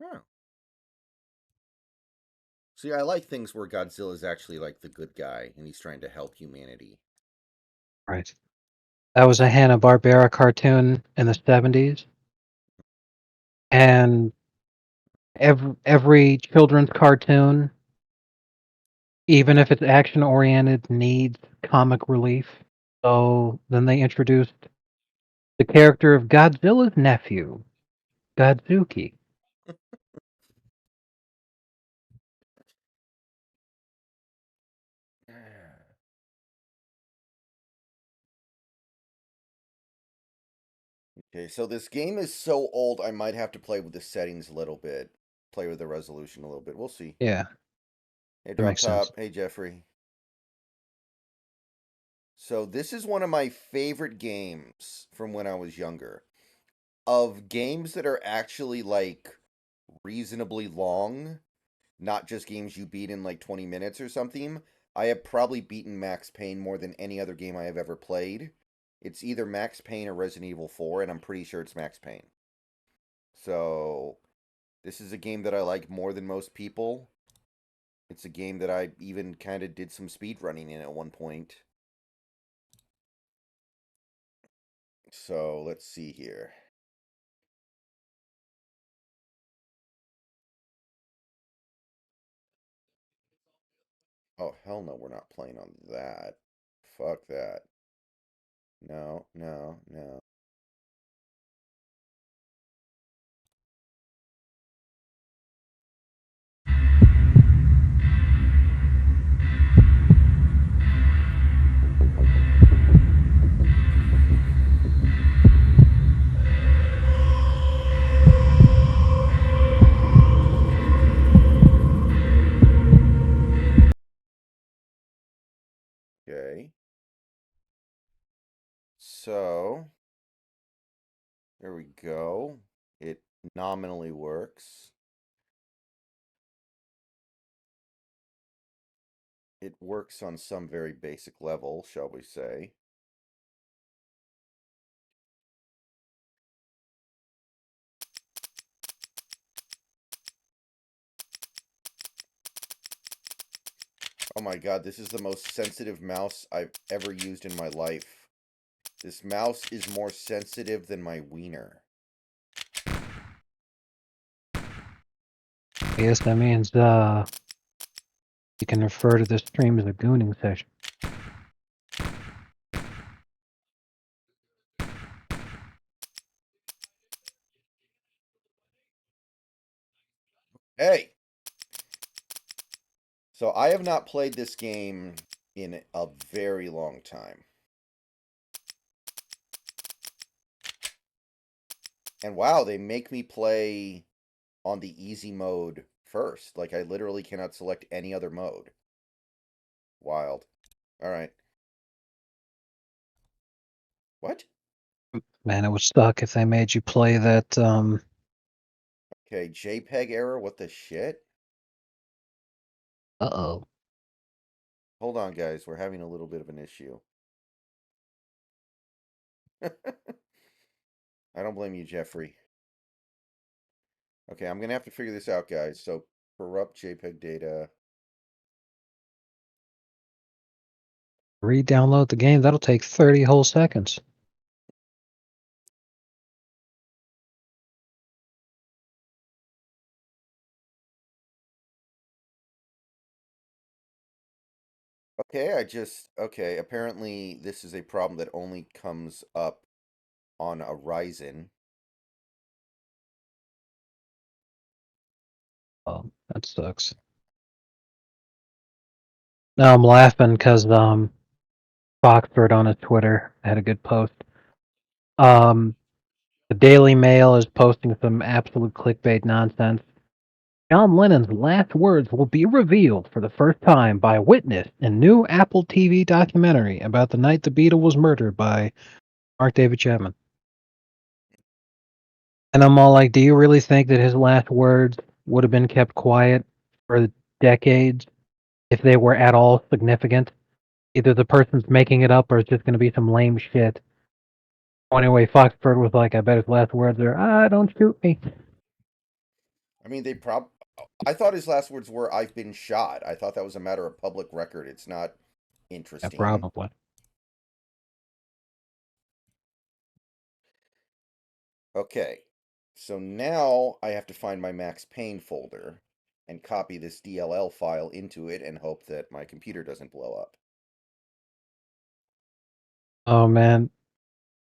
Huh. See, I like things where Godzilla's actually like the good guy and he's trying to help humanity. Right. That was a Hanna-Barbera cartoon in the 70s, and every children's cartoon, even if it's action-oriented, needs comic relief. So then they introduced the character of Godzilla's nephew, Godzuki. Okay, so this game is so old I might have to play with the settings a little bit. Play with the resolution a little bit. We'll see. Yeah, Hey, that Drop makes sense. Top. Hey, Jeffrey. So this is one of my favorite games from when I was younger. Of games that are actually like reasonably long, not just games you beat in like 20 minutes or something. I have probably beaten Max Payne more than any other game I have ever played. It's either Max Payne or Resident Evil 4, and I'm pretty sure it's Max Payne. So, this is a game that I like more than most people. It's a game that I even kind of did some speed running in at one point. So, let's see here. Oh, hell no, we're not playing on that. Fuck that. No, no, no. Okay. So, there we go. It nominally works. It works on some very basic level, shall we say. Oh my god, this is the most sensitive mouse I've ever used in my life. This mouse is more sensitive than my wiener. I guess that means you can refer to this stream as a gooning session. Hey! So I have not played this game in a very long time. And wow, they make me play on the easy mode first. Like, I literally cannot select any other mode. Wild. Alright. What? Man, it would suck if they made you play that. Okay, JPEG error? What the shit? Uh-oh. Hold on, guys. We're having a little bit of an issue. I don't blame you, Jeffrey. Okay, I'm gonna have to figure this out, guys. So, corrupt JPEG data. Re-download the game. That'll take 30 whole seconds. Okay, apparently this is a problem that only comes up on a Ryzen. Oh, that sucks. No, I'm laughing because Foxford on his Twitter had a good post. Um, the Daily Mail is posting some absolute clickbait nonsense. John Lennon's last words will be revealed for the first time by a witness in new Apple TV documentary about the night the Beatle was murdered by Mark David Chapman. And I'm all like, do you really think that his last words would have been kept quiet for decades if they were at all significant? Either the person's making it up or it's just going to be some lame shit. Anyway, Foxford was like, I bet his last words are, don't shoot me. I mean, I thought his last words were, "I've been shot." I thought that was a matter of public record. It's not Yeah, interesting. probably. Okay, so now I have to find my Max Payne folder and copy this DLL file into it and hope that my computer doesn't blow up. Oh man,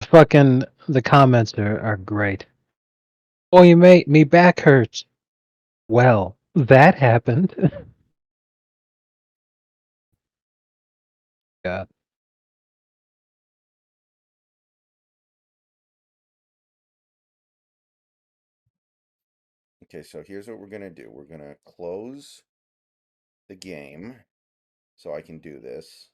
fucking the comments are great. Oh, you mate, me back hurts. Well, that happened. God. Okay, so here's what we're gonna do. We're gonna close the game so I can do this.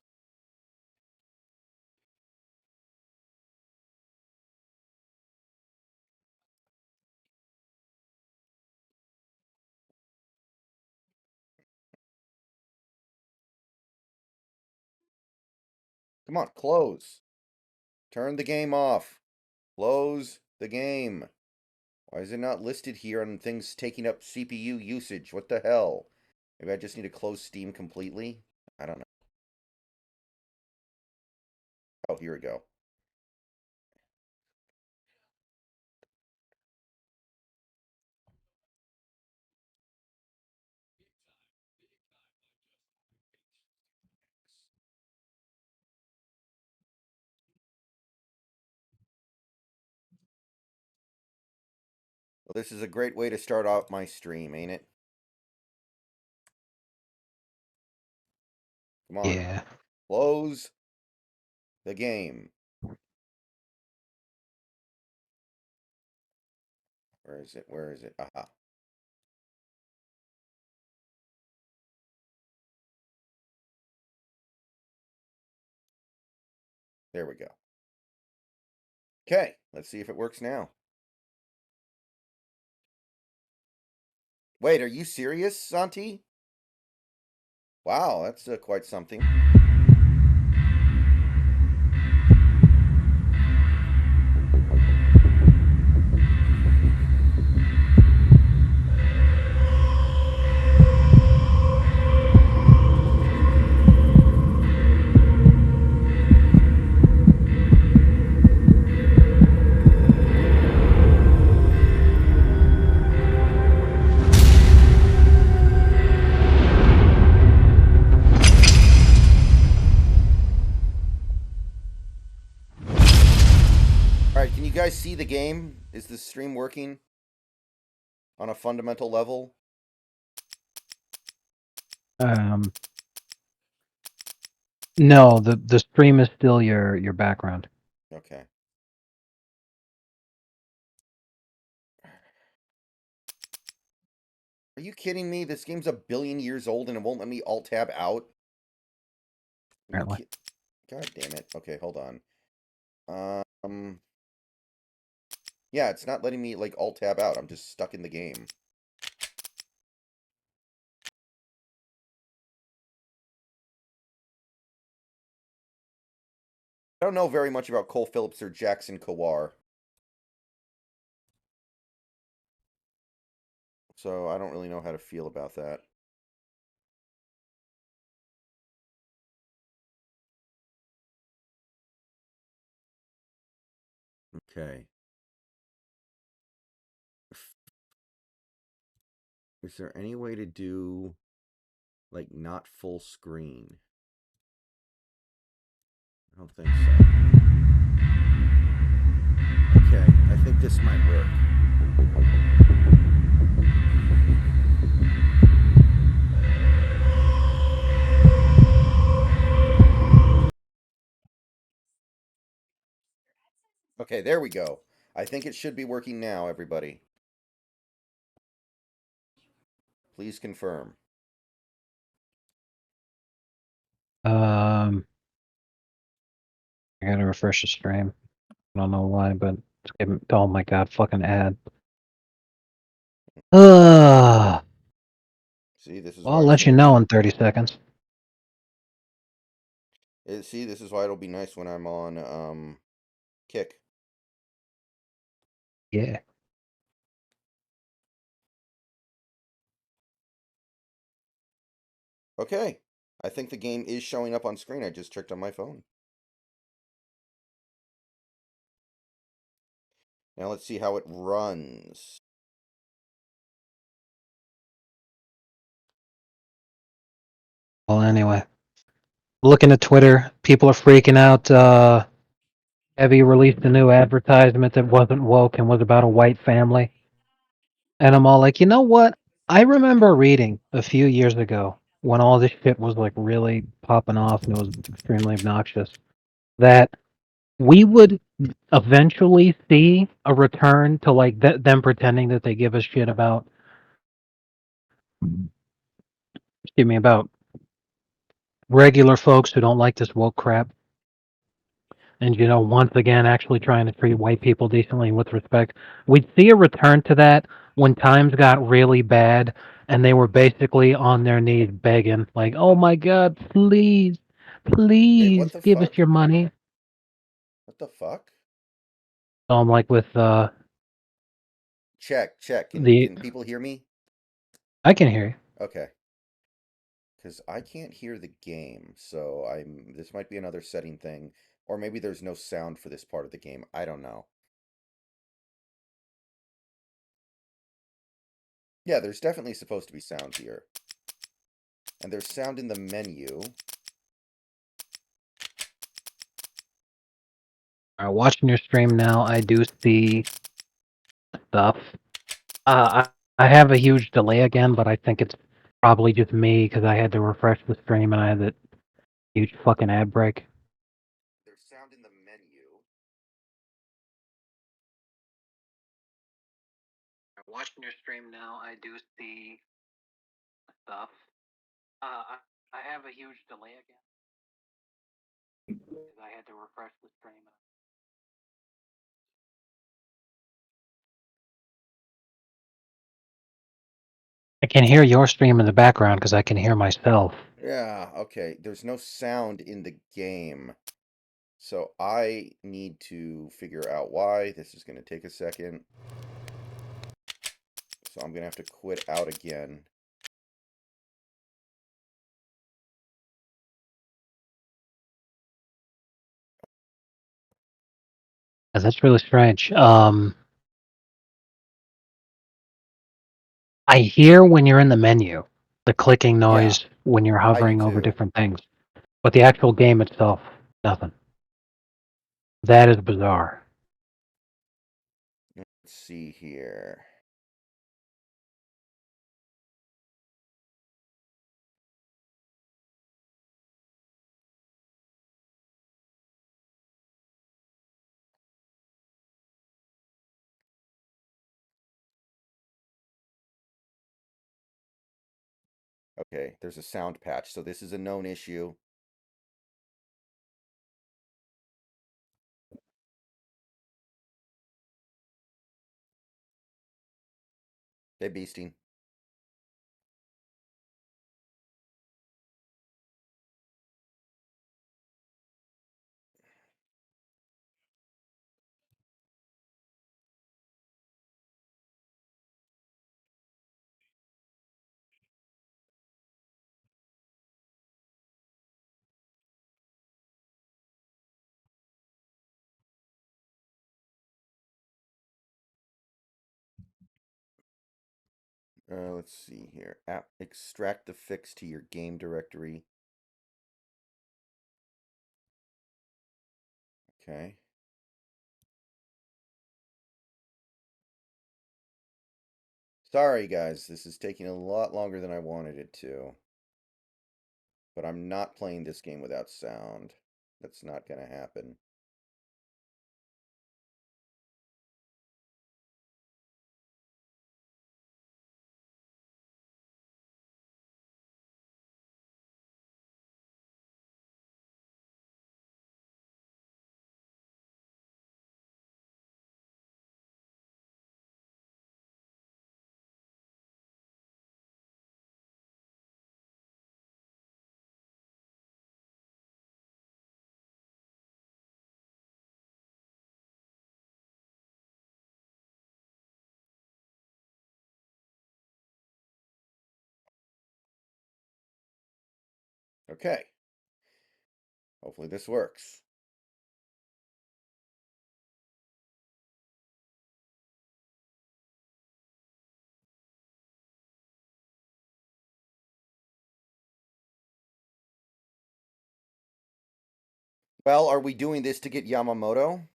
Come on, close. Turn the game off. Close the game. Why is it not listed here on things taking up CPU usage? What the hell? Maybe I just need to close Steam completely? I don't know. Oh, here we go. Well, this is a great way to start off my stream, ain't it? Come on. Yeah. Close the game. Where is it? Where is it? Aha. There we go. Okay, let's see if it works now. Wait, are you serious, Santi? Wow, that's quite something. All right, can you guys see the game? Is the stream working on a fundamental level? Um. No, the stream is still your background. Okay. Are you kidding me? This game's a billion years old and it won't let me alt tab out? Are you Apparently. kidding? God damn it. Okay, hold on. Um, yeah, it's not letting me like alt tab out. I'm just stuck in the game. I don't know very much about Cole Phillips or Jackson Kawar, so I don't really know how to feel about that. Okay. Is there any way to do like not full screen? I don't think so. Okay, I think this might work. Okay, there we go. I think it should be working now, everybody. Please confirm. Um. I gotta refresh the stream. I don't know why, but it's giving. Oh my god, fucking ad. Well, See, this is I'll why it's let you nice. know in 30 seconds. See, this is why it'll be nice when I'm on Kick. Yeah. Okay. I think the game is showing up on screen. I just checked on my phone. Now let's see how it runs. Well, anyway, looking at Twitter, people are freaking out. Heavy released a new advertisement that wasn't woke and was about a white family. And I'm all like, you know what? I remember reading a few years ago when all this shit was like really popping off and it was extremely obnoxious that we would eventually see a return to like them pretending that they give a shit about, excuse me, about regular folks who don't like this woke crap. And once again, actually trying to treat white people decently and with respect. We'd see a return to that when times got really bad and they were basically on their knees begging, like, "Oh my God, please, Wait, please what the give us fuck? your money." What the fuck? So I'm like with Check, check. Can the, can people hear me? I can hear you. Okay. Because I can't hear the game, so this might be another setting thing, or maybe there's no sound for this part of the game. I don't know. Yeah, there's definitely supposed to be sound here. And there's sound in the menu. Watching your stream now, I do see stuff. I have a huge delay again, but I think it's probably just me because I had to refresh the stream and I had that huge fucking ad break. There's sound in the menu. Watching your stream now, I do see stuff. I have a huge delay again because I had to refresh the stream. I can hear your stream in the background because I can hear myself. Yeah, okay. There's no sound in the game. So I need to figure out why. This is going to take a second. So I'm going to have to quit out again. That's really strange. I hear when you're in the menu, the clicking Yeah, noise when you're I do hovering over too. different things, but the actual game itself, nothing. That is bizarre. Let's see here. Okay, there's a sound patch. So this is a known issue. Hey, Beasting. Let's see here. App extract the fix to your game directory. Okay. Sorry, guys. This is taking a lot longer than I wanted it to. But I'm not playing this game without sound. That's not going to happen. Okay. Hopefully this works. Well, are we doing this to get Yamamoto?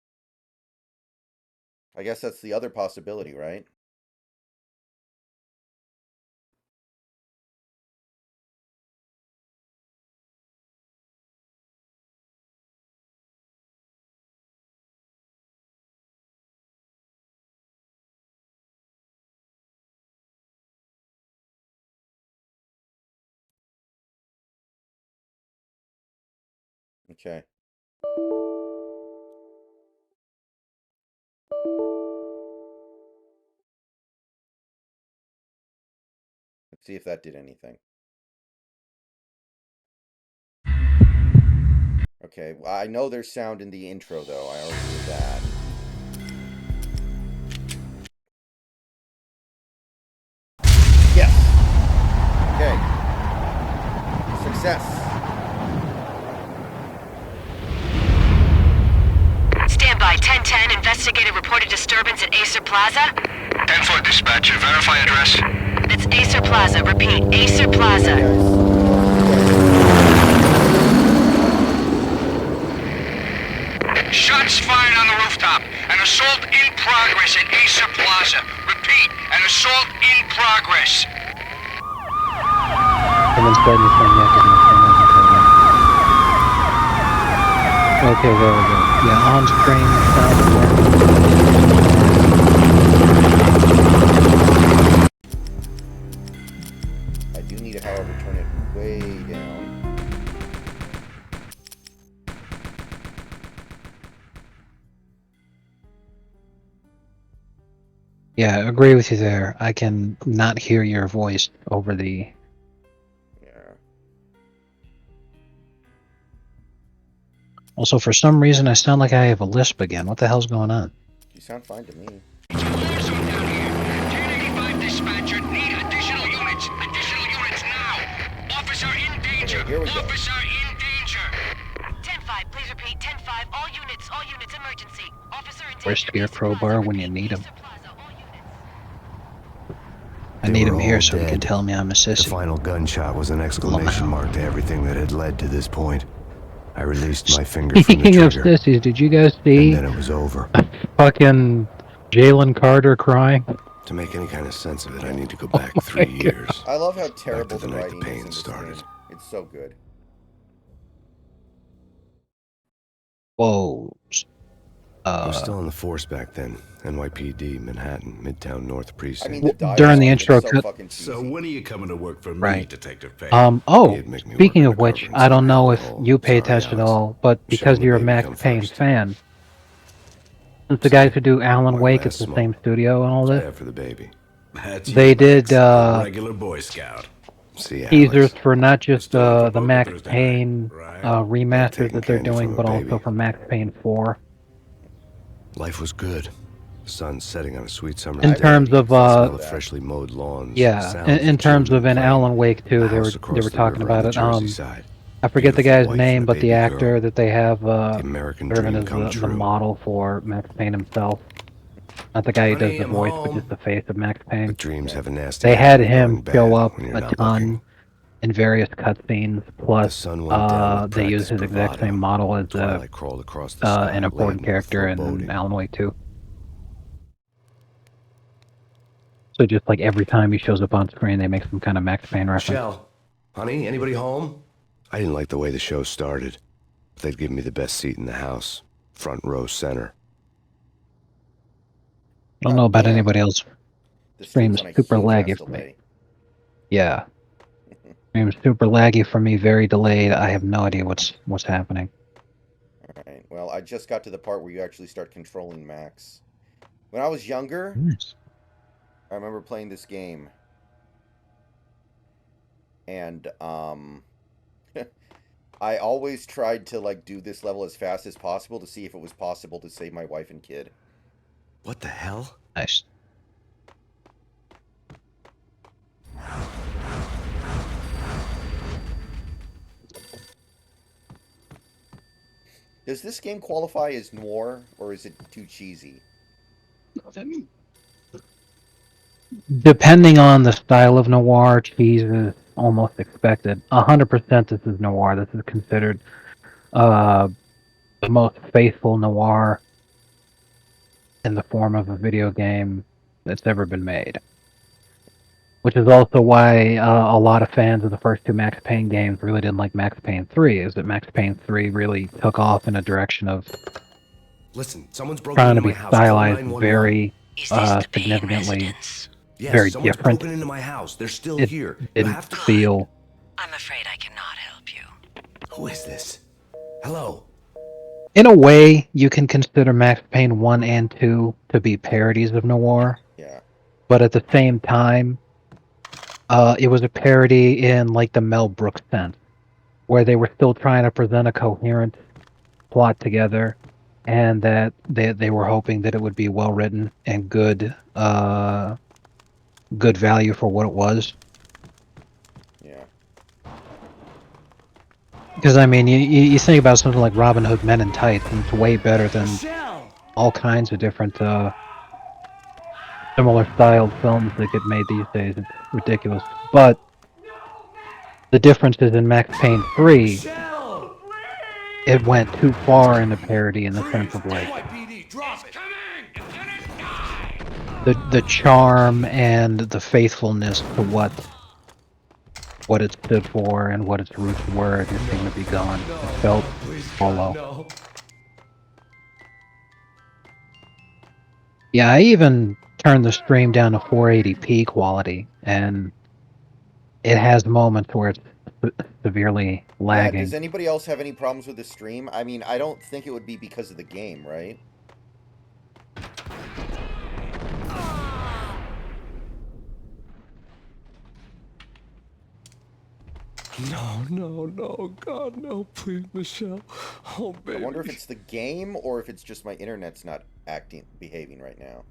I guess that's the other possibility, right? Okay. Let's see if that did anything. Okay, well, I know there's sound in the intro, though. I already knew that. Yes! Okay. Success. Standby 1010, investigated reported disturbance at Acer Plaza. 10-4 dispatcher, verify address. That's Acer Plaza, repeat, Acer Plaza. Shots fired on the rooftop. An assault in progress at Acer Plaza. Repeat, an assault in progress. Someone's starting to turn back in. Okay, there we go. Yeah, on screen sound I do need to, however, turn it way down. Yeah, I agree with you there. I can not hear your voice over the... Yeah. Also, for some reason, I sound like I have a lisp again. What the hell's going on? You sound fine to me. 1085 dispatcher, need additional units. Additional units now. Officer in danger. Okay, here we go. Officer in danger. 10-5, please repeat, 10-5, all units, emergency. Officer in danger. Where's your Acer crowbar Plaza, when you repeat, need him? Acer Plaza, all units. I need him here so he can tell me I'm a The sissy. final gunshot was an exclamation mark to everything that had led to this point. I released my finger from the Speaking of trigger, sissies, did you guys and see then it was over. fucking Jalen Carter crying? To make any kind of sense of it, I need to go back 3 years. I love how terrible the the night writing the is Payne in this started. game. It's so good. Whoa. I was still on the force back then. NYPD, Manhattan, Midtown North I Precinct. mean, the dialogue During the intro is so cut- fucking cheesy. So when are you coming to work for me, Right. Detective Payne? Oh, He'd make me speaking work of which, undercover in I don't some know if hellhole. you pay Sorry, attention at Alex. all, but Should because the you're a baby Max come Payne first? fan, since the So, guys who do Alan why Wake, last it's the smoke? same studio and all Yeah, this, for the baby. That's they you, did, Max, a regular Boy Scout. See, teasers Alex. for not just Still up for the poker Max Thursday Payne night, right? remasters taking that they're candy doing, from a but also baby. for Max Payne 4. Life was good. The sun setting on a sweet summer's In day. terms of, Smell of freshly mowed lawns. yeah, sounds in terms of children in playing. Alan Wake 2, A they house were across the talking river on about the it. Jersey side. I forget the Beautiful guy's wife name, and a but the baby actor girl. that they have The American serving dream as come the true. model for Max Payne himself. Not the guy who does Honey, the I'm voice, but home. just the face of Max Payne. But dreams have a nasty They had habit of him going bad show up when you're a not ton looking. in various cutscenes. The Plus, sun went down with they use practiced his exact bravado. same model as Twilight crawled across the sky, an important laden with character in foreboding. Alan Wake 2. So just like every time he shows up on screen, they make some kind of Max Payne reference. Michelle, honey, anybody home? I didn't like the way the show started. But they'd given me the best seat in the house, front row center. I don't God know about damn. anybody else. The Stream's stream's on a super huge laggy ass for me. delay. Yeah. Stream's super laggy for me, very delayed. I have no idea what's happening. Alright, well, I just got to the part where you actually start controlling Max. When I was younger, Nice. I remember playing this game. And, I always tried to, like, do this level as fast as possible to see if it was possible to save my wife and kid. What the hell? Nice. Does this game qualify as noir, or is it too cheesy? Depending on the style of noir, cheese is almost expected. 100% this is noir. This is considered the most faithful noir in the form of a video game that's ever been made. Which is also why a lot of fans of the first two Max Payne games really didn't like Max Payne 3, is that Max Payne 3 really took off in a direction of Listen, someone's broken trying to into my be house. Call stylized 911. very Is this the Payne significantly, residence? Yes, very someone's different. broken into my house. They're still It here. You didn't have to... feel... I'm afraid I cannot help you. Who is this? Hello? In a way, you can consider Max Payne 1 and 2 to be parodies of noir, Yeah. but at the same time, it was a parody in like the Mel Brooks sense, where they were still trying to present a coherent plot together, and that they were hoping that it would be well written and good good value for what it was. Yeah. Because I mean, you think about something like Robin Hood Men in Tights, and it's way better than all kinds of different similar styled films that get made these days. It's ridiculous. But the difference is in Max Payne 3, it went too far in the parody in the sense of like the charm and the faithfulness to what it stood for and what its roots were just seemed to be gone. It felt hollow. Yeah, I even turned the stream down to 480p quality, and it has moments where it's severely Yeah, lagging. does anybody else have any problems with the stream? I mean, I don't think it would be because of the game, right? No, God, no, please, Michelle. Oh, I baby. wonder if it's the game or if it's just my internet's not behaving right now.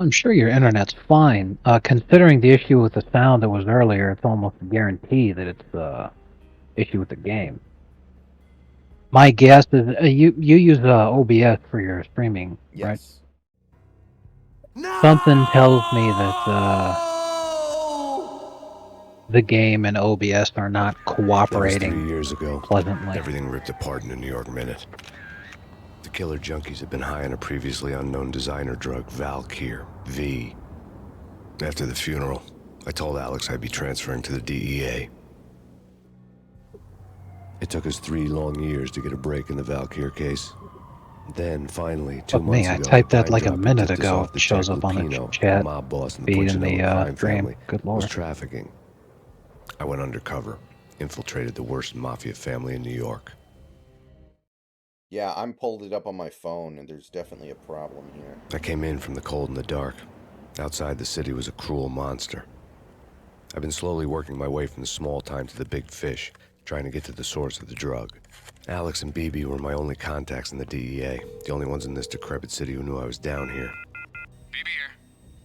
I'm sure your internet's fine. Considering the issue with the sound that was earlier, it's almost a guarantee that it's the issue with the game. My guess is you use OBS for your streaming, right? Yes. No! Something tells me that the game and OBS are not That was cooperating 3 years ago. pleasantly. Everything ripped apart in a New York minute. The killer junkies had been high on a previously unknown designer drug, Valkyr, V. After the funeral, I told Alex I'd be transferring to the DEA. It took us 3 long years to get a break in the Valkyr case. Then, finally, 2 Fuck months me, I ago, typed that guy like a dropping minute tipped us ago. off It shows Jack up on the Lupino, chat a mob boss in the feed in Punchinello the crime stream. family, Good was lord. trafficking. I went undercover, infiltrated the worst mafia family in New York. Yeah, I'm pulled it up on my phone, and there's definitely a problem here. I came in from the cold and the dark. Outside the city was a cruel monster. I've been slowly working my way from the small time to the big fish, trying to get to the source of the drug. Alex and BB were my only contacts in the DEA, the only ones in this decrepit city who knew I was down here. BB here.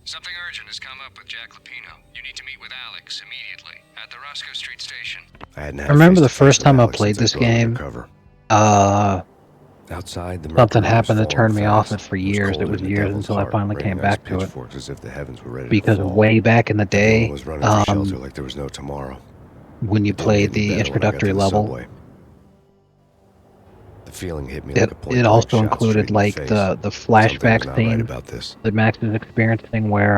Something urgent has come up with Jack Lupino. You need to meet with Alex immediately at the Roscoe Street station. I hadn't had I remember the face-to-face first with time I Alex played since this I'd gone game, undercover. Outside, the something mercury was happened to falling turn me off fast. it for It was years. It colder was than the years devil's until I heart, finally raining came back ice to it. pitchforks as if the heavens were ready to Because fall. way back in the day, Everyone was running for shelter like there was no tomorrow. when you It didn't get played any the better when I got to introductory the level, subway. The feeling hit me like a it point-blank also shot included straight in like face. the Something was flashback not right scene about this. that Max is experiencing, where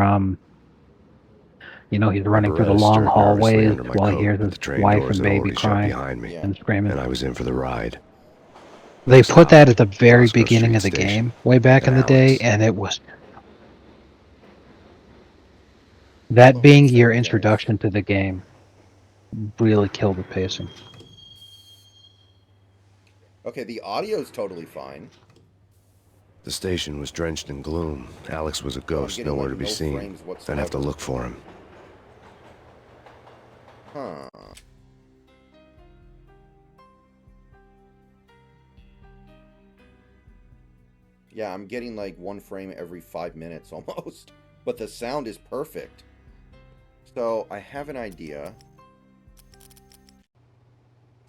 you know, he's My running through the Beretta long stirred nervously hallways under my while he coat, hears but his the train wife doors and had baby already shut crying behind me, Yeah. and screaming. and I was in for the ride. They put that at the very Roscoe beginning Street of the Station. game, way back And in the day, Alex. and it was that Oh, being your thanks. introduction to the game really killed the pacing. Okay, the audio's totally fine. The station was drenched in gloom. Alex was a ghost, getting, nowhere like, to be no seen. frames I'd have to whatsoever. look for him. Huh. Yeah, I'm getting like 1 frame every 5 minutes almost. But the sound is perfect. So, I have an idea.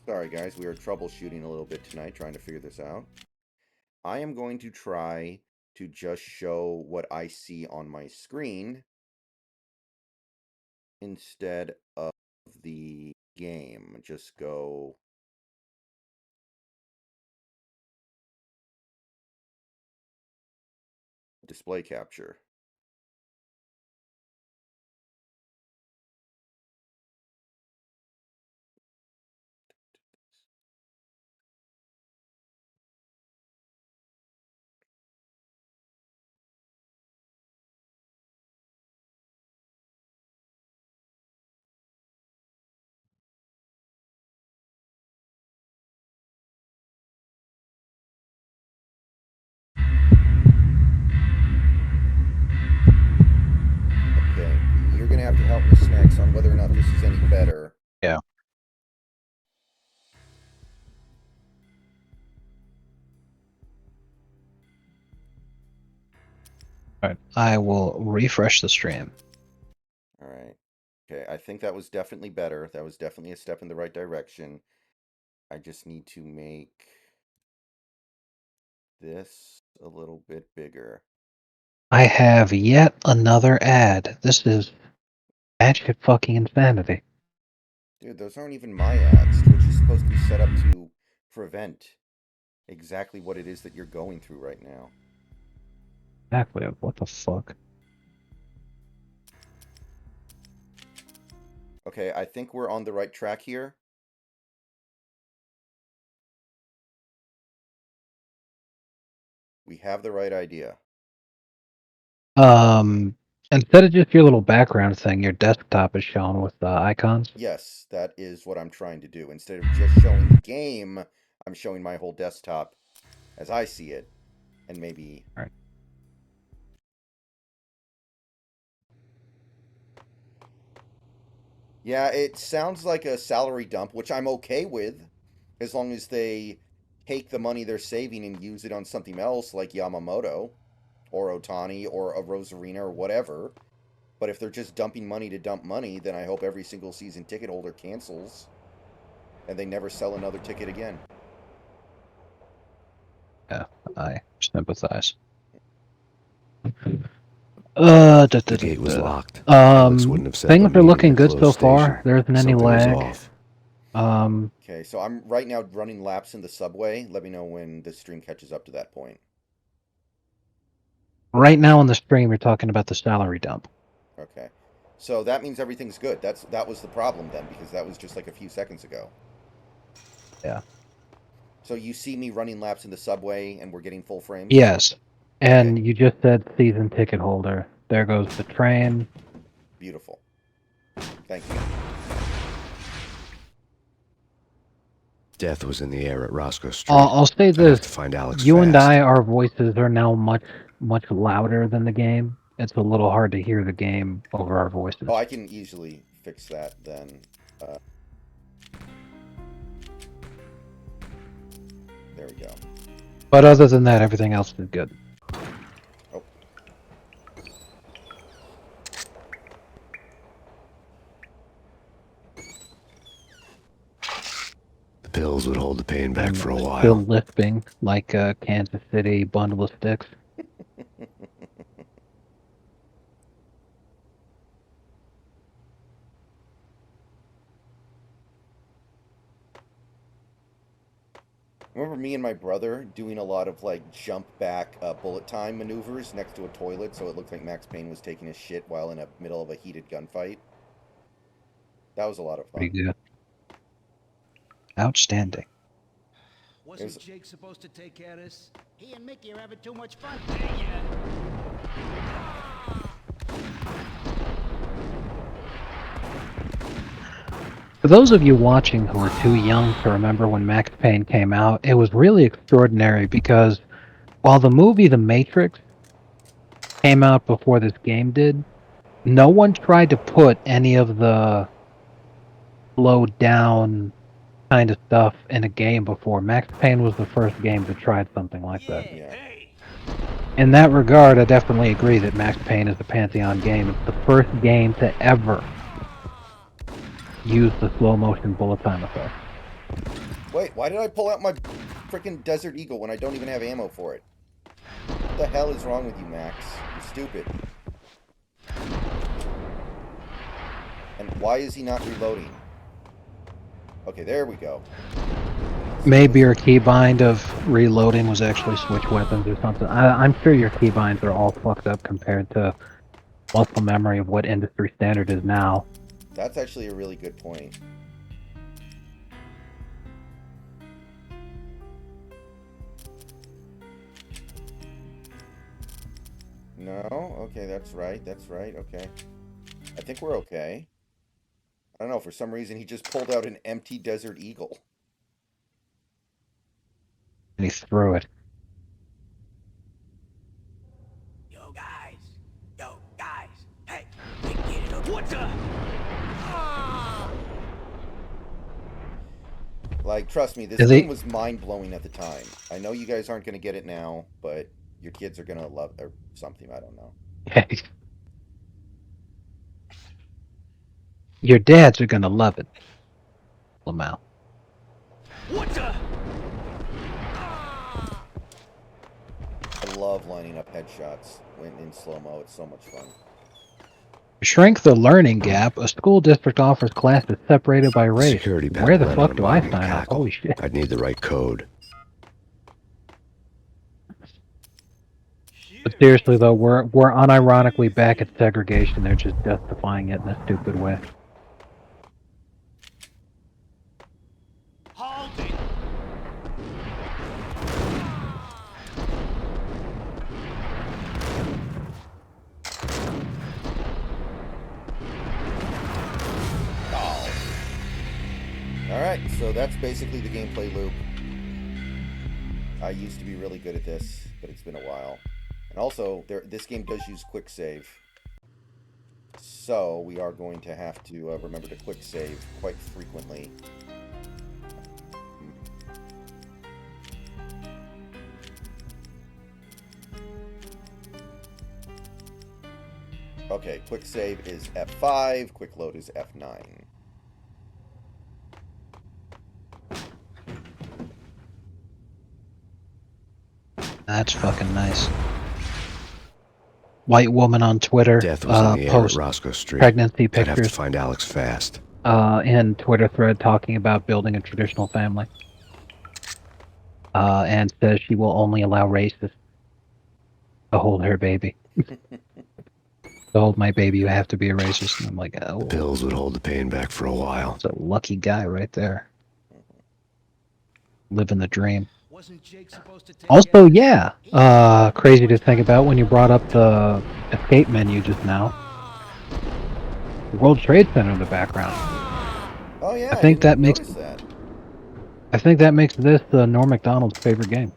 Sorry, guys, we are troubleshooting a little bit tonight, trying to figure this out. I am going to try to just show what I see on my screen instead of the game. Just go display capture. Okay, you're gonna have to help me, Snacks, on whether or not this is any better. Yeah. Alright, I will refresh the stream. Alright. Okay, I think that was definitely better. That was definitely a step in the right direction. I just need to make this a little bit bigger. I have yet another ad. This is batshit fucking insanity. Dude, those aren't even my ads. Twitch is supposed to be set up to prevent exactly what it is that you're going through right now. Exactly. What the fuck? Okay, I think we're on the right track here. We have the right idea. Instead of just your little background thing, your desktop is shown with icons. Yes, that is what I'm trying to do. Instead of just showing the game, I'm showing my whole desktop as I see it. And maybe... Right. Yeah, it sounds like a salary dump, which I'm okay with, as long as they take the money they're saving and use it on something else, like Yamamoto, or Otani, or a Rosarina, or whatever. But if they're just dumping money to dump money, then I hope every single season ticket holder cancels, and they never sell another ticket again. Yeah, I sympathize. The gate was locked. Alex wouldn't have said Things the are meeting looking had good closed so station. far. There isn't any Something was lag. off. Okay, so I'm right now running laps in the subway. Let me know when the stream catches up to that point. Right now on the stream, you're talking about the salary dump. Okay. So that means everything's good. That was the problem then, because that was just like a few seconds ago. Yeah. So you see me running laps in the subway and we're getting full frames? Yes. And Okay. you just said season ticket holder. There goes the train. Beautiful. Thank you. Death was in the air at Roscoe Street. I'll say I'd have to this. find Alex You and fast. I, our voices are now much louder than the game. It's a little hard to hear the game over our voices. Oh, I can easily fix that then. There we go. But other than that, everything else is good. Oh. The pills would hold the pain back for a while. Still lisping like a Kansas City bundle of sticks. Remember me and my brother doing a lot of like jump back bullet time maneuvers next to a toilet so it looked like Max Payne was taking a shit while in the middle of a heated gunfight? That was a lot of fun. Pretty good. Outstanding. Wasn't Jake supposed to take care of this? He and Mickey are having too much fun. For those of you watching who are too young to remember when Max Payne came out, it was really extraordinary because while the movie The Matrix came out before this game did, no one tried to put any of the slowed down kind of stuff in a game before. Max Payne was the first game that tried something like that. Yeah. In that regard, I definitely agree that Max Payne is a Pantheon game. It's the first game to ever use the slow motion bullet time effect. Wait, why did I pull out my freaking Desert Eagle when I don't even have ammo for it? What the hell is wrong with you, Max? You're stupid. And why is he not reloading? Okay, there we go. Maybe your keybind of reloading was actually switch weapons or something. I'm sure your keybinds are all fucked up compared to muscle memory of what industry standard is now. That's actually a really good point. No? Okay, that's right. That's right. Okay. I think we're okay. I don't know. For some reason, he just pulled out an empty Desert Eagle. And he threw it. Yo, guys. Hey, we get it up. What the? Like, trust me, this Is game he? was mind-blowing at the time. I know you guys aren't going to get it now, but your kids are going to love or something. I don't know. Your dads are gonna love it, Lamau. What the? I love lining up headshots when in slow-mo. It's so much fun. To shrink the learning gap, a school district offers classes separated by The race. security Where panel the let fuck out a do I mocking sign up? cackle. Holy shit. I'd need the right code. But seriously though, we're unironically back at segregation. They're just justifying it in a stupid way. Hold it. Oh. Alright, so that's basically the gameplay loop. I used to be really good at this, but it's been a while. And also, this game does use quick save. So, we are going to have to remember to quick save quite frequently. Okay, quick save is F5, quick load is F9. That's fucking nice. White woman on Twitter Death was in the air at post Roscoe Street. pregnancy I'd have to pictures find Alex fast. in Twitter thread talking about building a traditional family. And says she will only allow racists to hold her baby. To hold my baby, you have to be a racist. And I'm like, oh, The pills would hold the pain back for a while. it's a lucky guy right there. Living the dream. Wasn't Jake supposed to take Also, care of yeah, crazy to think about when you brought up the escape menu just now. The World Trade Center in the background. Oh yeah, I think didn't that makes notice that. I think that makes this Norm Macdonald's favorite game.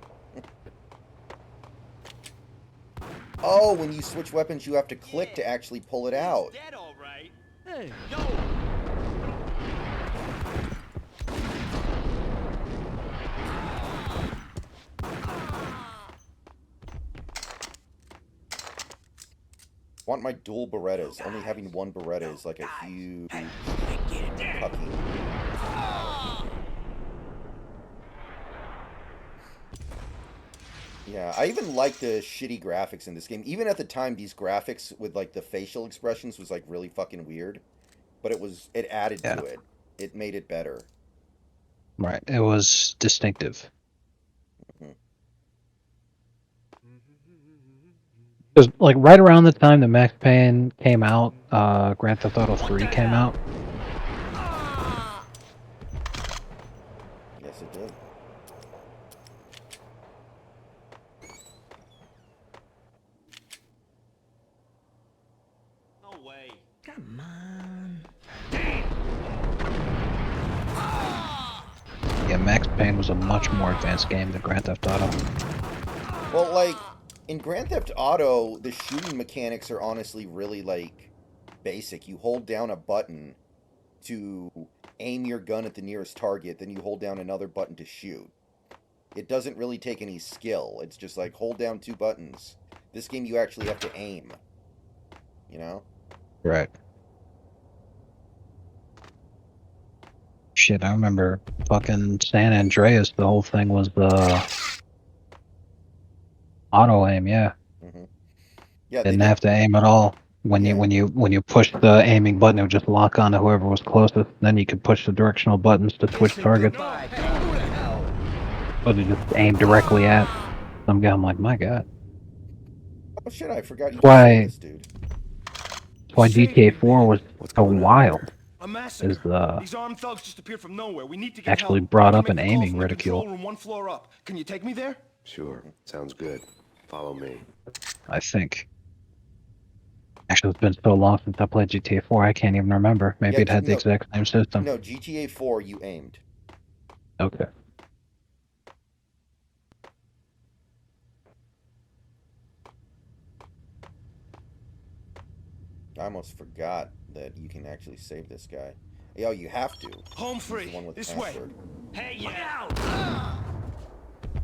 Oh, when you switch weapons, you have to click to actually pull it out. Dead, all right. Hey, yo. Want my dual Berettas. Only having one Beretta is like a huge fucking... Yeah, I even like the shitty graphics in this game. Even at the time, these graphics with like the facial expressions was like really fucking weird. But it added to it. It made it better. Right. It was distinctive. Because like right around the time that Max Payne came out, Grand Theft Auto 3 came out. Yes, it did. No way. Come on. Yeah, Max Payne was a much more advanced game than Grand Theft Auto. Well, like, in Grand Theft Auto, the shooting mechanics are honestly really, like, basic. You hold down a button to aim your gun at the nearest target, then you hold down another button to shoot. It doesn't really take any skill. It's just like, hold down two buttons. This game, you actually have to aim. You know? Right. Shit, I remember fucking San Andreas. The whole thing was the auto aim. Yeah, Hmm. Yeah, they didn't did. have to aim at all. When Yeah. you push the aiming button, it would just lock on to whoever was closest. Then you could push the directional buttons to switch targets. But it just aimed directly at some guy. I'm like, my god. Oh shit! I forgot you just saved Why this dude. That's why GTA 4 was What's so going on wild. here? A Is massacre. These armed thugs just appeared from nowhere. We need to get actually help. brought I up can an make the call aiming from the ridicule. control room 1 floor up. Can you take me there? Sure. Sounds good. Follow me. I think. Actually, it's been so long since I played GTA 4, I can't even remember. Maybe Yeah, it had the exact same system. no, GTA 4 you aimed. Okay. I almost forgot that you can actually save this guy. Yo, you have to. Home He's free. the one with the This way. password. Hey, yeah.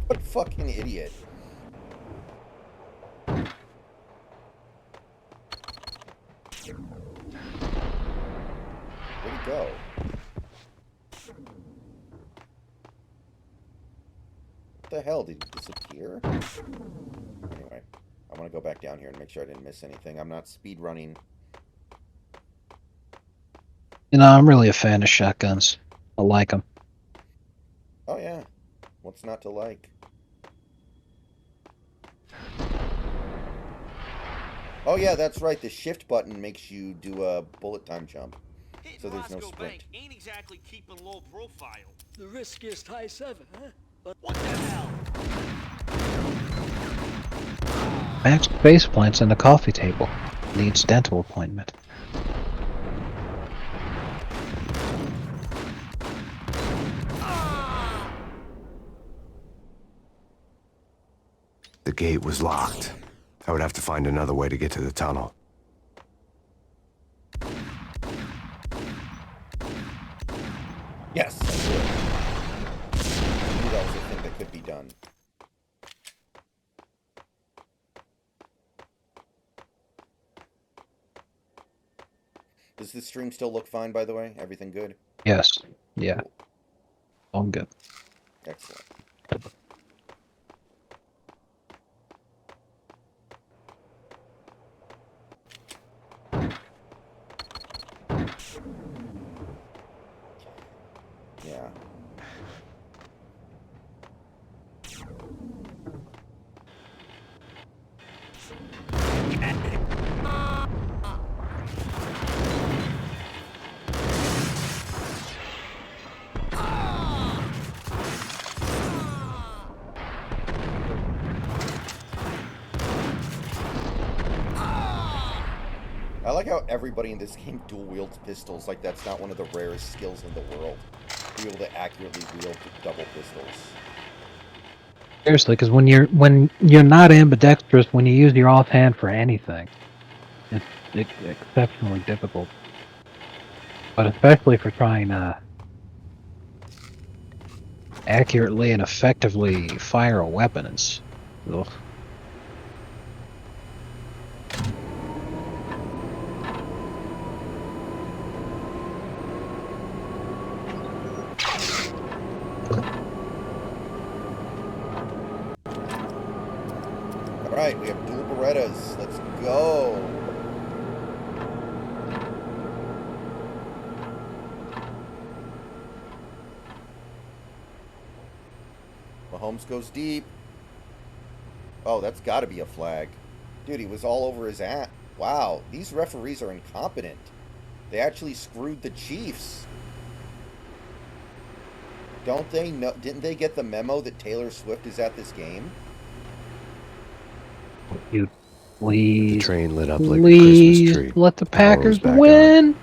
What fucking idiot. Where'd he go? What the hell? Did he disappear? Anyway, I want to go back down here and make sure I didn't miss anything. I'm not speed running. You know, I'm really a fan of shotguns. I like them. Oh yeah. What's not to like? Oh yeah, that's right. The shift button makes you do a bullet time jump. So there's no sprint. Ain't exactly keeping low profile. The riskiest high 7, huh? But what the hell? Max face plants in the coffee table. Needs dental appointment. The gate was locked. I would have to find another way to get to the tunnel. Yes, I did. I knew that was a thing that could be done. Does this stream still look fine, by the way? Everything good? Yes. Yeah. All good. Excellent. Yeah. I like how everybody in this game dual wields pistols. Like that's not one of the rarest skills in the world. To be able to accurately wield double pistols. Seriously, because when you're not ambidextrous, when you use your offhand for anything, it's exceptionally difficult. But especially for trying to accurately and effectively fire a weapon, it's ugh. Alright, we have dual Berettas. Let's go. Mahomes goes deep. Oh, that's got to be a flag. Dude, he was all over his ass. Wow, these referees are incompetent. They actually screwed the Chiefs. Don't they know? Didn't they get the memo that Taylor Swift is at this game? You The please, train lit up like a Christmas please tree. let the Power was Packers back on. win.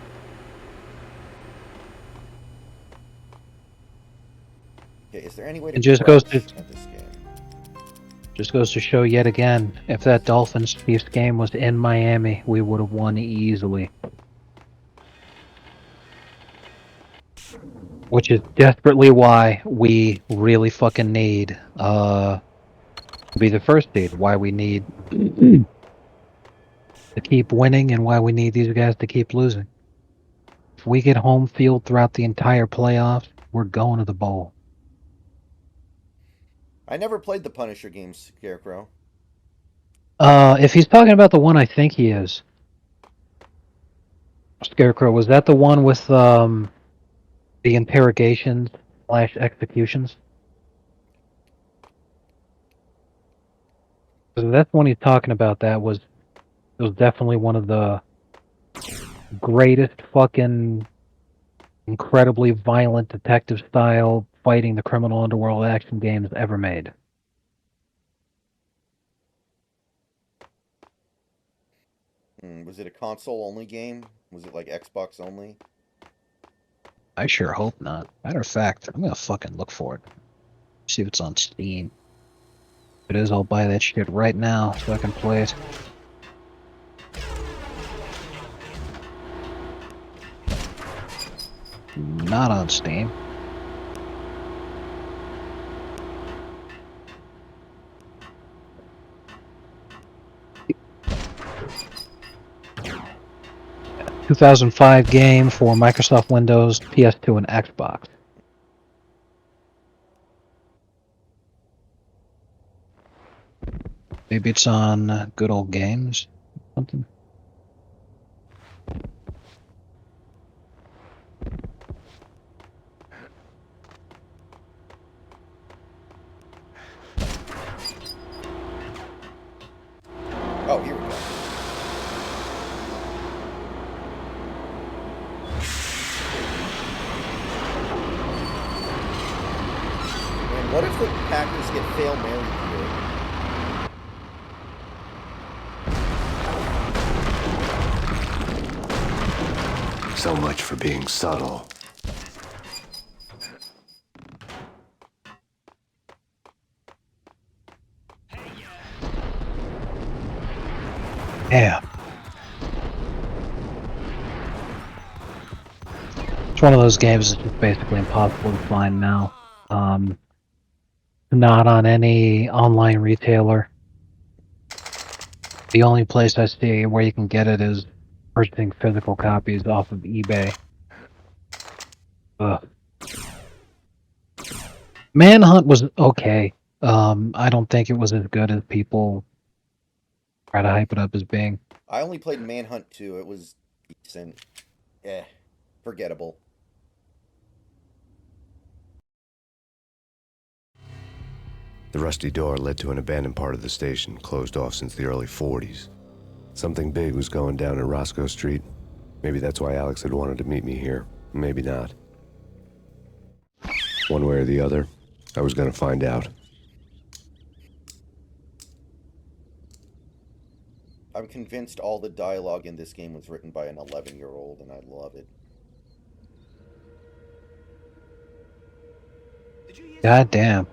Okay, is there any way to It just goes crouch to at this game? Just goes to show yet again, if that Dolphins Chiefs game was in Miami, we would have won easily. Which is desperately why we really fucking need to be the first seed. Why we need to keep winning and why we need these guys to keep losing. If we get home field throughout the entire playoffs, we're going to the bowl. I never played the Punisher games, Scarecrow. If he's talking about the one I think he is, Scarecrow, was that the one with the interrogations / executions? 'Cause if that's one he's talking about. It was definitely one of the greatest fucking incredibly violent detective style fighting the criminal underworld action games ever made. Was it a console only game? Was it like Xbox only? I sure hope not. Matter of fact, I'm gonna fucking look for it. See if it's on Steam. If it is, I'll buy that shit right now so I can play it. Not on Steam. Yeah, 2005 game for Microsoft Windows, PS2, and Xbox. Maybe it's on Good Old Games, something. Oh, here we go. Man, what if the Packers get fail Mary here? So much for being subtle. Yeah. It's one of those games that's just basically impossible to find now. Not on any online retailer. The only place I see where you can get it is purchasing physical copies off of eBay. Ugh. Manhunt was okay. I don't think it was as good as people try to hype it up as being. I only played Manhunt 2. It was decent. Forgettable. The rusty door led to an abandoned part of the station, closed off since the early 40s. Something big was going down at Roscoe Street. Maybe that's why Alex had wanted to meet me here. Maybe not. One way or the other, I was gonna find out. I'm convinced all the dialogue in this game was written by an 11-year-old, and I love it. God damn.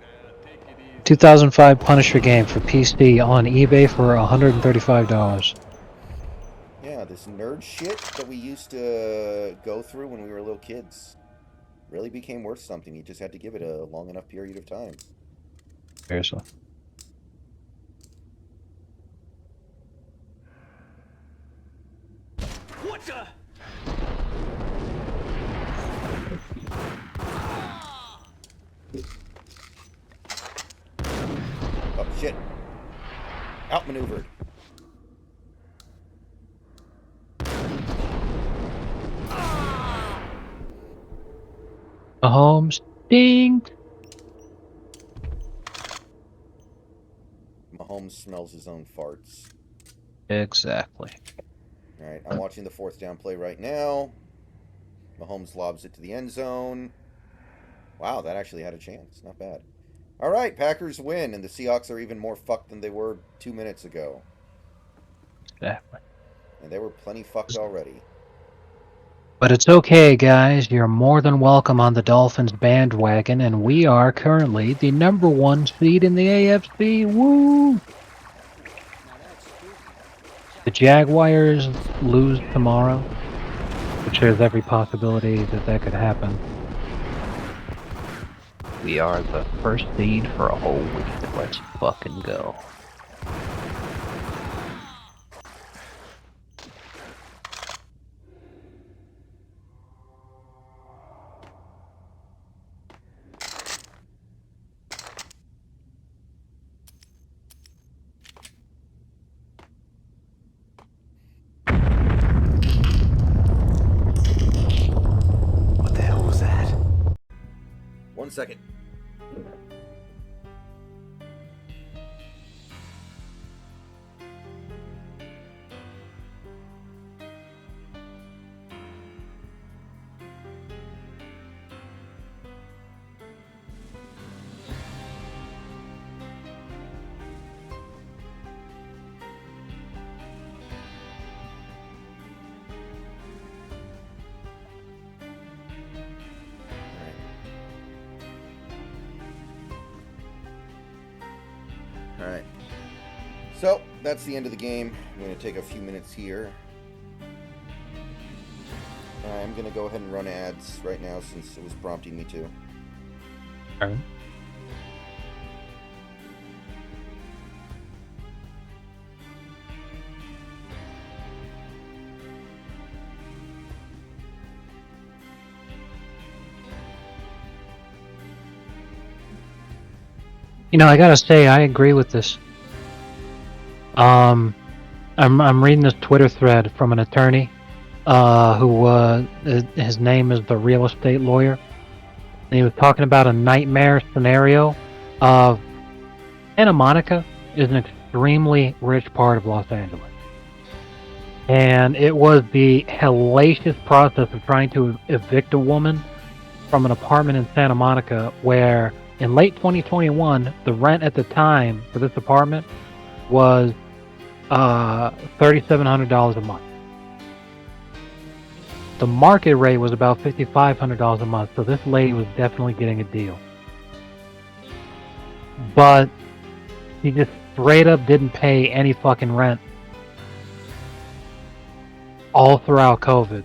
2005 Punisher game for PC on eBay for $135. Yeah, this nerd shit that we used to go through when we were little kids really became worth something. You just had to give it a long enough period of time. Seriously. What the? Oh, shit. Outmaneuvered. Mahomes stinks. Mahomes smells his own farts. Exactly. Alright, I'm watching the fourth down play right now. Mahomes lobs it to the end zone. Wow, that actually had a chance. Not bad. Alright, Packers win, and the Seahawks are even more fucked than they were 2 minutes ago. Exactly. And they were plenty fucked already. But it's okay, guys. You're more than welcome on the Dolphins bandwagon, and we are currently the #1 seed in the AFC. Woo! The Jaguars lose tomorrow, which there's every possibility that could happen. We are the first seed for a whole week. Let's fucking go. 1 second. Alright. So, that's the end of the game. I'm going to take a few minutes here. I'm going to go ahead and run ads right now since it was prompting me to. Alright. You know, I gotta say, I agree with this. I'm reading this Twitter thread from an attorney, who his name is the real estate lawyer, and he was talking about a nightmare scenario of Santa Monica is an extremely rich part of Los Angeles, and it was the hellacious process of trying to evict a woman from an apartment in Santa Monica where in late 2021, the rent at the time for this apartment was $3,700 a month. The market rate was about $5,500 a month, so this lady was definitely getting a deal. But she just straight up didn't pay any fucking rent all throughout COVID.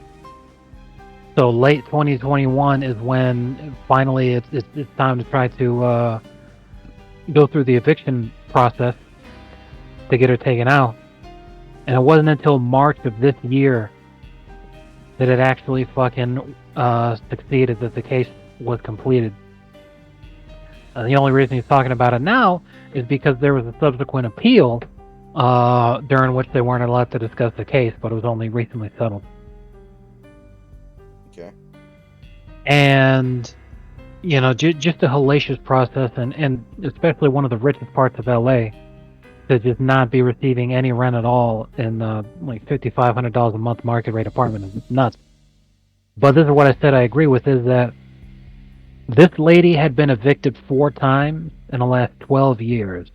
So late 2021 is when finally it's time to try to go through the eviction process to get her taken out. And it wasn't until March of this year that it actually fucking succeeded, that the case was completed. The only reason he's talking about it now is because there was a subsequent appeal during which they weren't allowed to discuss the case, but it was only recently settled. Okay. And, you know, just a hellacious process, and especially one of the richest parts of LA, to just not be receiving any rent at all in like $5,500 a month market rate apartment is nuts. But this is what I said I agree with, is that this lady had been evicted 4 times in the last 12 years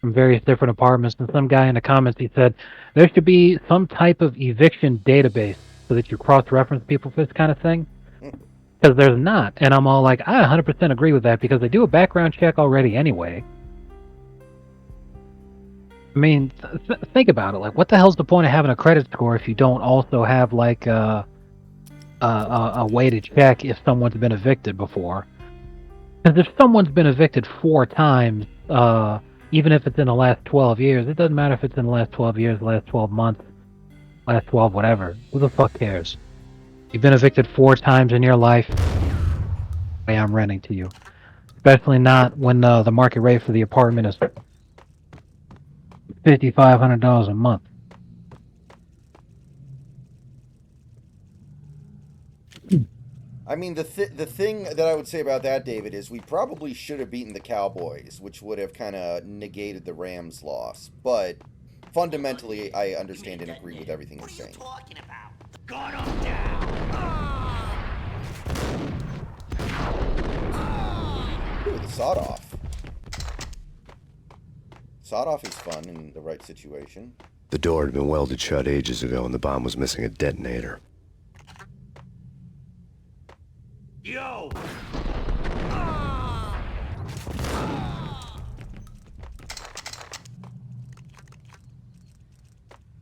from various different apartments, and some guy in the comments, he said there should be some type of eviction database so that you cross-reference people for this kind of thing, because there's not. And I'm all like, I 100% agree with that, because they do a background check already anyway. I mean, think about it. Like, what the hell's the point of having a credit score if you don't also have like a way to check if someone's been evicted before? Because if someone's been evicted 4 times, even if it's in the last 12 years, it doesn't matter if it's in the last 12 years, the last 12 months, last 12 whatever. Who the fuck cares? You've been evicted 4 times in your life. Hey, I'm renting to you. Especially not when the market rate for the apartment is $5,500 a month. I mean, the thing that I would say about that, David, is we probably should have beaten the Cowboys, which would have kind of negated the Rams' loss. But fundamentally, I understand and agree with everything you're saying. What are you talking about? Gun him down! Ooh, the sawed-off. Sawed-off is fun in the right situation. The door had been welded shut ages ago, and the bomb was missing a detonator. Yo!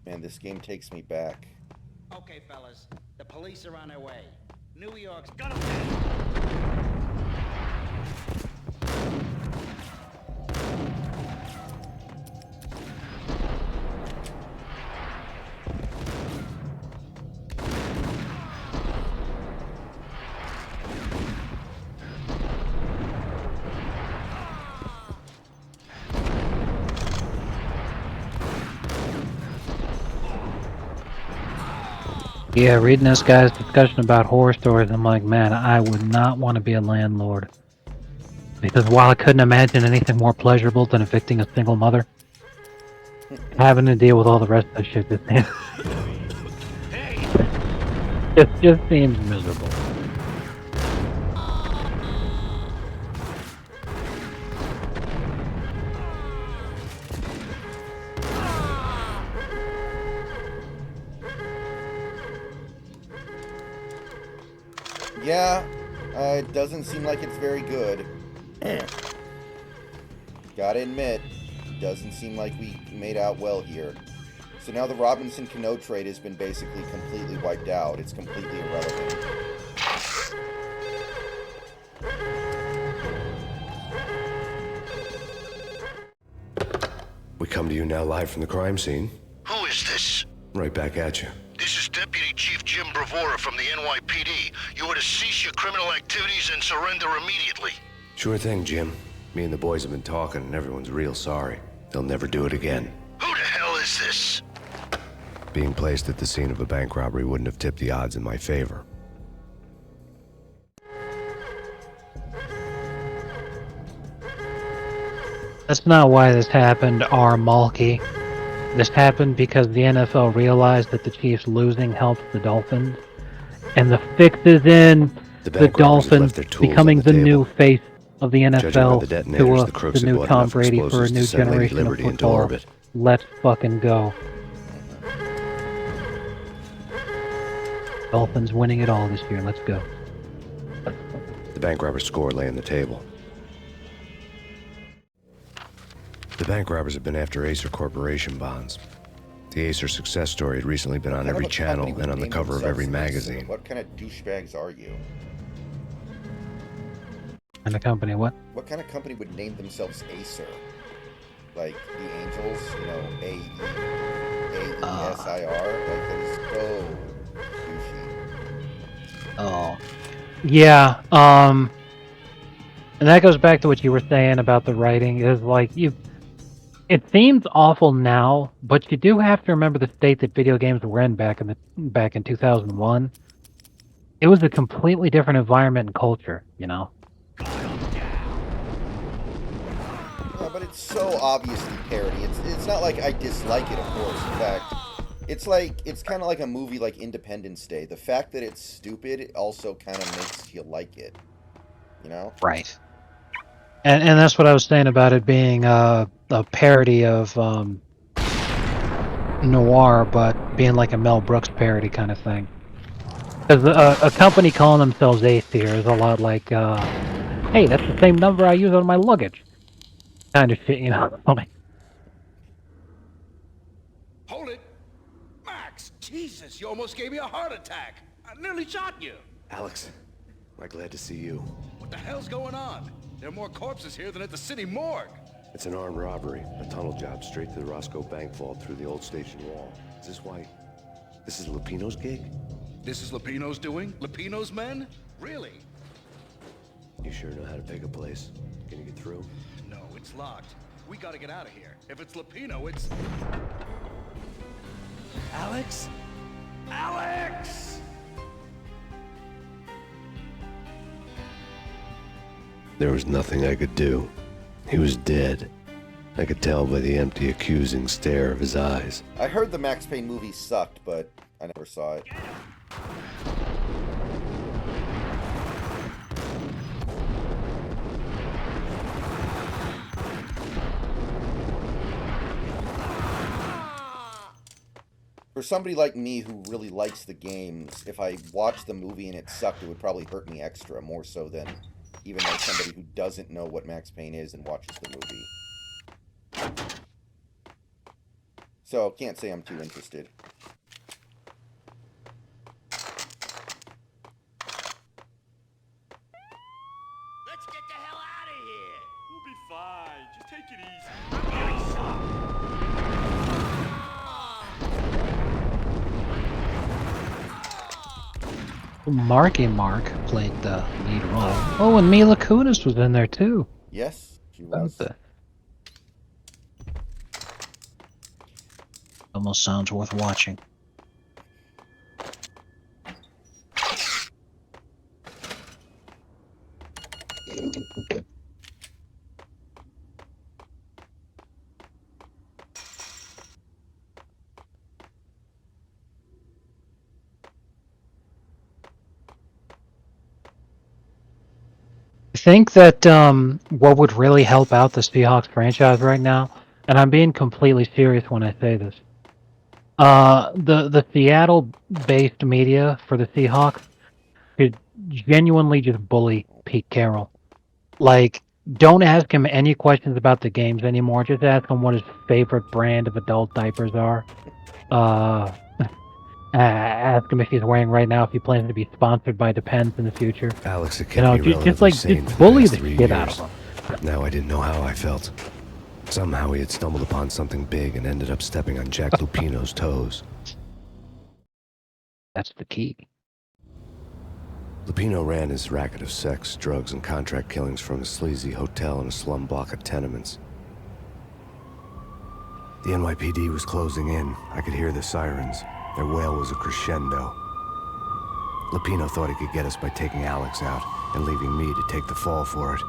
Man, this game takes me back. Okay, fellas, the police are on their way. New York's gun him down! Yeah, reading this guy's discussion about horror stories, I'm like, man, I would not want to be a landlord. Because while I couldn't imagine anything more pleasurable than evicting a single mother, having to deal with all the rest of the shit just seems miserable. Yeah, it doesn't seem like it's very good. Gotta admit, doesn't seem like we made out well here. So now the Robinson Cano trade has been basically completely wiped out. It's completely irrelevant. We come to you now live from the crime scene. Who is this? Right back at you. This is Deputy Chief Jim Bravura from the NYPD. You are to cease your criminal activities and surrender immediately. Sure thing, Jim. Me and the boys have been talking, and everyone's real sorry. They'll never do it again. Who the hell is this? Being placed at the scene of a bank robbery wouldn't have tipped the odds in my favor. That's not why this happened, R. Malky. This happened because the NFL realized that the Chiefs losing helps the Dolphins, and the fix is in the Dolphins becoming the new face of the NFL to the new Tom Brady for a new generation of football. Let's fucking go. Dolphins winning it all this year. Let's go. The bank robber's score lay on the table. The bank robbers have been after Acer Corporation bonds. The Acer success story had recently been on every channel and on the cover of every magazine. What kind of douchebags are you? And the company, what? What kind of company would name themselves Acer? Like the Angels, you know, A-E-S-I-R? Like, that is so douchey. Oh. Yeah, and that goes back to what you were saying about the writing, is like, it seems awful now, but you do have to remember the state that video games were in back in 2001. It was a completely different environment and culture, you know? Yeah, but it's so obviously parody. It's not like I dislike it, of course. In fact, it's kind of like a movie like Independence Day. The fact that it's stupid it also kind of makes you like it. You know? Right. And that's what I was saying about it being a parody of noir, but being like a Mel Brooks parody kind of thing. Because a company calling themselves Ace here is a lot like, hey, that's the same number I use on my luggage. Kind of shit, you know? Hold it! Max! Jesus, you almost gave me a heart attack! I nearly shot you! Alex, I'm glad to see you. What the hell's going on? There are more corpses here than at the city morgue! It's an armed robbery. A tunnel job straight to the Roscoe Bank vault through the old station wall. Is this why? This is Lupino's gig? This is Lupino's doing? Lupino's men? Really? You sure know how to pick a place? Can you get through? No, it's locked. We gotta get out of here. If it's Lupino, it's... Alex? Alex! There was nothing I could do. He was dead. I could tell by the empty, accusing stare of his eyes. I heard the Max Payne movie sucked, but I never saw it. For somebody like me who really likes the games, if I watched the movie and it sucked, it would probably hurt me extra, more so than even like somebody who doesn't know what Max Payne is and watches the movie. So, can't say I'm too interested. Let's get the hell out of here. We'll be fine. Just take it easy. I'm getting shot. Marky Mark played the lead role. Oh, and Mila Kunis was in there too. Yes, she was. Almost sounds worth watching. think that what would really help out the Seahawks franchise right now, and I'm being completely serious when I say this, the Seattle-based media for the Seahawks could genuinely just bully Pete Carroll. Like, don't ask him any questions about the games anymore. Just ask him what his favorite brand of adult diapers are. Ask him if he's wearing right now, if he plans to be sponsored by Depends in the future. Alex had You kept know, me relatively sane just for the bully past the 3 shit out years. of him. Now I didn't know how I felt. Somehow he had stumbled upon something big and ended up stepping on Jack Lupino's toes. That's the key. Lupino ran his racket of sex, drugs, and contract killings from a sleazy hotel in a slum block of tenements. The NYPD was closing in. I could hear the sirens. Their wail was a crescendo. Lupino thought he could get us by taking Alex out and leaving me to take the fall for it.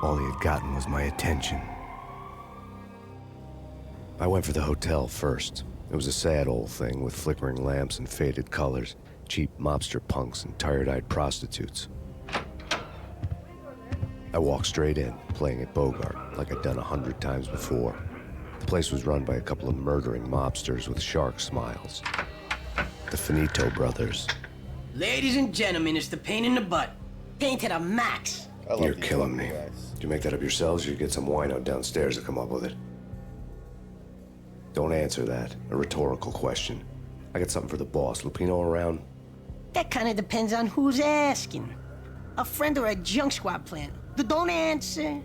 All he had gotten was my attention. I went for the hotel first. It was a sad old thing with flickering lamps and faded colors, cheap mobster punks and tired-eyed prostitutes. I walked straight in, playing at Bogart, like I'd done 100 times before. The place was run by a couple of murdering mobsters with shark smiles. The Finito brothers. Ladies and gentlemen, it's the pain in the butt. Pain to the max. I love You're these killing fucking me. guys. Did you make that up yourselves, or you get some wino downstairs to come up with it? Don't answer that. A rhetorical question. I got something for the boss. Lupino around? That kind of depends on who's asking. A friend or a junk squad plan. Don't answer.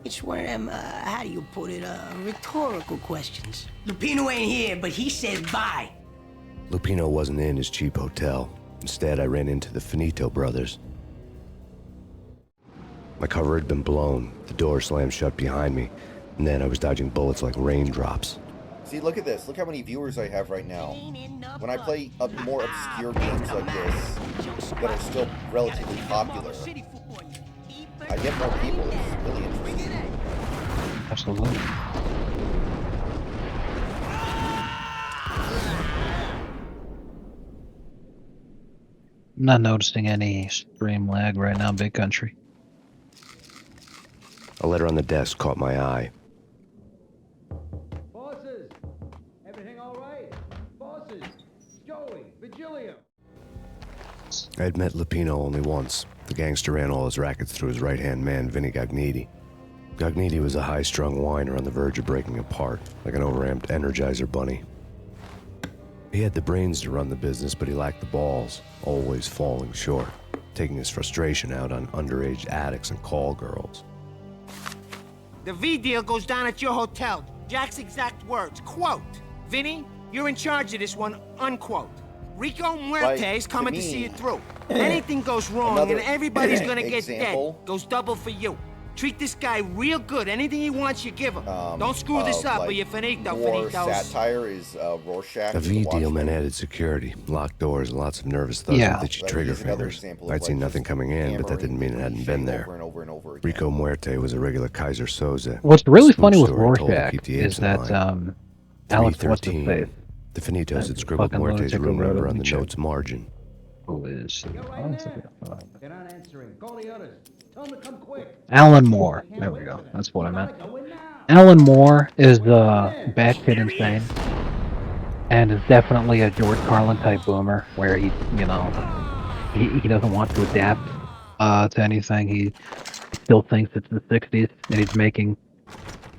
It's one of them, how do you put it, rhetorical questions. Lupino ain't here, but he says bye. Lupino wasn't in his cheap hotel. Instead, I ran into the Finito brothers. My cover had been blown. The door slammed shut behind me. And then I was dodging bullets like raindrops. See, look at this. Look how many viewers I have right now. When I play more obscure games like this that are still relatively popular, I get more people. It's really interesting. Absolutely. I'm not noticing any stream lag right now, Big Country. A letter on the desk caught my eye. Bosses! Everything all right? Bosses! Joey! Virgilio! I had met Lupino only once. The gangster ran all his rackets through his right-hand man, Vinny Gagniti. Gagniti was a high-strung whiner on the verge of breaking apart, like an overamped Energizer bunny. He had the brains to run the business, but he lacked the balls, always falling short, taking his frustration out on underage addicts and call girls. The V deal goes down at your hotel. Jack's exact words, quote, Vinny, you're in charge of this one, unquote. Rico Muerte's coming to see it through. Anything goes wrong and everybody's gonna get dead. Goes double for you. Treat this guy real good. Anything he wants, you give him. Don't screw this up or you're finito, War finitos. satire is Rorschach. A V deal meant added security, locked doors, and lots of nervous thugs with itchy trigger fingers. I'd seen nothing coming in, but that didn't mean it hadn't been there. Rico Muerte was a regular Kaiser Soze. What's really funny with Story told to Rorschach keep the is apes in that line. Alex what's his 313. face? The Finitos had scribbled Fucking Muerte's lunatic room who wrote number it. on the Check. note's margin. Who is he? They're not answering. Call the others. Tell them to come quick. Alan Moore. There we go. That's what I meant. Alan Moore is batshit insane, and is definitely a George Carlin type boomer, where he, you know, he doesn't want to adapt to anything. He still thinks it's the '60s, and he's making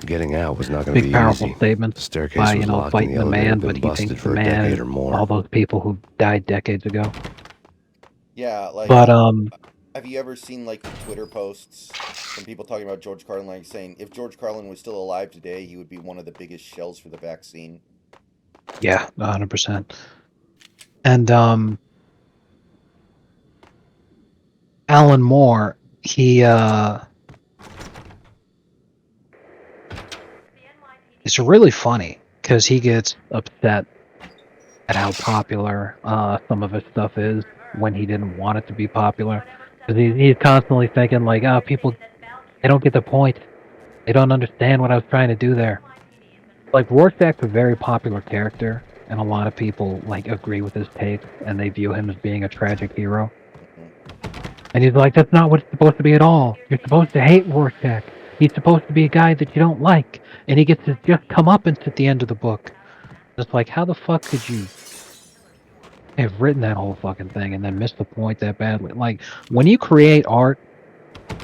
Getting out was not going to big, be powerful easy. statements The staircase by, was you know, locked and fighting the the elevator man, had but been he busted thinks for the a man decade is or more. all those people who died decades ago. Yeah, like. But have you ever seen like Twitter posts from people talking about George Carlin, like saying if George Carlin was still alive today, he would be one of the biggest shells for the vaccine? yeah, 100%. And Alan Moore, he it's really funny because he gets upset at how popular some of his stuff is when he didn't want it to be popular. Because he's constantly thinking like, oh, people, they don't get the point. They don't understand what I was trying to do there. Like, Rorschach's a very popular character, and a lot of people like agree with his take, and they view him as being a tragic hero. And he's like, that's not what it's supposed to be at all. You're supposed to hate Rorschach. He's supposed to be a guy that you don't like. And he gets his just comeuppance at the end of the book. It's like, how the fuck could you have written that whole fucking thing and then miss the point that badly? Like, when you create art,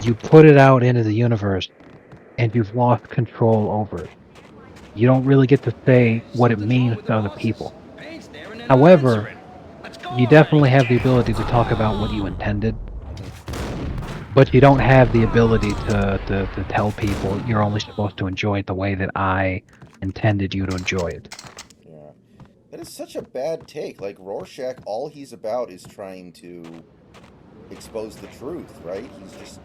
you put it out into the universe, and you've lost control over it. You don't really get to say what it means to other people. However, you definitely have the ability to talk about what you intended, but you don't have the ability to tell people you're only supposed to enjoy it the way that I intended you to enjoy it. Yeah. That is such a bad take. Like, Rorschach, all he's about is trying to expose the truth, right? He's just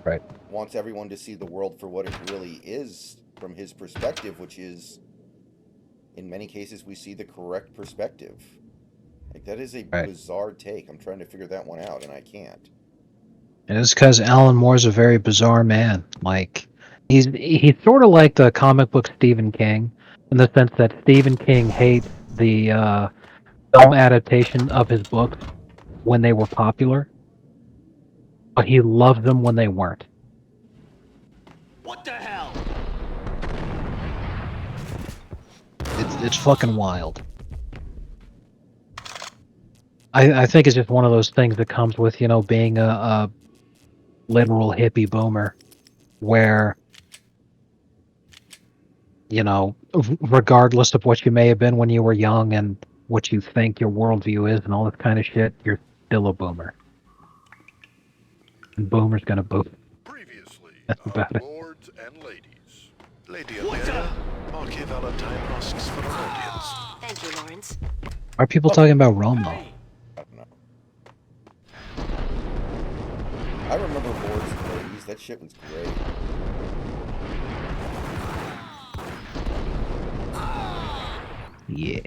Right. wants everyone to see the world for what it really is from his perspective, which is, in many cases, we see the correct perspective. Like, that is a bizarre take. I'm trying to figure that one out, and I can't. And it's because Alan Moore's a very bizarre man. Like, he's sort of like the comic book Stephen King, in the sense that Stephen King hates the film adaptation of his books when they were popular, but he loved them when they weren't. What the hell? It's fucking wild. I think it's just one of those things that comes with, you know, being a literal hippie boomer, where, you know, regardless of what you may have been when you were young and what you think your worldview is and all this kind of shit, you're still a boomer. And boomer's gonna boom. That's about it. Lords and ladies. Lady Amelia, Marquis Valentine asks for an audience. Thank you, Lawrence. Are people talking about Rome, though? I don't know. I remember Lords and Ladies. That shit was great. Yeah.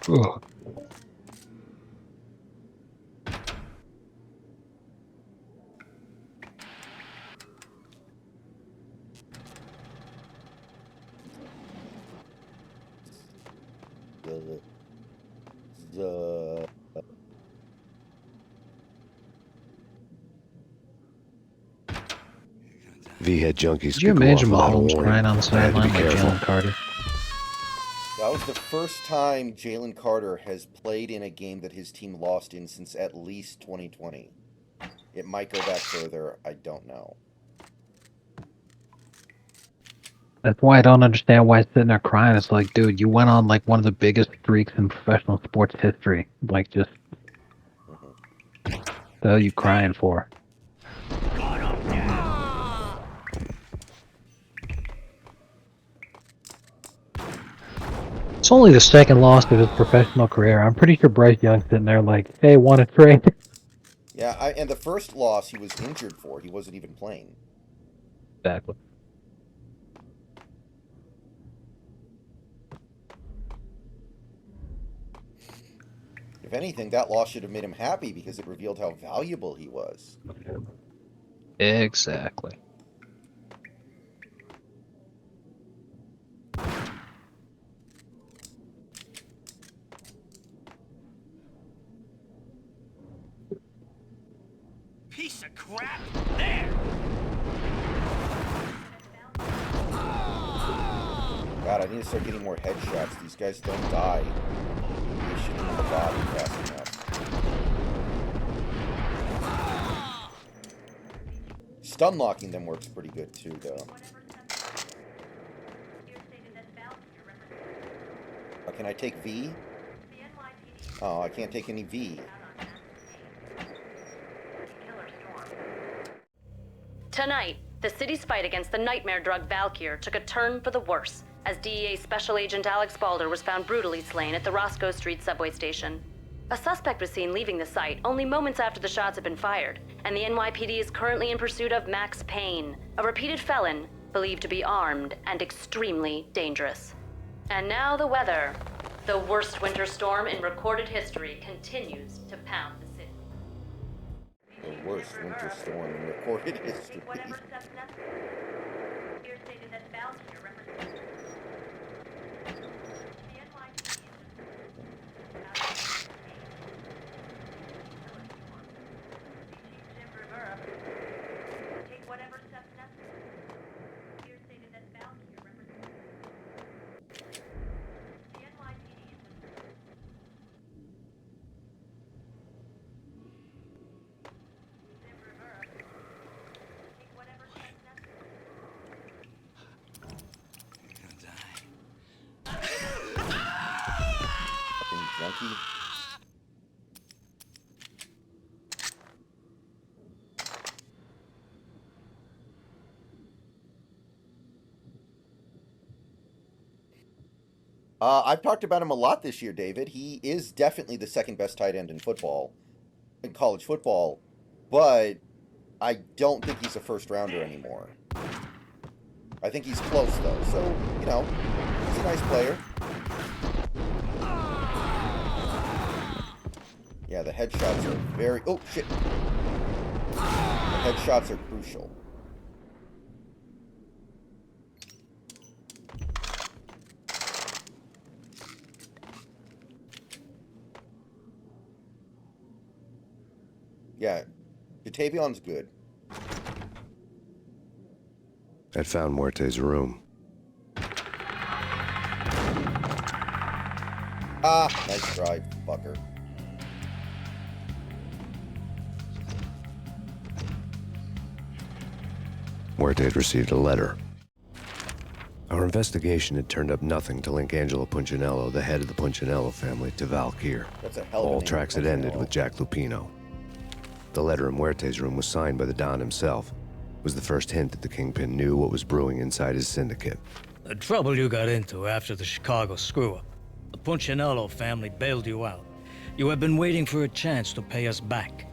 Ugh. The V-head junkies Could you could go off imagine without a Mahomes warning. crying on the I had to be sideline like careful. Jalen Carter? That was the first time Jalen Carter has played in a game that his team lost in since at least 2020. It might go back further. I don't know. That's why I don't understand why he's sitting there crying. It's like, dude, you went on like one of the biggest streaks in professional sports history. Like, just the hell you crying for? It's only the second loss of his professional career. I'm pretty sure Bryce Young's sitting there like, hey, want to trade? Yeah, and the first loss he was injured for. He wasn't even playing. Exactly. If anything, that loss should have made him happy because it revealed how valuable he was. Exactly. Piece of crap! There! God, I need to start getting more headshots. These guys don't die. They shoot them in the body fast enough. Stun locking them works pretty good too, though. Can I take V? Oh, I can't take any V. Tonight, the city's fight against the nightmare drug Valkyr took a turn for the worse as DEA Special Agent Alex Balder was found brutally slain at the Roscoe Street subway station. A suspect was seen leaving the site only moments after the shots had been fired, and the NYPD is currently in pursuit of Max Payne, a repeated felon believed to be armed and extremely dangerous. And now the weather. The worst winter storm in recorded history continues to pound the city. The worst winter storm in recorded history. monkey. I've talked about him a lot this year, David. He is definitely the second best tight end in football, in college football, but I don't think he's a first rounder anymore. I think he's close though, so you know, he's a nice player. Yeah, the headshots are very. Oh shit! The headshots are crucial. Yeah, Batavion's good. I'd found Muerte's room. Ah, nice try, fucker. Muerte had received a letter. Our investigation had turned up nothing to link Angelo Punchinello, the head of the Punchinello family, to Valkyr. That's a hell of a All name, tracks had ended with Jack Lupino. The letter in Muerte's room was signed by the Don himself. It was the first hint that the Kingpin knew what was brewing inside his syndicate. The trouble you got into after the Chicago screw-up. The Punchinello family bailed you out. You have been waiting for a chance to pay us back.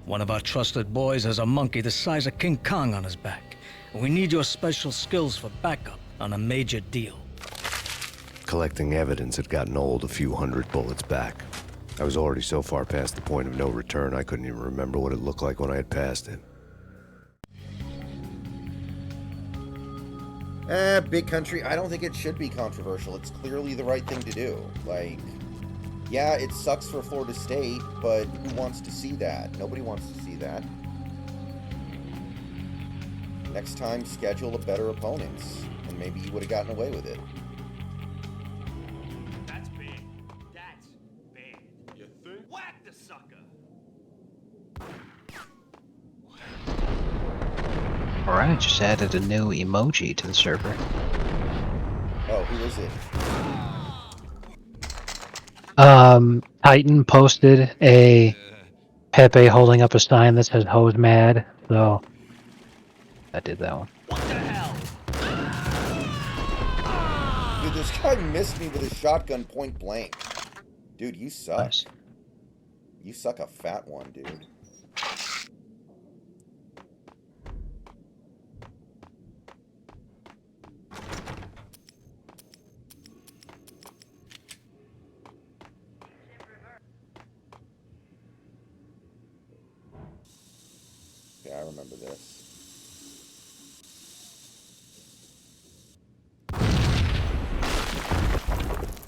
One of our trusted boys has a monkey the size of King Kong on his back. We need your special skills for backup on a major deal. Collecting evidence had gotten old a few hundred bullets back. I was already so far past the point of no return, I couldn't even remember what it looked like when I had passed it. Big country, I don't think it should be controversial. It's clearly the right thing to do. Like, yeah, it sucks for Florida State, but who wants to see that? Nobody wants to see that. Next time, schedule a better opponents, and maybe you would have gotten away with it. That's bad. That's bad. You think? Whack the sucker! Alright, just added a new emoji to the server. Oh, who is it? Titan posted a Pepe holding up a sign that says "Hoes mad," so I did that one. What the hell? Dude, this guy missed me with a shotgun point blank. Dude, you suck. Nice. You suck a fat one, dude. Yeah, I remember this.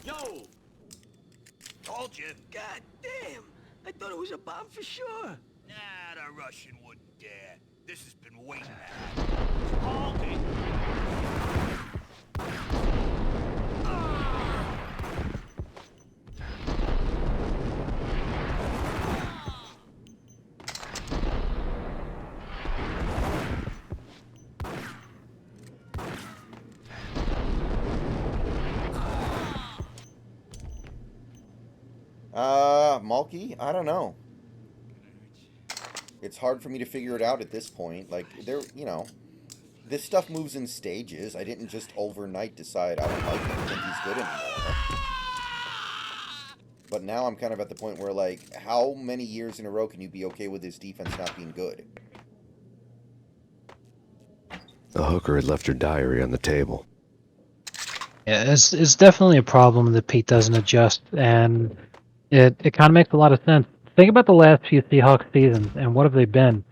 Yo! Told you. God damn. I thought it was a bomb for sure. Nah, the Russian wouldn't dare. This has been waiting. Hold it! Malky? I don't know. It's hard for me to figure it out at this point. Like, there, you know, this stuff moves in stages. I didn't just overnight decide I don't like him, I think he's good anymore. But now I'm kind of at the point where, like, how many years in a row can you be okay with his defense not being good? The hooker had left her diary on the table. Yeah, it's definitely a problem that Pete doesn't adjust, and it kind of makes a lot of sense. Think about the last few Seahawks seasons, and what have they been?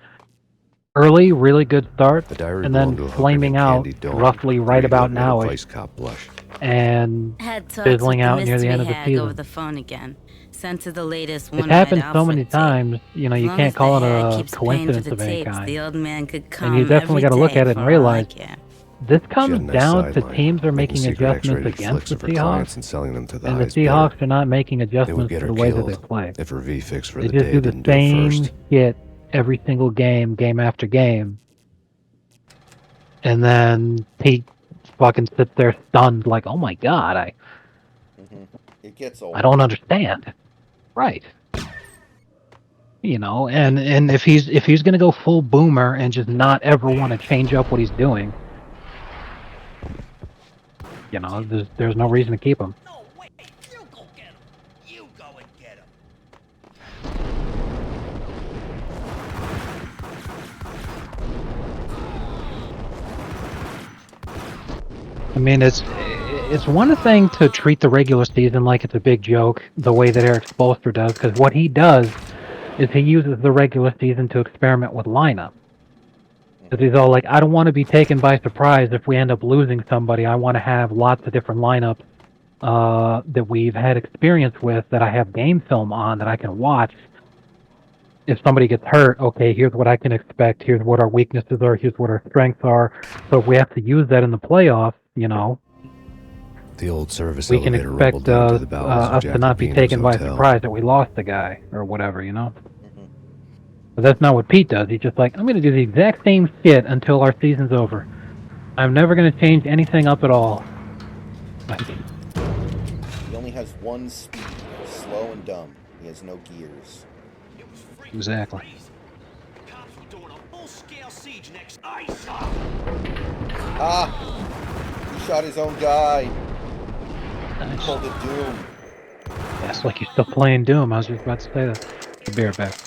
Early, really good start, The diary and belonged then to a hooker flaming named out Candy Dawn, roughly right who about made a now, vice cop blush. and Had talks fizzling with out the near the end of the mystery hag over season. the phone again. Sent to the latest It's one-eyed happened so Alfred many tape. times, you know, As you long can't as the call it hag a keeps paying for coincidence the of any tapes, kind. the old man could come And you definitely got to look at it for and all I realize care. this She had comes a nice down to sideline, teams are making making secret adjustments X-rated against flicks the of her clients Seahawks, and selling them to the and the highest bidder. Seahawks are not making They would adjustments get to her the way that they killed play. if her V-fix for They the just day do the didn't do it same first. shit every single game, game after game, and then Pete fucking sits there stunned, like, "Oh my god, I." It gets old. I don't understand. Right. You know, and if he's gonna go full boomer and just not ever want to change up what he's doing, you know, there's no reason to keep him. No, wait. You go get him. You go and get him. I mean, it's one thing to treat the regular season like it's a big joke, the way that Eric Spoelstra does, because what he does is he uses the regular season to experiment with lineup. Because he's all like, I don't want to be taken by surprise if we end up losing somebody. I want to have lots of different lineups that we've had experience with, that I have game film on, that I can watch. If somebody gets hurt, okay, here's what I can expect. Here's what our weaknesses are. Here's what our strengths are. So if we have to use that in the playoffs, you know, The old service we can elevator rumbled expect down to the bowels of us Jack to not be Lupino's taken by hotel. surprise that we lost the guy or whatever, you know. But that's not what Pete does. He's just like, I'm going to do the exact same shit until our season's over. I'm never going to change anything up at all. He only has one speed, slow and dumb. He has no gears. Exactly. The cops were doing a full-scale siege next ice off. Ah! He shot his own guy. Nice. He pulled a Doom. Yeah, it's like you're still playing Doom. I was just about to say that. Be right back.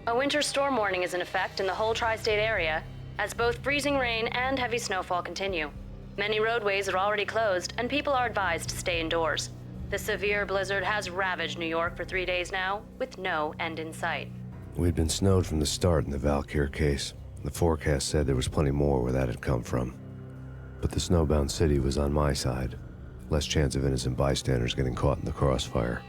A winter storm warning is in effect in the whole tri-state area, as both freezing rain and heavy snowfall continue. Many roadways are already closed, and people are advised to stay indoors. The severe blizzard has ravaged New York for 3 days now, with no end in sight. We'd been snowed from the start in the Valkyr case. The forecast said there was plenty more where that had come from. But the snowbound city was on my side. Less chance of innocent bystanders getting caught in the crossfire.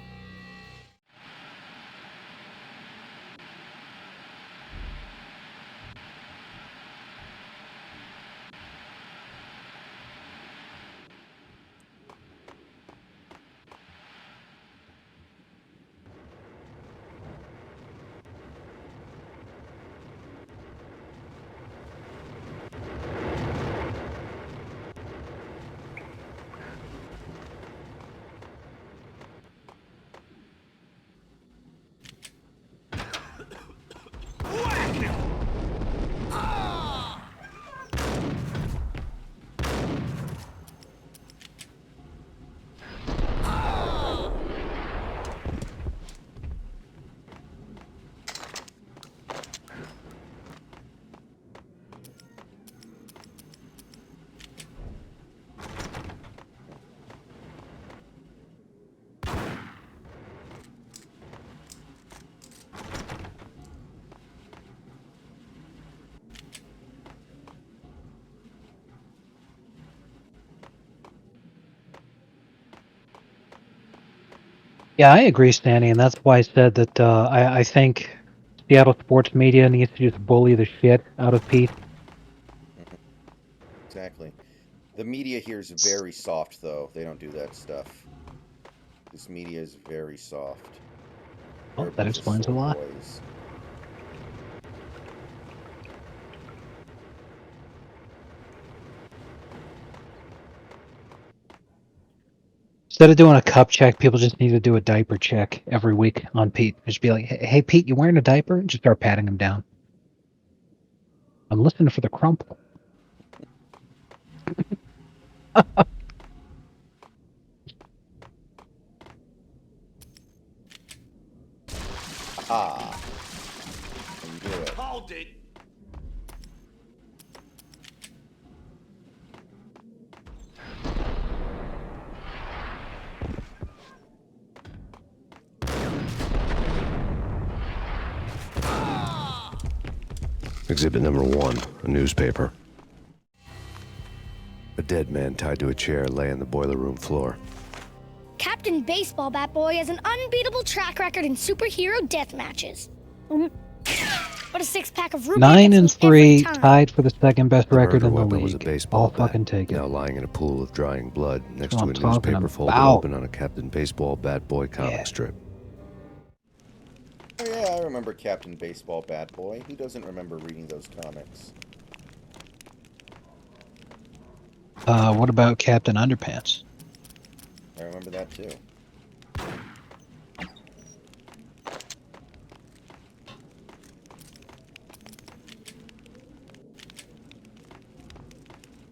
Yeah, I agree, Stanny, and that's why I said that I think Seattle sports media needs to just bully the shit out of Pete. Exactly. The media here is very soft, though. They don't do that stuff. This media is very soft. They're Oh, that explains a lot. boys. Instead of doing a cup check, people just need to do a diaper check every week on Pete. Just be like, hey, Pete, you wearing a diaper? And just start patting him down. I'm listening for the crumple. Ah. You do it. Hold it. Exhibit number 1, a newspaper. A dead man tied to a chair lay on the boiler room floor. Captain Baseball Bat Boy has an unbeatable track record in superhero death matches. What a six-pack of root 9 and 3, time. tied for the second best The record murder in the weapon was a league. baseball I'll bat, fucking take it. now lying in a pool of drying blood next That's to a what I'm talking newspaper folded about. open on a Captain Baseball Bat Boy comic strip. Oh, yeah, I remember Captain Baseball Bad Boy. Who doesn't remember reading those comics? What about Captain Underpants? I remember that too.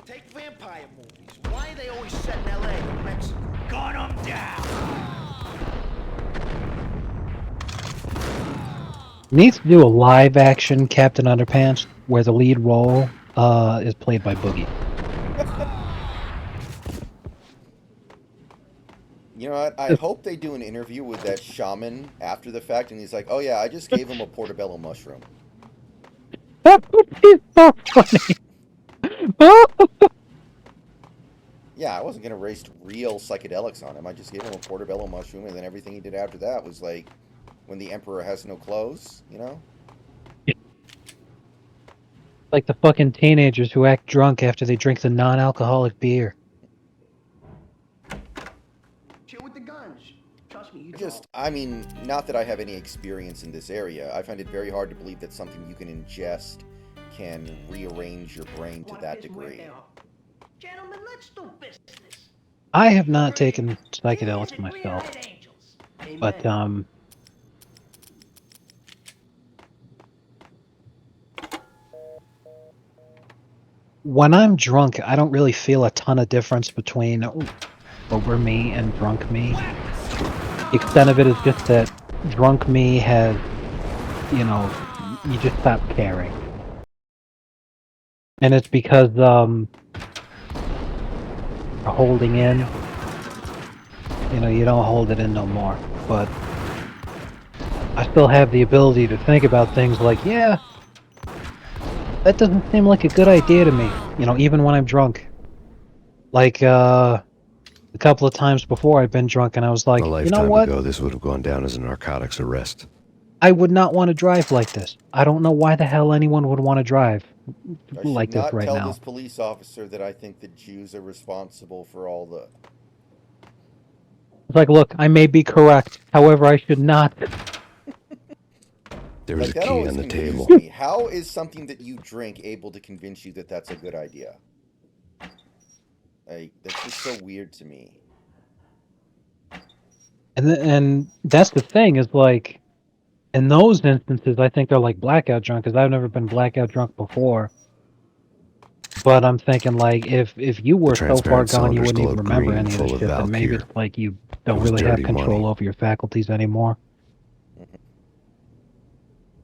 Take vampire movies. Why are they always set in L.A. or Mexico? Gun 'em down! Needs to do a live action Captain Underpants where the lead role is played by Boogie. You know what? I hope they do an interview with that shaman after the fact, and he's like, "Oh yeah, I just gave him a portobello mushroom." That would be so funny. Yeah, I wasn't gonna waste real psychedelics on him. I just gave him a portobello mushroom, and then everything he did after that was like, when the emperor has no clothes, you know? Like the fucking teenagers who act drunk after they drink the non-alcoholic beer. Chill with the guns. Trust me, you I mean, not that I have any experience in this area. I find it very hard to believe that something you can ingest can rearrange your brain to that degree. Gentlemen, let's do business. I have not taken psychedelics myself, but when I'm drunk, I don't really feel a ton of difference between sober me and drunk me. The extent of it is just that drunk me has, you know, you just stop caring. And it's because holding in, you know, you don't hold it in no more. But I still have the ability to think about things like, yeah, that doesn't seem like a good idea to me, you know, even when I'm drunk. Like, a couple of times before I've been drunk and I was like, A you know lifetime what? ago, this would have gone down as a narcotics arrest. I would not want to drive like this. I don't know why the hell anyone would want to drive like this right Tell now. this police officer that I think the Jews are responsible for all the... It's like, look, I may be correct. However, I should not. There was Like, a that key always on the confuses table. me. How is something that you drink able to convince you that that's a good idea? Like, that's just so weird to me. And that's the thing is like, in those instances, I think they're like blackout drunk because I've never been blackout drunk before. But I'm thinking like, if you were so far Transparent gone you cylinders wouldn't even glowed remember green, any of this full of shit, then maybe Valkyr. it's like you It don't was really have dirty control money. over your faculties anymore.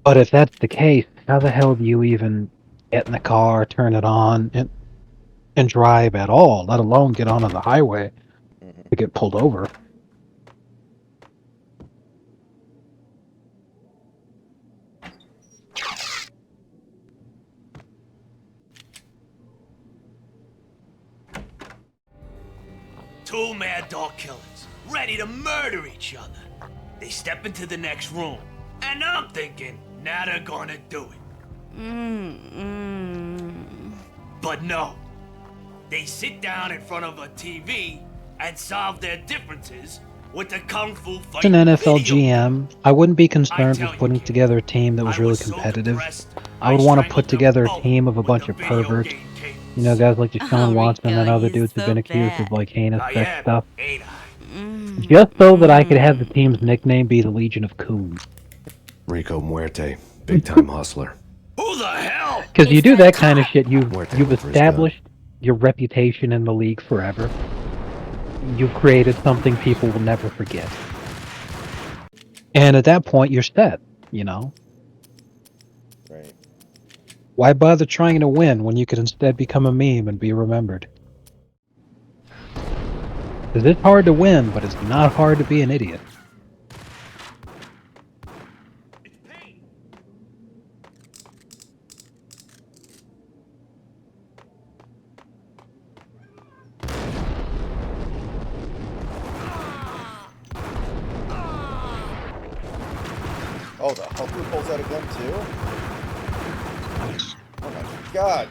But if that's the case, how the hell do you even get in the car, turn it on, and drive at all, let alone get onto the highway to get pulled over? Two mad dog killers, ready to murder each other. They step into the next room, and I'm thinking, now they're gonna do it. But no. They sit down in front of a TV and solve their differences with the kung fu As fighting an NFL video. GM, I wouldn't be concerned tell with you, putting kid, together a team that was I really was so competitive. depressed, I would want to put together a team of a bunch of perverts. You know, guys like Deshaun Watson and other dudes who've been accused of like heinous I sex am, stuff. ain't I? Just so that I could have the team's nickname be the Legion of Coons. Rico Muerte, big-time hustler. Who the hell? Because you do that kind of shit, you've Muerte went for his established your reputation in the league forever. You've created something people will never forget. And at that point, you're set, you know? Right. Why bother trying to win when you could instead become a meme and be remembered? Because it's hard to win, but it's not hard to be an idiot. It's Payne. Oh, the hooker pulls out a gun too? Oh my god!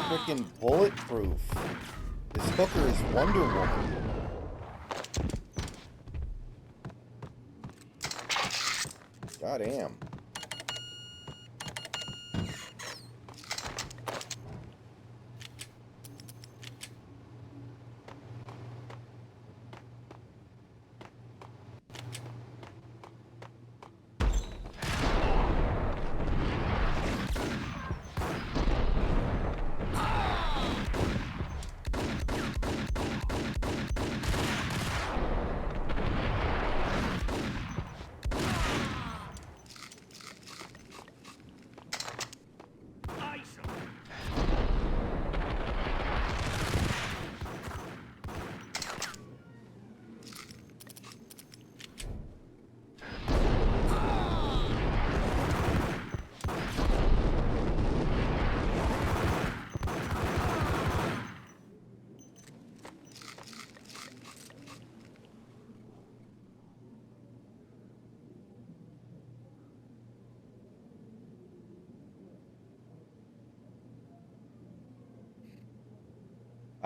Freaking bulletproof. This hooker is Wonder Woman. Goddamn.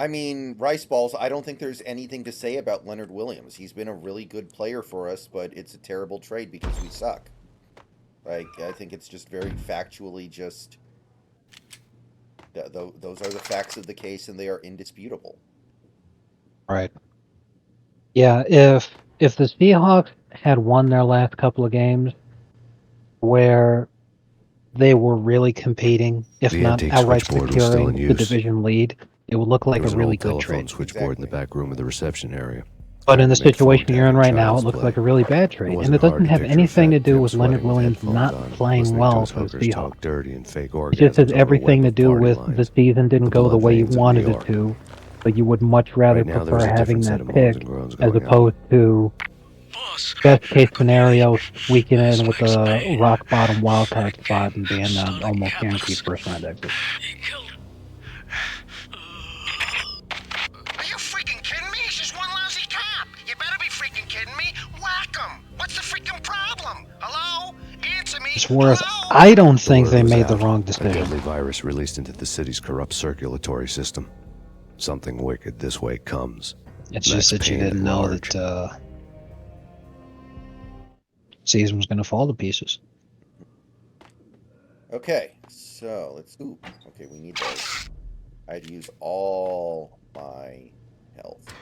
I mean, Rice Balls, I don't think there's anything to say about Leonard Williams. He's been a really good player for us, but it's a terrible trade because we suck. Like, I think it's just very factually just... those are the facts of the case, and they are indisputable. Right. Yeah, if the Seahawks had won their last couple of games where they were really competing, if The not antique outright switchboard was still in securing the use. division lead, it would look like There was a an really old good telephone trade. switchboard in the back room of the reception area. But in the Made form situation you're in having right now, it child's looks play. like a really bad It trade. And wasn't it doesn't hard to have picture anything to fat do Tim with Leonard sweating with Williams headphones not on, playing listening to well his for the hookers Seahawks. talk dirty and fake It orgasms just has over a everything web to of do party with lines. the season didn't The go the blood way you veins of New wanted it York. to, but you would much rather Right now, there's prefer a having different set that of moans pick and groans as going on. opposed to best case scenario squeaking in with the rock bottom wildcard spot and being almost guaranteed first round exit. Are you freaking kidding me? He's just one lousy cop. You better be freaking kidding me. Whack him. What's the freaking problem? Hello? Answer me. It's worth. Hello? I don't The think word they was made the out. wrong A decision. deadly virus released into the city's corrupt circulatory system. Something wicked this way comes. It's just that you Payne didn't at know large. that season was going to fall to pieces. Okay, so let's... Ooh, okay, we need those. I had to use all my health.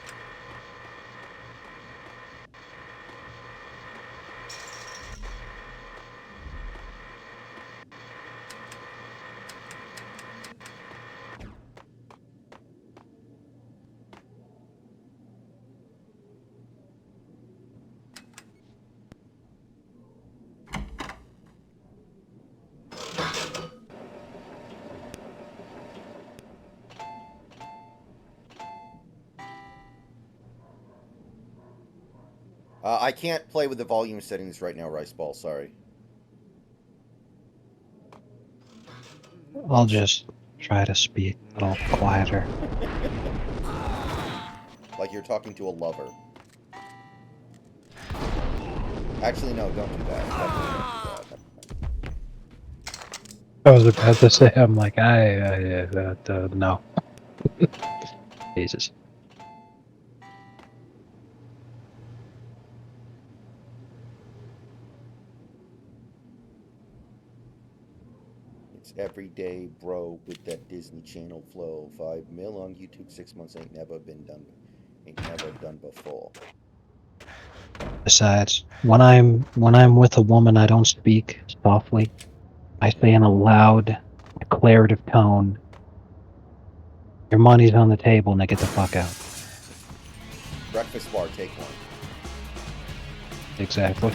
I can't play with the volume settings right now, Rice Ball, sorry. I'll just try to speak a little quieter. Like you're talking to a lover. Actually, no, don't do that. Definitely don't do that. I was about to say, I'm like, no. Jesus. It's every day, bro, with that Disney Channel flow. 5 mil on YouTube, 6 months ain't never done before. Besides, when I'm with a woman, I don't speak softly. I say in a loud, declarative tone, your money's on the table, now get the fuck out. Breakfast bar, take one. Exactly.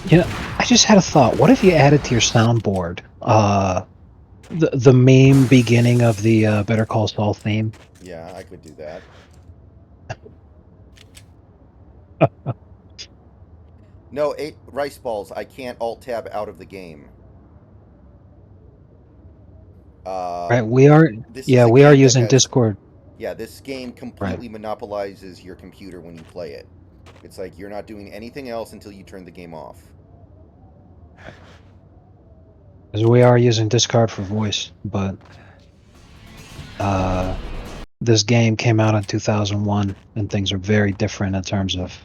You know, I just had a thought. What if you added to your soundboard the meme beginning of the Better Call Saul theme? Yeah, I could do that. No, 8 rice balls. I can't alt-tab out of the game. Right, we are using Discord. Yeah, this game completely monopolizes your computer when you play it. It's like you're not doing anything else until you turn the game off. Because we are using Discord for voice, but this game came out in 2001, and things are very different in terms of...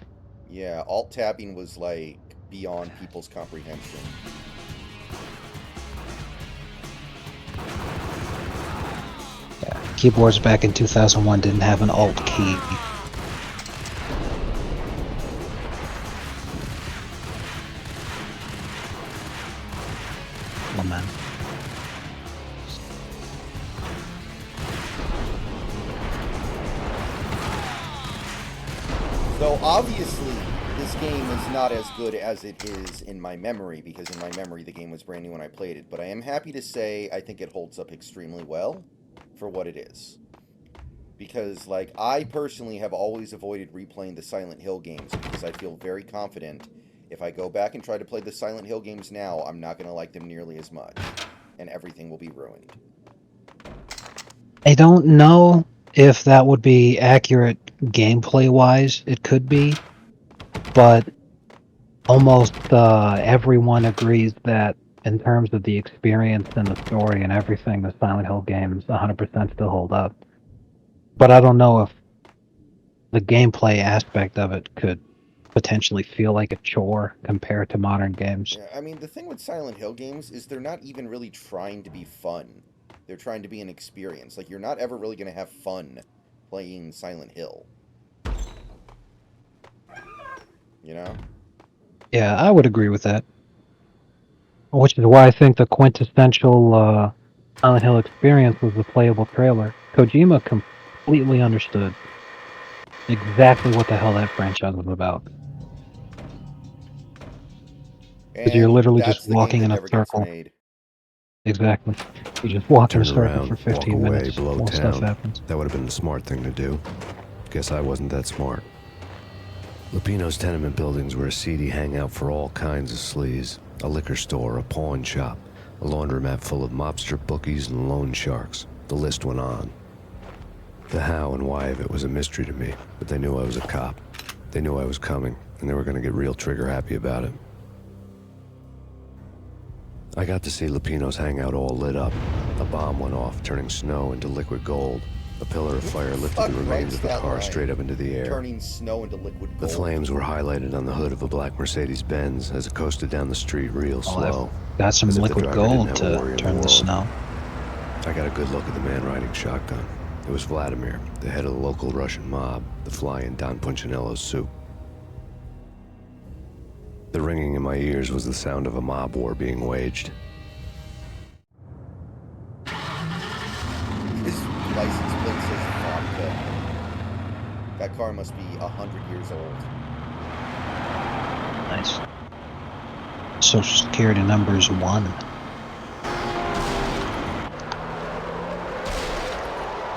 Yeah, alt-tabbing was, like, beyond people's comprehension. Yeah, keyboards back in 2001 didn't have an alt key. Man. So obviously, this game is not as good as it is in my memory, because in my memory the game was brand new when I played it. But I am happy to say I think it holds up extremely well for what it is. Because, like, I personally have always avoided replaying the Silent Hill games because I feel very confident if I go back and try to play the Silent Hill games now, I'm not going to like them nearly as much. And everything will be ruined. I don't know if that would be accurate gameplay-wise, it could be, but almost everyone agrees that in terms of the experience and the story and everything, the Silent Hill games 100% still hold up. But I don't know if the gameplay aspect of it could potentially feel like a chore compared to modern games. Yeah, I mean, the thing with Silent Hill games is they're not even really trying to be fun. They're trying to be an experience. Like, you're not ever really going to have fun playing Silent Hill. You know? Yeah, I would agree with that. Which is why I think the quintessential Silent Hill experience was the playable trailer. Kojima completely understood exactly what the hell that franchise was about. Because you're And literally that's just the game walking that in a never gets circle. made. Exactly. You just walk in a Turn circle around, for 15 walk away, minutes. blow More stuff town. happens. That would have been the smart thing to do. Guess I wasn't that smart. Lupino's tenement buildings were a seedy hangout for all kinds of sleaze. A liquor store, a pawn shop, a laundromat full of mobster bookies and loan sharks. The list went on. The how and why of it was a mystery to me, but they knew I was a cop. They knew I was coming, and they were going to get real trigger happy about it. I got to see Lupino's hangout all lit up. A bomb went off, turning snow into liquid gold. A pillar of fire lifted the remains of the car straight up into the air. Turning snow into liquid gold. The flames were highlighted on the hood of a black Mercedes-Benz as it coasted down the street real slow. Got some as if the liquid driver didn't gold have a to worry in turn the world. snow. I got a good look at the man riding shotgun. It was Vladimir, the head of the local Russian mob, the fly in Don Punchinello's soup. The ringing in my ears was the sound of a mob war being waged. His license plate says vodka. That car must be 100 years old. Nice. Social Security number is 1.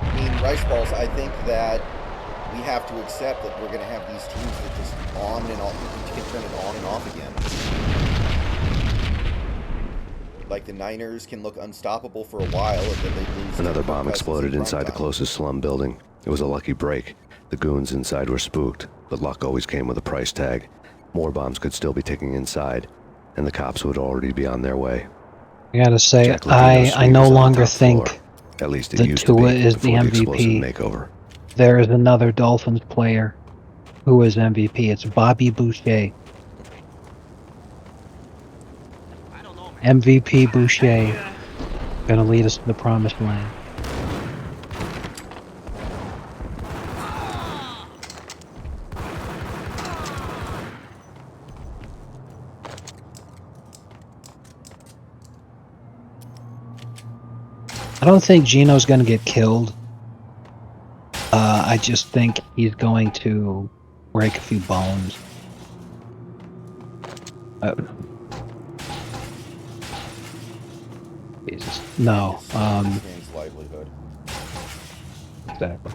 I mean, Rice Balls, I think that we have to accept that we're going to have these teams that just on and off, can turn it on and off again. Like the Niners can look unstoppable for a while, and then they lose. Another bomb exploded inside the closest slum building. It was a lucky break. The goons inside were spooked, but luck always came with a price tag. More bombs could still be ticking inside, and the cops would already be on their way. I gotta say, Jack Lupino's I suite no was on the longer top floor. think At least it that used to Tua be is the before the explosive MVP. makeover. There is another Dolphins player who is MVP. It's Bobby Boucher. MVP Boucher. Gonna lead us to the promised land. I don't think Gino's gonna get killed. I just think he's going to break a few bones. Jesus. No. Man's livelihood. Exactly.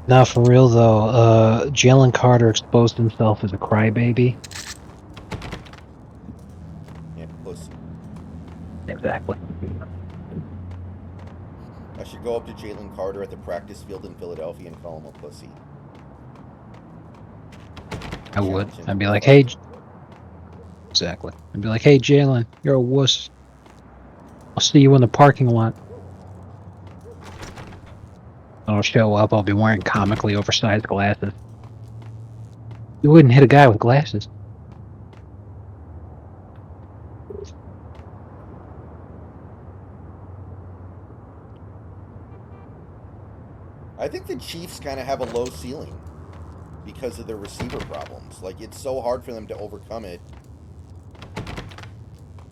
Now, for real though, Jalen Carter exposed himself as a crybaby. Yeah, pussy. Exactly. I should go up to Jalen Carter at the practice field in Philadelphia and call him a pussy. I would. I'd be like, hey. Exactly. I'd be like, hey, Jalen, you're a wuss. I'll see you in the parking lot. I'll show up. I'll be wearing comically oversized glasses. You wouldn't hit a guy with glasses. I think the Chiefs kind of have a low ceiling because of their receiver problems. Like, it's so hard for them to overcome it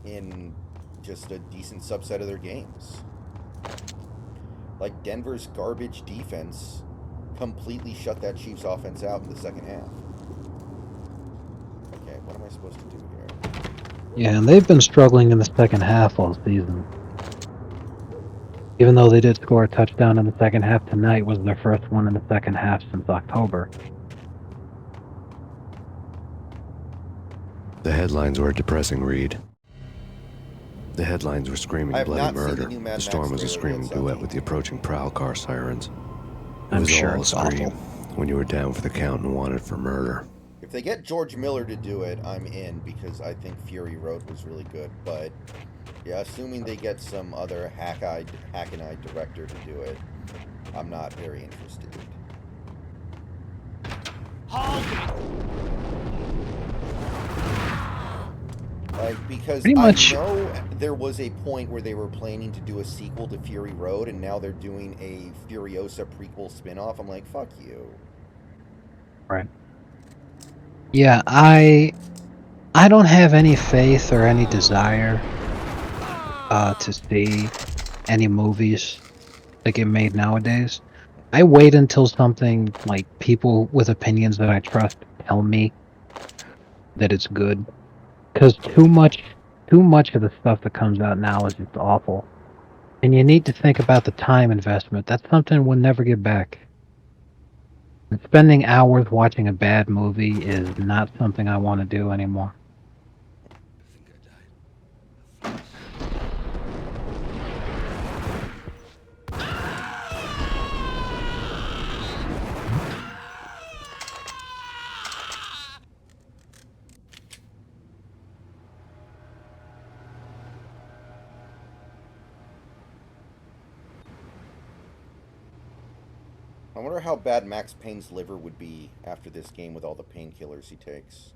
in just a decent subset of their games. Like, Denver's garbage defense completely shut that Chiefs offense out in the second half. Okay, what am I supposed to do here? Yeah, and they've been struggling in the second half all season. Even though they did score a touchdown in the second half, tonight was their first one in the second half since October. The headlines were a depressing read. The headlines were screaming I have bloody not seen the murder. new Mad The storm Max was a trailer yet, screaming so- duet with the approaching prowl car sirens. It I'm was sure all a it's scream awful. when you were down for the count and wanted for murder. If they get George Miller to do it, I'm in, because I think Fury Road was really good. But yeah, assuming they get some other hack-and-eyed director to do it, I'm not very interested. Hold it! Like, because Pretty much- I know there was a point where they were planning to do a sequel to Fury Road, and now they're doing a Furiosa prequel spin-off. I'm like, fuck you. Right. Yeah, I don't have any faith or any desire to see any movies that get made nowadays. I wait until something like people with opinions that I trust tell me that it's good, because too much of the stuff that comes out now is just awful, and you need to think about the time investment. That's something we'll never get back. And spending hours watching a bad movie is not something I want to do anymore. I wonder how bad Max Payne's liver would be after this game with all the painkillers he takes.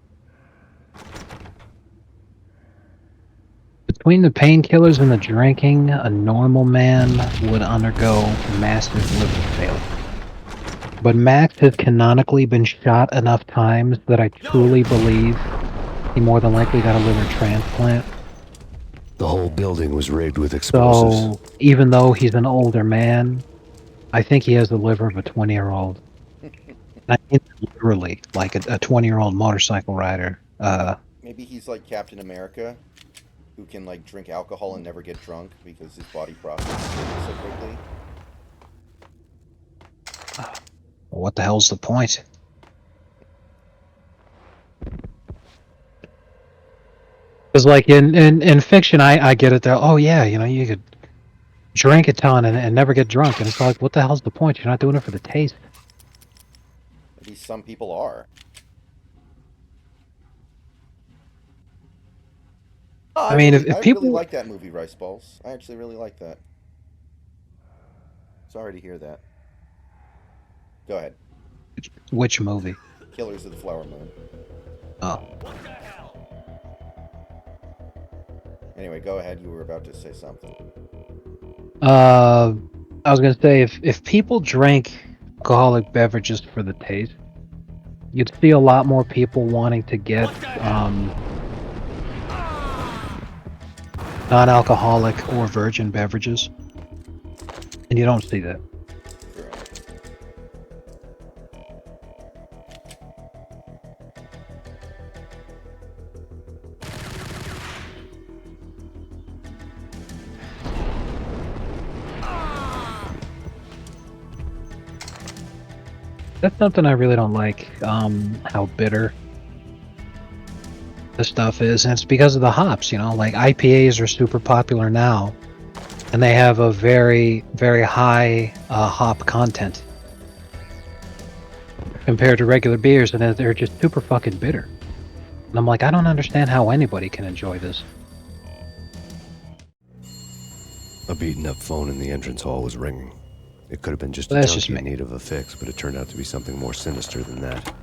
Between the painkillers and the drinking, a normal man would undergo massive liver failure. But Max has canonically been shot enough times that I truly believe he more than likely got a liver transplant. The whole building was rigged with explosives. So, even though he's an older man, I think he has the liver of a 20-year-old. I mean, literally, like a 20-year-old motorcycle rider. Maybe he's like Captain America, who can like drink alcohol and never get drunk because his body processes it so quickly. What the hell's the point? Because, like, in fiction, I get it there. Oh, yeah, you know, you could drink a ton and never get drunk. And it's like, what the hell's the point? You're not doing it for the taste. Maybe some people are. Oh, I mean, really, if I people... really like that movie, Rice Balls. I actually really like that. Sorry to hear that. Go ahead. Which movie? Killers of the Flower Moon. Oh. Anyway, go ahead. You were about to say something. I was gonna say, if people drank alcoholic beverages for the taste, you'd see a lot more people wanting to get non-alcoholic or virgin beverages, and you don't see that. That's something I really don't like, how bitter the stuff is, and it's because of the hops, you know, like IPAs are super popular now, and they have a very, very high hop content compared to regular beers, and they're just super fucking bitter. And I'm like, I don't understand how anybody can enjoy this. A beaten up phone in the entrance hall was ringing. It could have been just a That's just junkie in me. need of a fix, but it turned out to be something more sinister than that.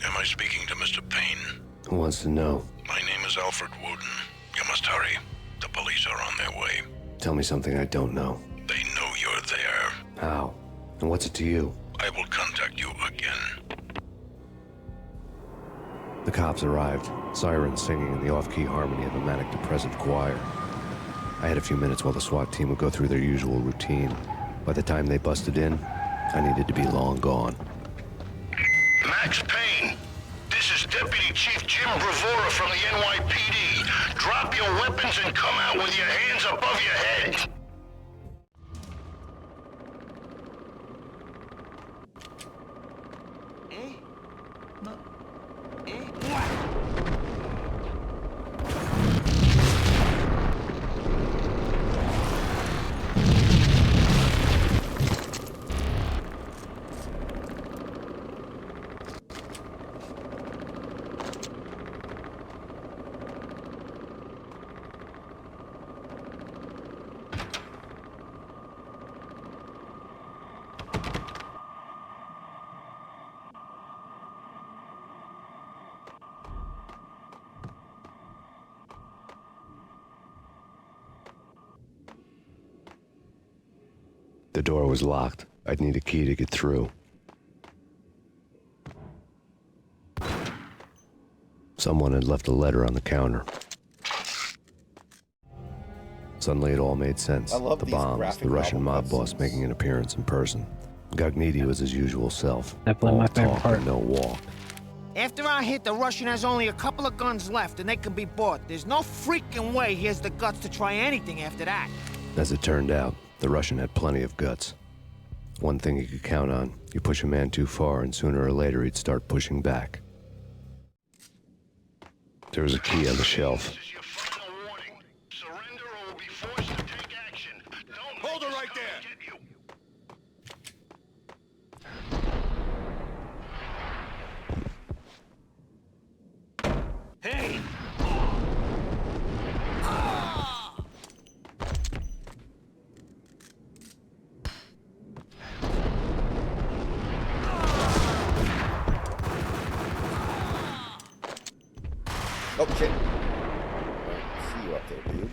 Am I speaking to Mr. Payne? Who wants to know? My name is Alfred Wooden. You must hurry. The police are on their way. Tell me something I don't know. They know you're there. How? And what's it to you? I will contact you again. The cops arrived, sirens singing in the off-key harmony of a manic-depressive choir. I had a few minutes while the SWAT team would go through their usual routine. By the time they busted in, I needed to be long gone. Max Payne, this is Deputy Chief Jim Bravura from the NYPD. Drop your weapons and come out with your hands above your head. The door was locked. I'd need a key to get through. Someone had left a letter on the counter. Suddenly it all made sense. I love the these bombs, graphic the Russian novel mob boss cutscenes. making an appearance in person. Gagniti was his usual self. Definitely all my favorite talk part. and no walk. After our hit, the Russian has only a couple of guns left, and they can be bought. There's no freaking way he has the guts to try anything after that. As it turned out, the Russian had plenty of guts. One thing you could count on, you push a man too far and sooner or later he'd start pushing back. There was a key on the shelf. This is your final warning. Surrender or we'll be forced to take action. Don't hold her right there. Get you. Hey! Oh, shit. I see you up there, dude.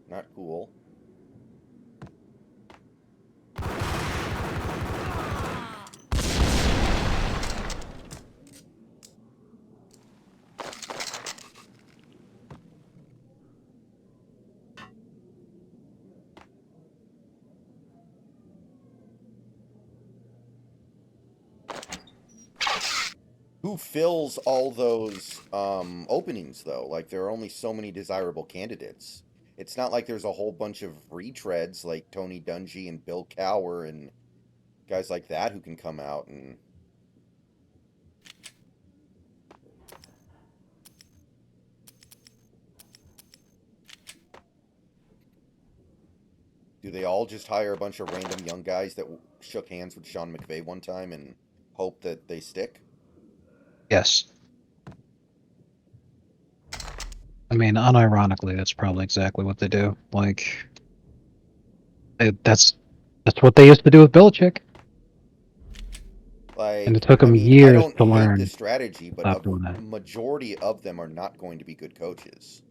Not cool. Who fills all those openings, though? Like, there are only so many desirable candidates. It's not like there's a whole bunch of retreads like Tony Dungy and Bill Cower and guys like that who can come out and... Do they all just hire a bunch of random young guys that shook hands with Sean McVay one time and hope that they stick? Yes. I mean, unironically, that's probably exactly what they do. Like, that's what they used to do with Belichick. Like, And it took I them mean, I years don't to hate learn. this strategy, but Stop a doing that. majority of them are not going to be good coaches.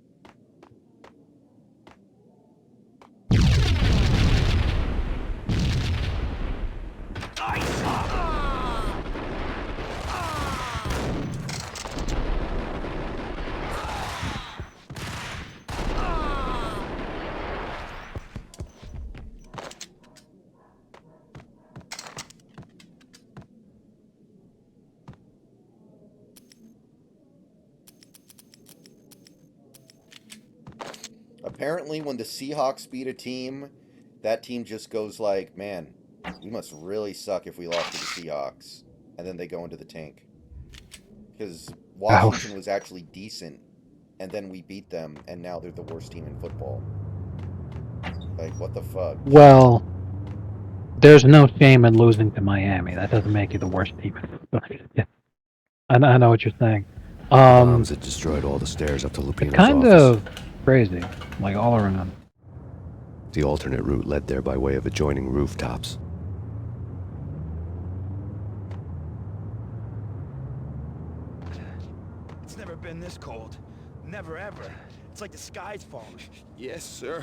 Apparently, when the Seahawks beat a team, that team just goes like, man, we must really suck if we lost to the Seahawks. And then they go into the tank. Because Washington was actually decent, and then we beat them, and now they're the worst team in football. Like, what the fuck? Well, there's no shame in losing to Miami. That doesn't make you the worst team in football. Yeah. I know what you're saying. Bombs had destroyed all the stairs up to Lupino's Kind office. of crazy, like all around. The alternate route led there by way of adjoining rooftops. It's never been this cold. Never ever. It's like the sky's falling. Yes, sir.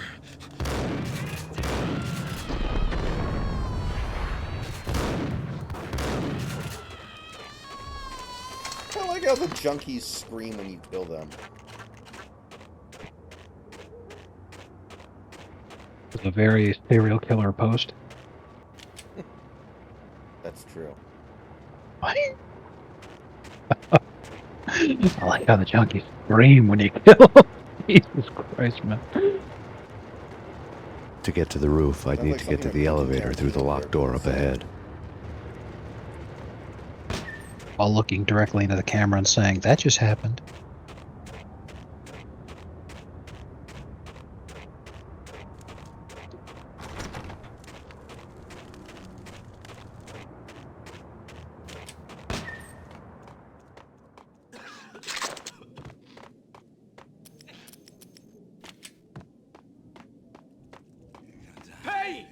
I like how the junkies scream when you kill them. It's a very serial killer post. That's true. What? I like how the junkies scream when you kill them. Jesus Christ, man. To get to the roof, I'd Sounds need like to get to something the a elevator through the locked door up ahead. While looking directly into the camera and saying, that just happened. Payne!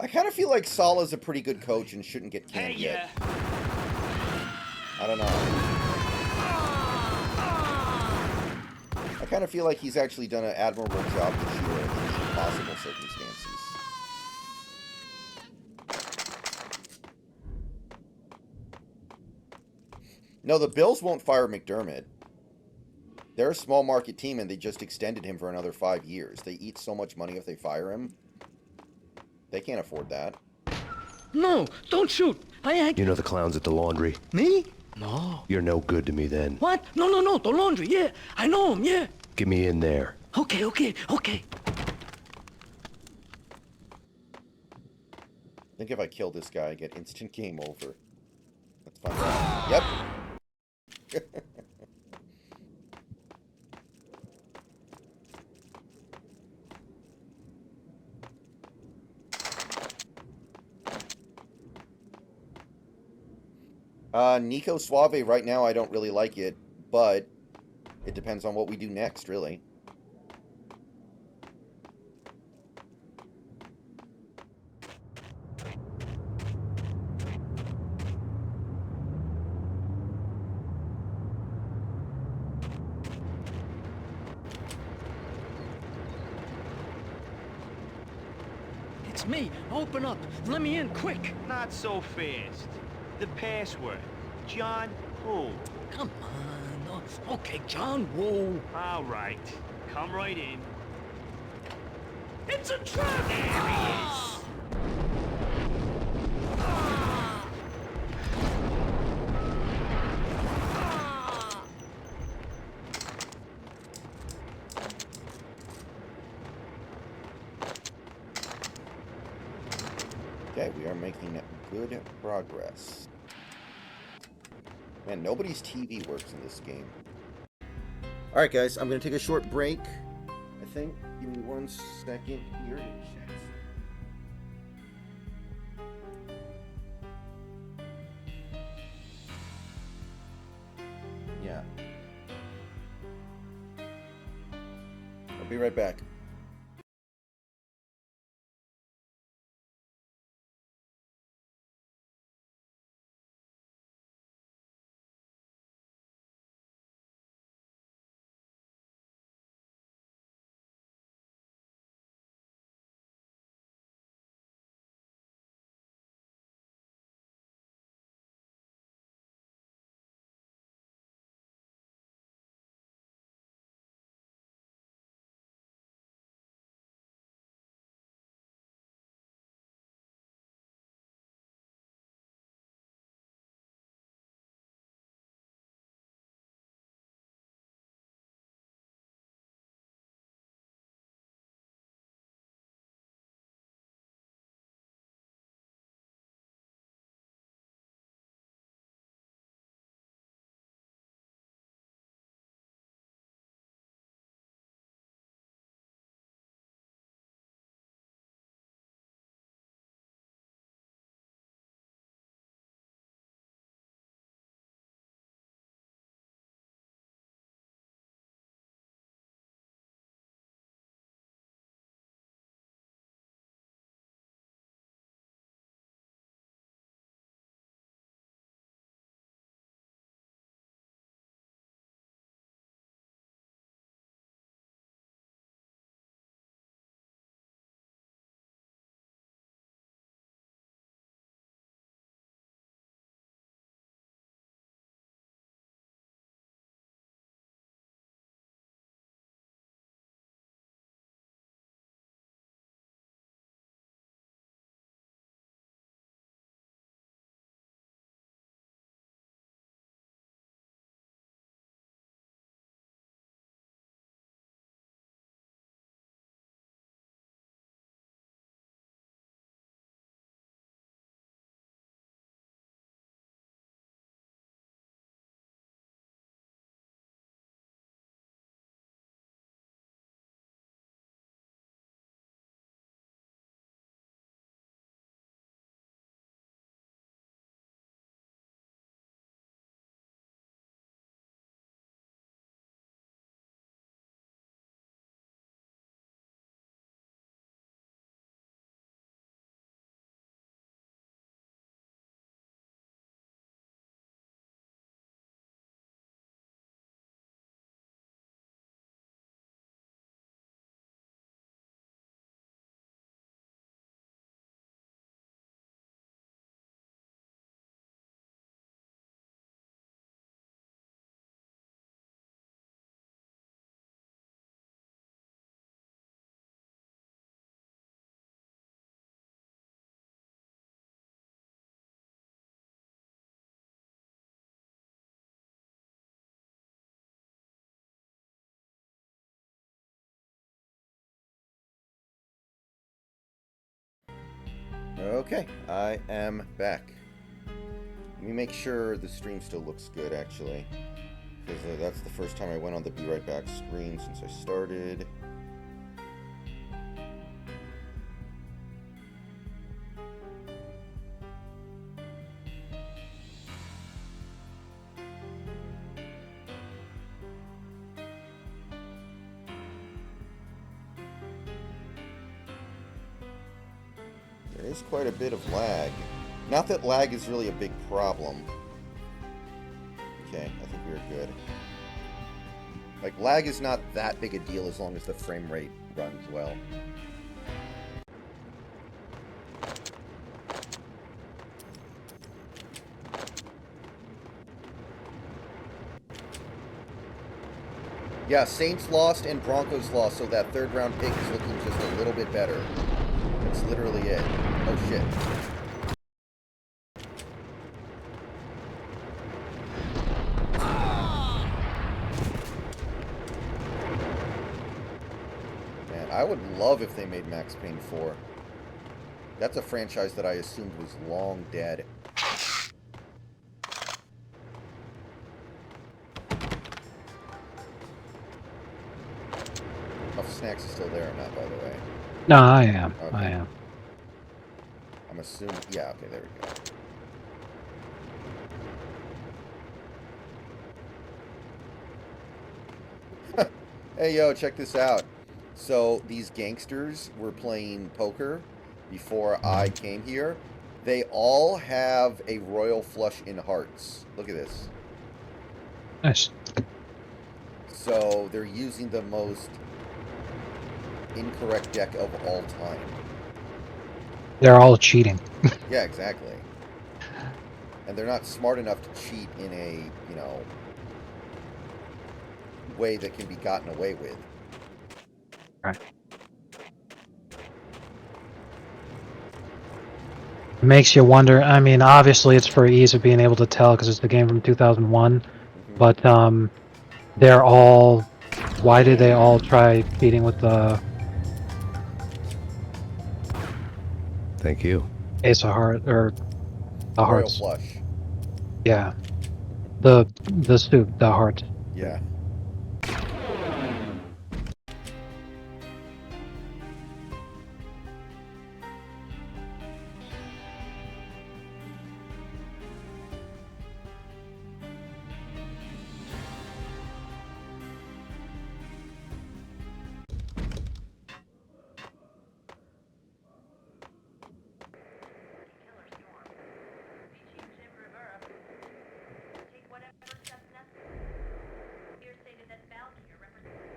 I kind of feel like Salah's a pretty good coach and shouldn't get canned yet. I don't know. I kind of feel like he's actually done an admirable job this year in impossible circumstances. No, the Bills won't fire McDermott. They're a small market team and they just extended him for another 5 years. They eat so much money if they fire him. They can't afford that. No, don't shoot. I ain't... You know the clowns at the laundry? Me? No. You're no good to me then. What? No, the laundry, yeah. I know him, yeah. Get me in there. Okay. I think if I kill this guy, I get instant game over. Let's find out. Yep. Nico Suave, right now I don't really like it, but it depends on what we do next, really. It's me. Open up. Let me in, quick. Not so fast. The password. John who? Come on. Okay, John Woo. All right. Come right in. It's a trap! There he is. Okay, we are making good progress. Man, nobody's TV works in this game. Alright guys, I'm going to take a short break, I think. Give me 1 second here. Yeah. I'll be right back. Okay, I am back. Let me make sure the stream still looks good, actually. Because that's the first time I went on the Be Right Back screen since I started. There is quite a bit of lag. Not that lag is really a big problem. Okay, I think we're good. Like, lag is not that big a deal as long as the frame rate runs well. Yeah, Saints lost and Broncos lost, so that third round pick is looking just a little bit better. That's literally it. Oh shit. Man, I would love if they made Max Payne 4. That's a franchise that I assumed was long dead. Snacks is still there or not, by the way? No, I am. Okay. I am. I'm assuming... Yeah, okay, there we go. Hey, yo, check this out. So, these gangsters were playing poker before I came here. They all have a royal flush in hearts. Look at this. Nice. So, they're using the most incorrect deck of all time. They're all cheating. Yeah, exactly. And they're not smart enough to cheat in a, you know, way that can be gotten away with. Right. It makes you wonder. I mean, obviously it's for ease of being able to tell because it's the game from 2001, but they're all... Why did they all try cheating with the... Thank you. Ace of Hearts, or the Royal Hearts. flush. Yeah. The suit, the heart. Yeah.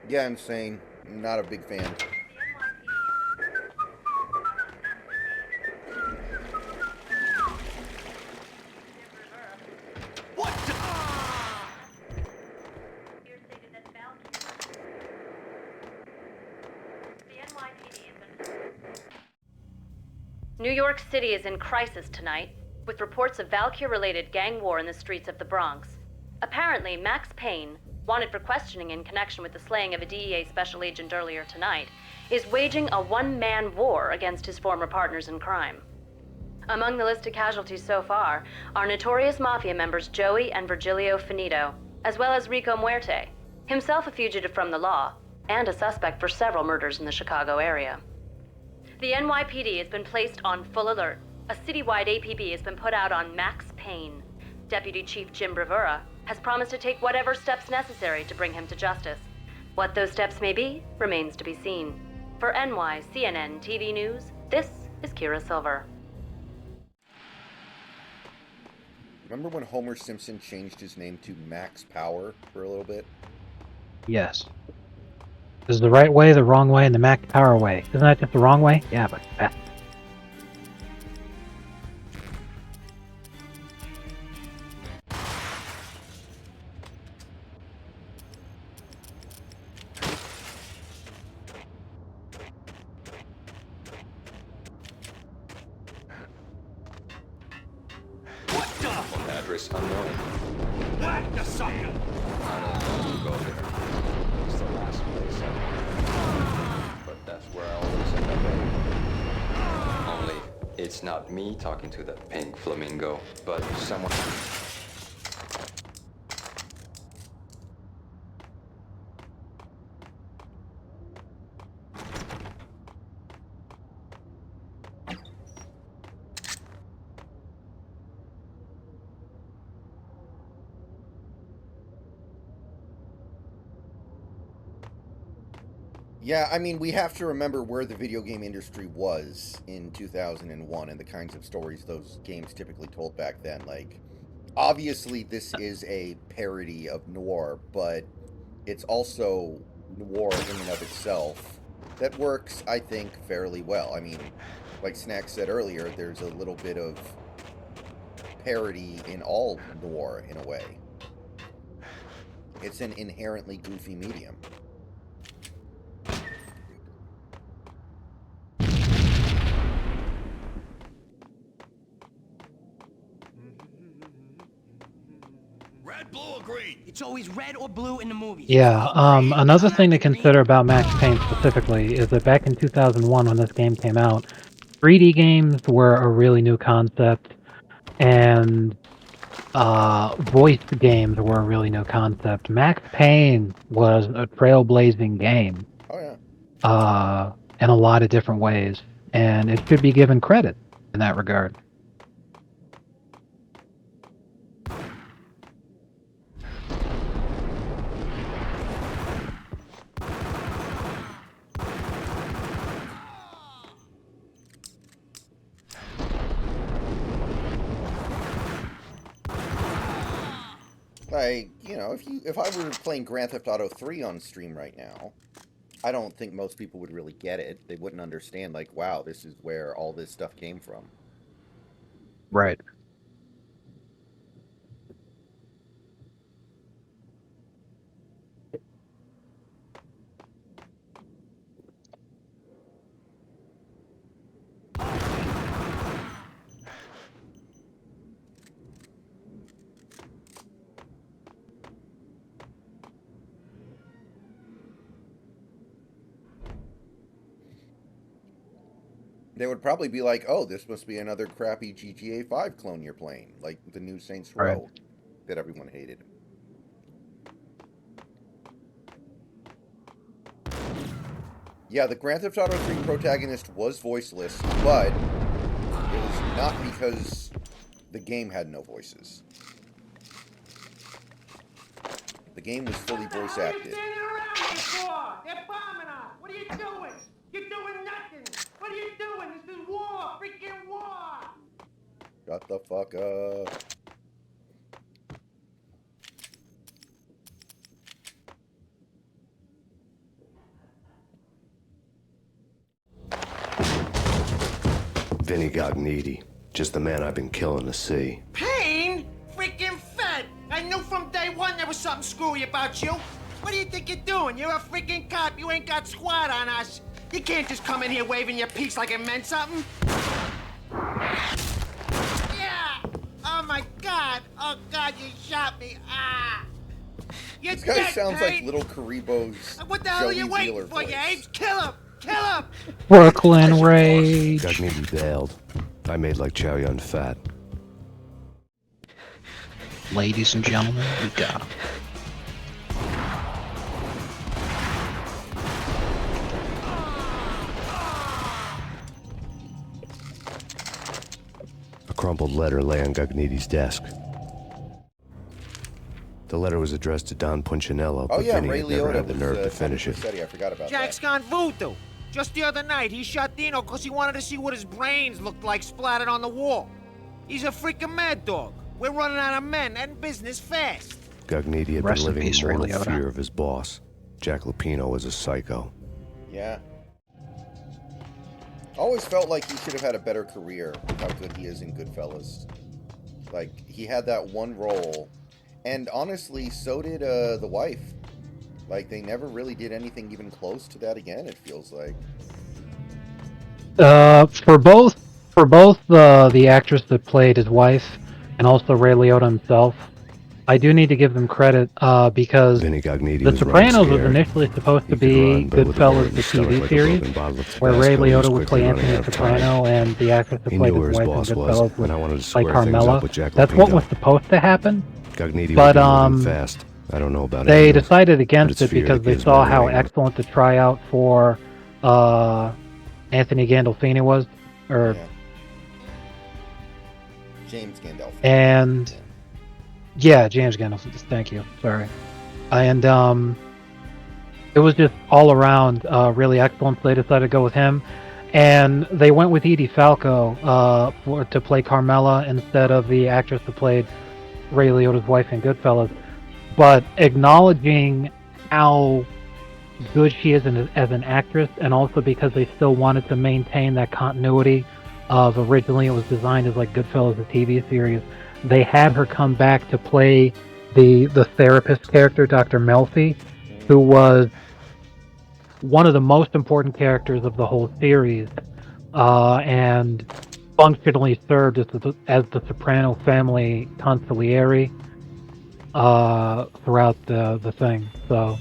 Yeah, insane. Not a big fan. What the... New York City is in crisis tonight, with reports of Valkyr-related gang war in the streets of the Bronx. Apparently, Max Payne, wanted for questioning in connection with the slaying of a DEA special agent earlier tonight, is waging a one-man war against his former partners in crime. Among the listed casualties so far are notorious mafia members Joey and Virgilio Finito, as well as Rico Muerte, himself a fugitive from the law, and a suspect for several murders in the Chicago area. The NYPD has been placed on full alert. A citywide APB has been put out on Max Payne. Deputy Chief Jim Bravura has promised to take whatever steps necessary to bring him to justice. What those steps may be remains to be seen. For NYCNN TV News, this is Kira Silver. Remember when Homer Simpson changed his name to Max Power for a little bit? Yes. This is the right way, the wrong way, and the Mac Power way. Isn't that just the wrong way? Yeah, but fast. Address unknown. Whack the sucker! I don't know who go there. It's the last place I went. But that's where I always end up anyway. Only It's not me talking to the pink flamingo, but someone... Yeah, I mean, we have to remember where the video game industry was in 2001 and the kinds of stories those games typically told back then. Like, obviously, this is a parody of noir, but it's also noir in and of itself that works, I think, fairly well. I mean, like Snack said earlier, there's a little bit of parody in all noir in a way. It's an inherently goofy medium. Red, blue, or green? It's always red or blue in the movies. Yeah, another thing to consider about Max Payne specifically is that back in 2001 when this game came out, 3D games were a really new concept, and voiced games were a really new concept. Max Payne was a trailblazing game. Oh, yeah. In a lot of different ways, and it should be given credit in that regard. Like, you know, if I were playing Grand Theft Auto 3 on stream right now, I don't think most people would really get it. They wouldn't understand, like, wow, this is where all this stuff came from. Right. They would probably be like, oh, this must be another crappy GTA 5 clone you're playing, like the new Saints Row that everyone hated. Yeah, the Grand Theft Auto 3 protagonist was voiceless, but it was not because the game had no voices. The game was fully voice acted. They're bombing us. What are you doing? You're doing nothing. What are you doing? This is war. Freaking war. Shut the fuck up. Vinny got needy. Just the man I've been killing to see. Payne? Freaking fed. I knew from day one there was something screwy about you. What do you think you're doing? You're a freaking cop. You ain't got squad on us. You can't just come in here waving your piece like it meant something. Yeah. Oh my God. Oh God, you shot me. Ah. You're This guy dead, sounds Payne. like Little Karibo's What the hell are Joey you waiting Wheeler for, voice. you apes? Kill him! Kill him! Brooklyn Rage. Got needy bailed. I made like Chow Yun Fat. Ladies and gentlemen, we got him. A crumpled letter lay on Gugniti's desk. The letter was addressed to Don Punchinello, Oh but yeah, Vinny Ray had never Liotta had the was nerve to finish it. Rossetti. I forgot about Jack's that. gone voodoo. Just the other night, he shot Dino because he wanted to see what his brains looked like splattered on the wall. He's a freaking mad dog. We're running out of men and business fast. Gugniti had Rest been in living peace, in Ray mortal Liotta. fear of his boss. Jack Lupino was a psycho. Yeah. Always felt like he should have had a better career with how good he is in Goodfellas. Like, he had that one role, and honestly, so did the wife. Like, they never really did anything even close to that again, it feels like. For both the actress that played his wife and also Ray Liotta himself, I do need to give them credit because Vinny Gognitti The was running Sopranos was scared. initially supposed He to could be run, but with a Goodfellas, bullet in the his stomach TV like a series, broken bottle of where Ray Tabasco, he was Liotta would quickly play running Anthony out of time. Soprano, and the actress who He played knew his where his wife in boss was, Goodfellas would and I wanted to play square things up Carmela. with Jack That's what was Lupino. supposed to happen. Gognitti But would be moving fast. I don't know about they animals, decided but against it's it fear because that they gives saw men how wings. excellent the tryout for Anthony Gandolfini was, or James Gandolfini. and yeah, James Gandolfini. Thank you. Sorry, and it was just all around really excellent. So they decided to go with him, and they went with Edie Falco to play Carmela instead of the actress who played Ray Liotta's wife in Goodfellas. But acknowledging how good she is as an actress, and also because they still wanted to maintain that continuity of originally it was designed as like Goodfellas, the TV series. They had her come back to play the therapist character, Dr. Melfi, who was one of the most important characters of the whole series, and functionally served as the Soprano family consigliere throughout the thing. So.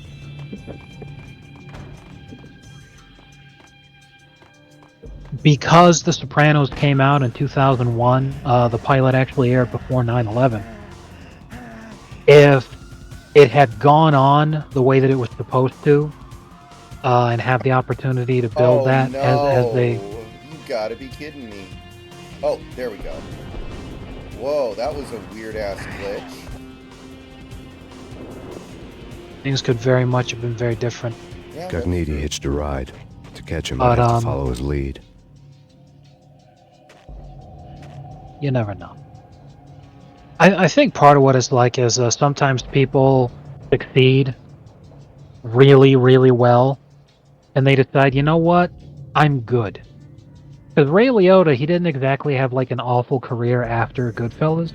Because The Sopranos came out in 2001, the pilot actually aired before 9/11. If it had gone on the way that it was supposed to, and have the opportunity to build that as they... You gotta be kidding me. Oh, there we go. Whoa, that was a weird-ass glitch. Things could very much have been very different. Yeah, Gognitti hitched a ride. To catch him, But, I'd have to follow his lead. You never know. I think part of what it's like is sometimes people succeed really, really well, and they decide, you know what, I'm good. Because Ray Liotta, he didn't exactly have like an awful career after Goodfellas,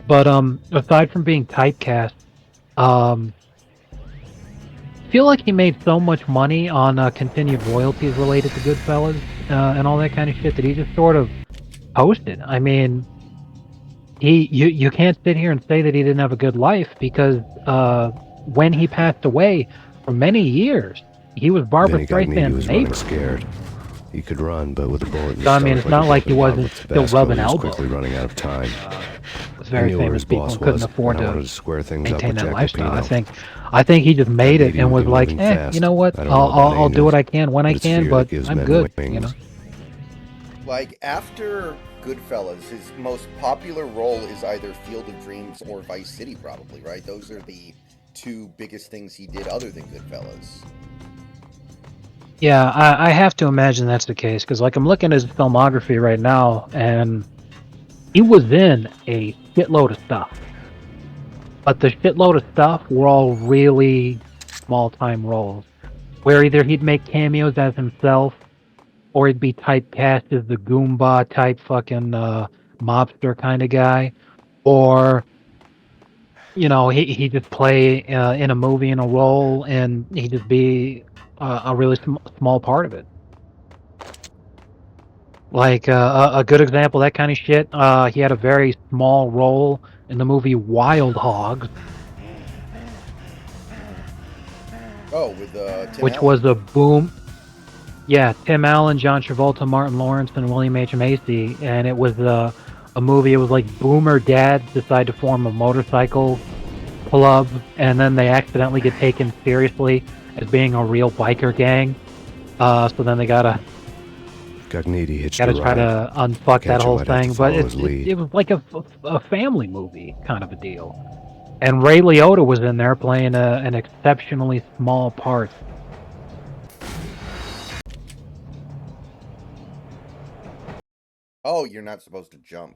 but aside from being typecast, I feel like he made so much money on continued royalties related to Goodfellas and all that kind of shit that he just sort of posted. I mean, you can't sit here and say that he didn't have a good life, because when he passed away, for many years, he was Barbara Vinny Gognitti Streisand's was neighbor. running scared. He could run, but with a bullet in his So, I stomach mean, it's like not a like he broken bottle wasn't of still Tabasco, rubbing he was elbows. quickly running out of time. It's He very knew where famous his people boss who couldn't was, afford and I to wanted to square things up maintain with that Jack lifestyle. Lupino. I think he just made it Gognitti and would was be like, moving you know fast. what? I don't know about I'll do what angels, I can when I but it's can, fear but that gives I'm men good. wings. You know. Like, after Goodfellas, his most popular role is either Field of Dreams or Vice City, probably, right? Those are the two biggest things he did other than Goodfellas. Yeah, I have to imagine that's the case, because like I'm looking at his filmography right now, and he was in a shitload of stuff. But the shitload of stuff were all really small-time roles, where either he'd make cameos as himself, or he'd be typecast as the Goomba type fucking mobster kind of guy, or he just play in a movie in a role, and he'd just be a really small part of it. Like a good example of that kind of shit, he had a very small role in the movie Wild Hogs, Oh, with Tim which Allen. was a boom. Yeah, Tim Allen, John Travolta, Martin Lawrence, and William H. Macy, and it was a movie. It was like boomer dads decide to form a motorcycle club, and then they accidentally get taken seriously as being a real biker gang. So then they gotta Gognitti hitched a try ride. to unfuck Catch that him, whole I'd have to thing. But follow his lead. it was like a family movie kind of a deal. And Ray Liotta was in there playing an exceptionally small part. Oh, you're not supposed to jump.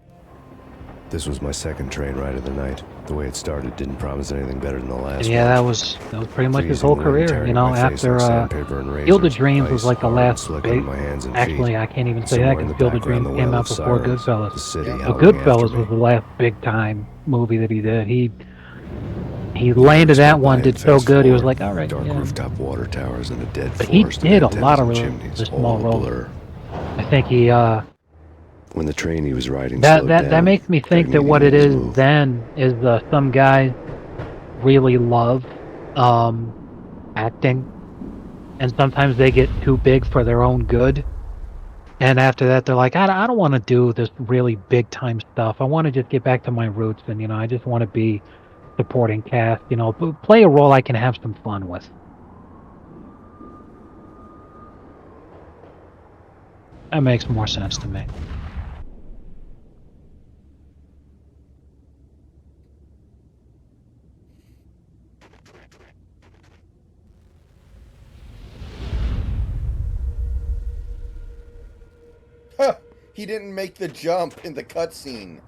This was my second train ride of the night. The way it started didn't promise anything better than the last And yeah, one. that was pretty much his Freezing whole wind career. tearing You know, my face after like sandpaper and Field of razors, Dreams was ice like the hard and last slick big. on my hands and Actually, feet. I can't even say Somewhere that in because the Field of background, Dreams the came wail out of before sirens, Goodfellas. the city But howling after Goodfellas me. was the last big time movie that he did. He We landed never that sped one, by did it. so Fast good. He was forward, like, all right, dark yeah. rooftop water towers and a dead But he forest did a of lot antennas of and really chimneys, small all a roles. blur. I think he When the train he was riding that slowed down, makes me think that Gognitti what made it his is move. then is some guys really love acting, and sometimes they get too big for their own good. And after that, they're like, I don't want to do this really big time stuff. I want to just get back to my roots, and I just want to be supporting cast. Play a role I can have some fun with. That makes more sense to me. He didn't make the jump in the cutscene.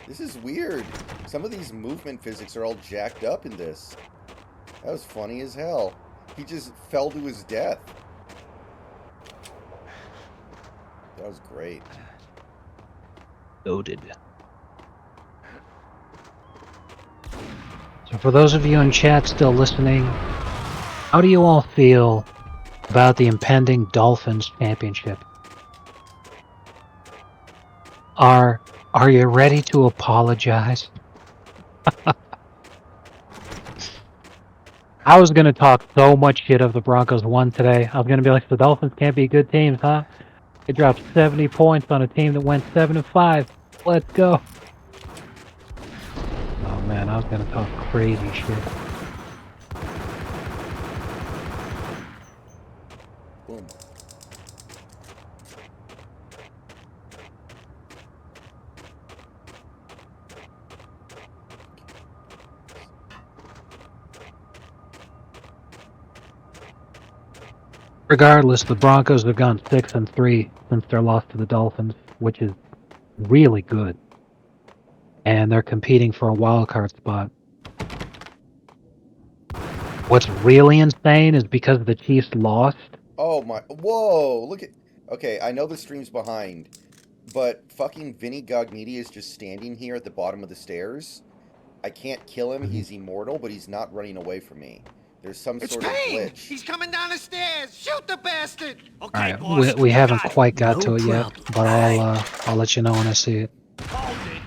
This is weird. Some of these movement physics are all jacked up in this. That was funny as hell. He just fell to his death. That was great. Loaded. So for those of you in chat still listening, how do you all feel about the impending Dolphins championship? Are you ready to apologize? I was gonna talk so much shit of the Broncos won today. I was gonna be like, the Dolphins can't be good teams, huh? They dropped 70 points on a team that went 7-5. Let's go. Oh man, I was gonna talk crazy shit. Boom. Regardless, the Broncos have gone 6-3 since their loss to the Dolphins, which is really good. And they're competing for a wild card spot. What's really insane is because the Chiefs lost. Oh my... Whoa! Look at... Okay, I know the stream's behind, but fucking Vinny Gognitti is just standing here at the bottom of the stairs. I can't kill him. He's immortal, but he's not running away from me. There's some sort of glitch. He's coming down the stairs. Shoot the bastard. Okay, Alright, boss. we haven't quite got No to it yet, problem. but I'll let you know when I see it. Hold it.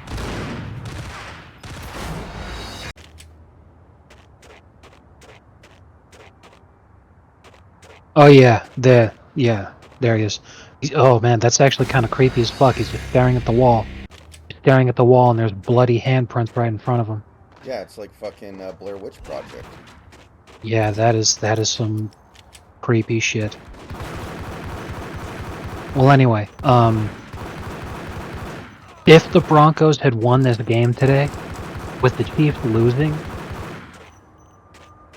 Oh yeah, there he is. Oh man, that's actually kind of creepy as fuck. He's just staring at the wall. He's staring at the wall, and there's bloody handprints right in front of him. Yeah, it's like fucking Blair Witch Project. Yeah, that is some creepy shit. Well, anyway, if the Broncos had won this game today, with the Chiefs losing,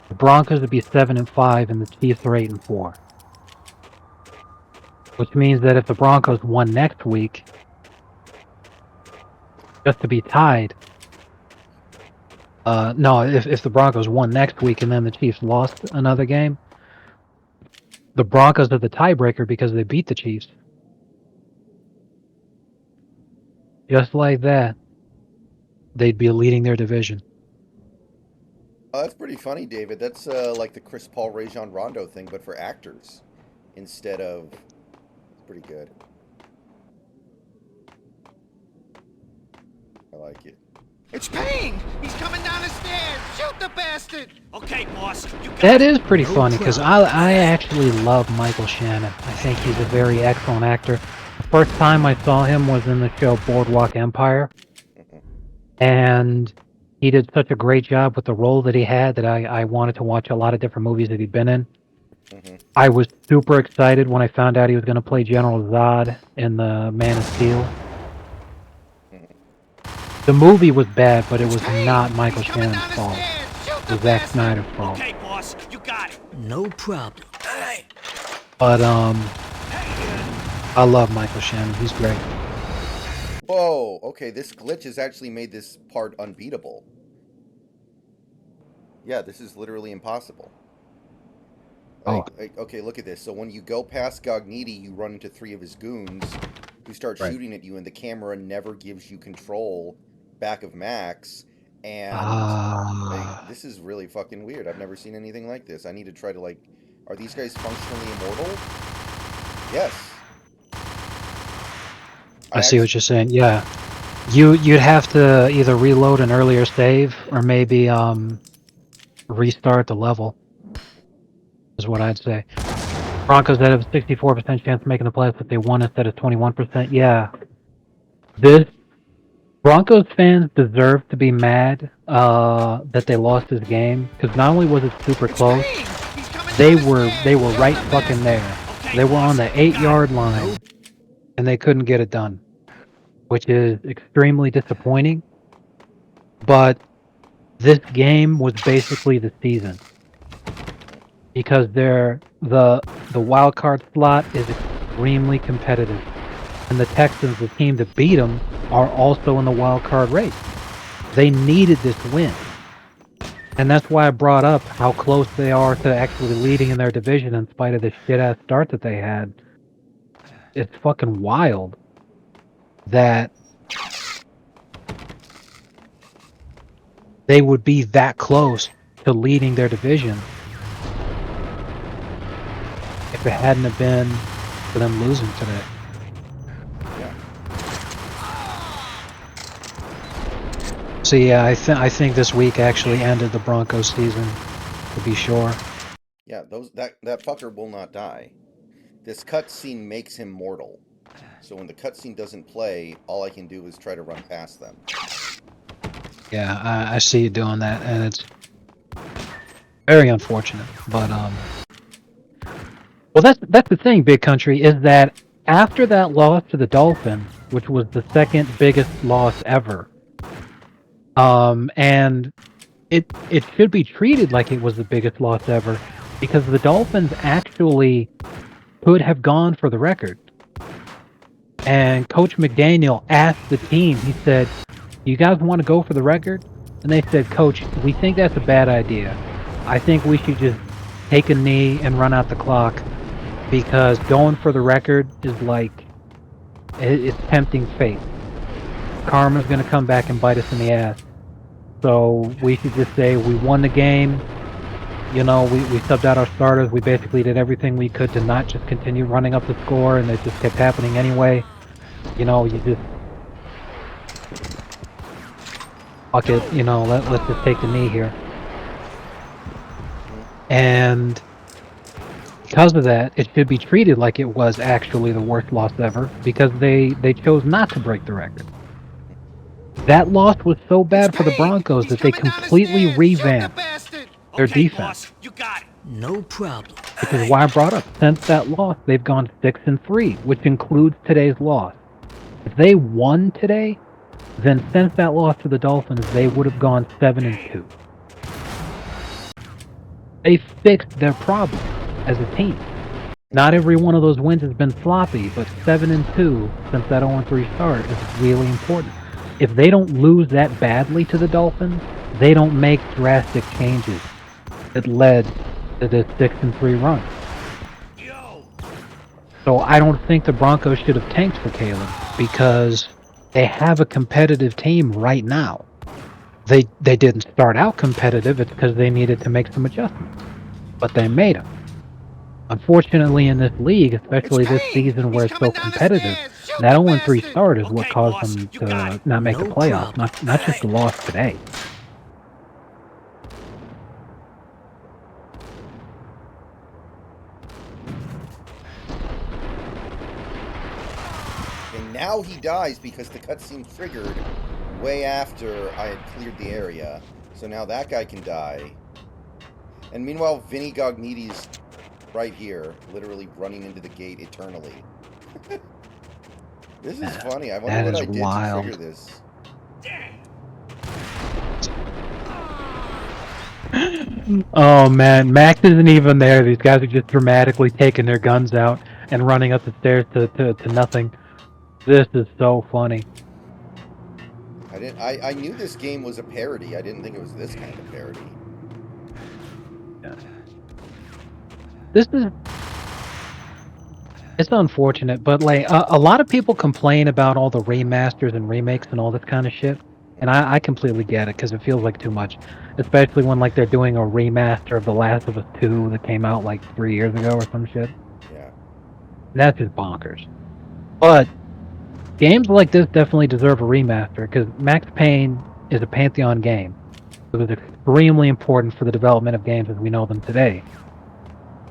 the Broncos would be 7-5 and the Chiefs are 8-4. Which means that if the Broncos won next week, just to be tied. No, if the Broncos won next week and then the Chiefs lost another game, the Broncos are the tiebreaker because they beat the Chiefs. Just like that, they'd be leading their division. Oh, that's pretty funny, David. That's like the Chris Paul, Rajon Rondo thing, but for actors instead of... It's pretty good. I like it. It's Payne. He's coming down the stairs. Shoot the bastard. Okay, boss. You got That it. is pretty funny because I actually love Michael Shannon. I think he's a very excellent actor. The first time I saw him was in the show Boardwalk Empire, and he did such a great job with the role that he had that I wanted to watch a lot of different movies that he'd been in. I was super excited when I found out he was going to play General Zod in the Man of Steel. The movie was bad, but it was not Michael Shannon's fault. It was Zack Snyder's fault. Okay, boss. You got it. No problem. But I love Michael Shannon. He's great. Whoa, okay, this glitch has actually made this part unbeatable. Yeah, this is literally impossible. Okay, look at this. So when you go past Gognitti, you run into 3 of his goons who start shooting at you, and the camera never gives you control back of Max. And this is really fucking weird. I've never seen anything like this. I need to try to, like... Are these guys functionally immortal? Yes. I see what you're saying. Yeah, you'd have to either reload an earlier save or maybe restart the level, is what I'd say. Broncos that have a 64% chance of making the playoffs if they won instead of 21%. Yeah. This Broncos fans deserve to be mad that they lost this game, because not only was it super close, they were right fucking there. They were on the 8-yard line, and they couldn't get it done, which is extremely disappointing. But this game was basically the season, because the wild card slot is extremely competitive, and the Texans, the team to beat them, are also in the wild card race. They needed this win, and that's why I brought up how close they are to actually leading in their division in spite of the shit ass start that they had. It's fucking wild that they would be that close to leading their division if it hadn't have been for them losing today. So yeah, I think this week actually ended the Broncos season, to be sure. Yeah, that fucker will not die. This cutscene makes him mortal. So when the cutscene doesn't play, all I can do is try to run past them. Yeah, I see you doing that, and it's very unfortunate. But well, that's the thing, Big Country, is that after that loss to the Dolphins, which was the second biggest loss ever, and it should be treated like it was the biggest loss ever, because the Dolphins actually could have gone for the record. And Coach McDaniel asked the team, he said, "You guys want to go for the record?" And they said, "Coach, we think that's a bad idea. I think we should just take a knee and run out the clock, because going for the record is like, it's tempting fate. Karma's going to come back and bite us in the ass. So we should just say we won the game. You know, we subbed out our starters. We basically did everything we could to not just continue running up the score, and it just kept happening anyway. You know, you just fuck it. You know, let's just take the knee here." And because of that, it should be treated like it was actually the worst loss ever, because they chose not to break the record. That loss was so bad for the Broncos that they completely revamped their defense. You got it. No problem. Which is why I brought up, since that loss, they've gone 6-3, which includes today's loss. If they won today, then since that loss to the Dolphins, they would have gone 7-2. They fixed their problem as a team. Not every one of those wins has been sloppy, but 7-2 since that 0-3 start is really important. If they don't lose that badly to the Dolphins, they don't make drastic changes that led to this 6-3 run. So I don't think the Broncos should have tanked for Caleb, because they have a competitive team right now. They didn't start out competitive. It's because they needed to make some adjustments, but they made them. Unfortunately, in this league, especially this season where it's so competitive, that 0-3 start is what caused them to not make the playoffs, not just the loss today. And now he dies because the cutscene triggered way after I had cleared the area. So now that guy can die. And meanwhile, Vinny Gogniti's right here, literally running into the gate eternally. This is funny. I wonder what I did to trigger this. Oh man, Max isn't even there. These guys are just dramatically taking their guns out and running up the stairs to nothing. This is so funny. I knew this game was a parody. I didn't think it was this kind of parody. Yeah. It's unfortunate, but like a lot of people complain about all the remasters and remakes and all this kind of shit, and I completely get it, because it feels like too much, especially when like they're doing a remaster of The Last of Us 2 that came out like 3 years ago or some shit. Yeah. That's just bonkers. But games like this definitely deserve a remaster, because Max Payne is a Pantheon game. It was extremely important for the development of games as we know them today.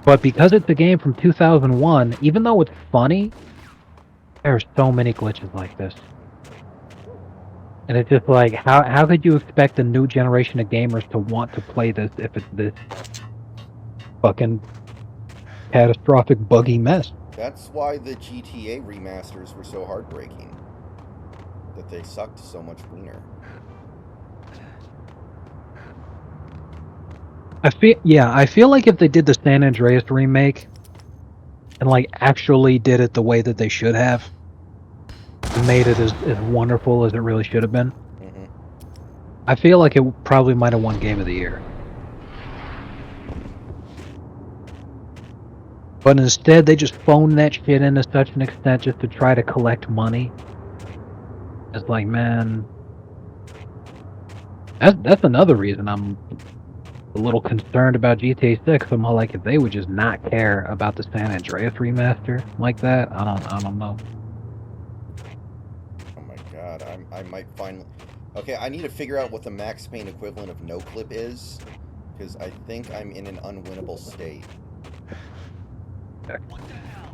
But because it's a game from 2001, even though it's funny, there are so many glitches like this. And it's just like, how could you expect a new generation of gamers to want to play this if it's this fucking catastrophic buggy mess? That's why the GTA remasters were so heartbreaking. That they sucked so much wiener. I feel like if they did the San Andreas remake and like actually did it the way that they should have, made it as wonderful as it really should have been, I feel like it probably might have won Game of the Year. But instead, they just phoned that shit in to such an extent just to try to collect money. It's like, man, that's another reason I'm a little concerned about GTA 6. I'm all like, if they would just not care about the San Andreas remaster like that, I don't know. Oh my god, I might finally... Okay, I need to figure out what the Max Payne equivalent of no clip is, because I think I'm in an unwinnable state. What the hell?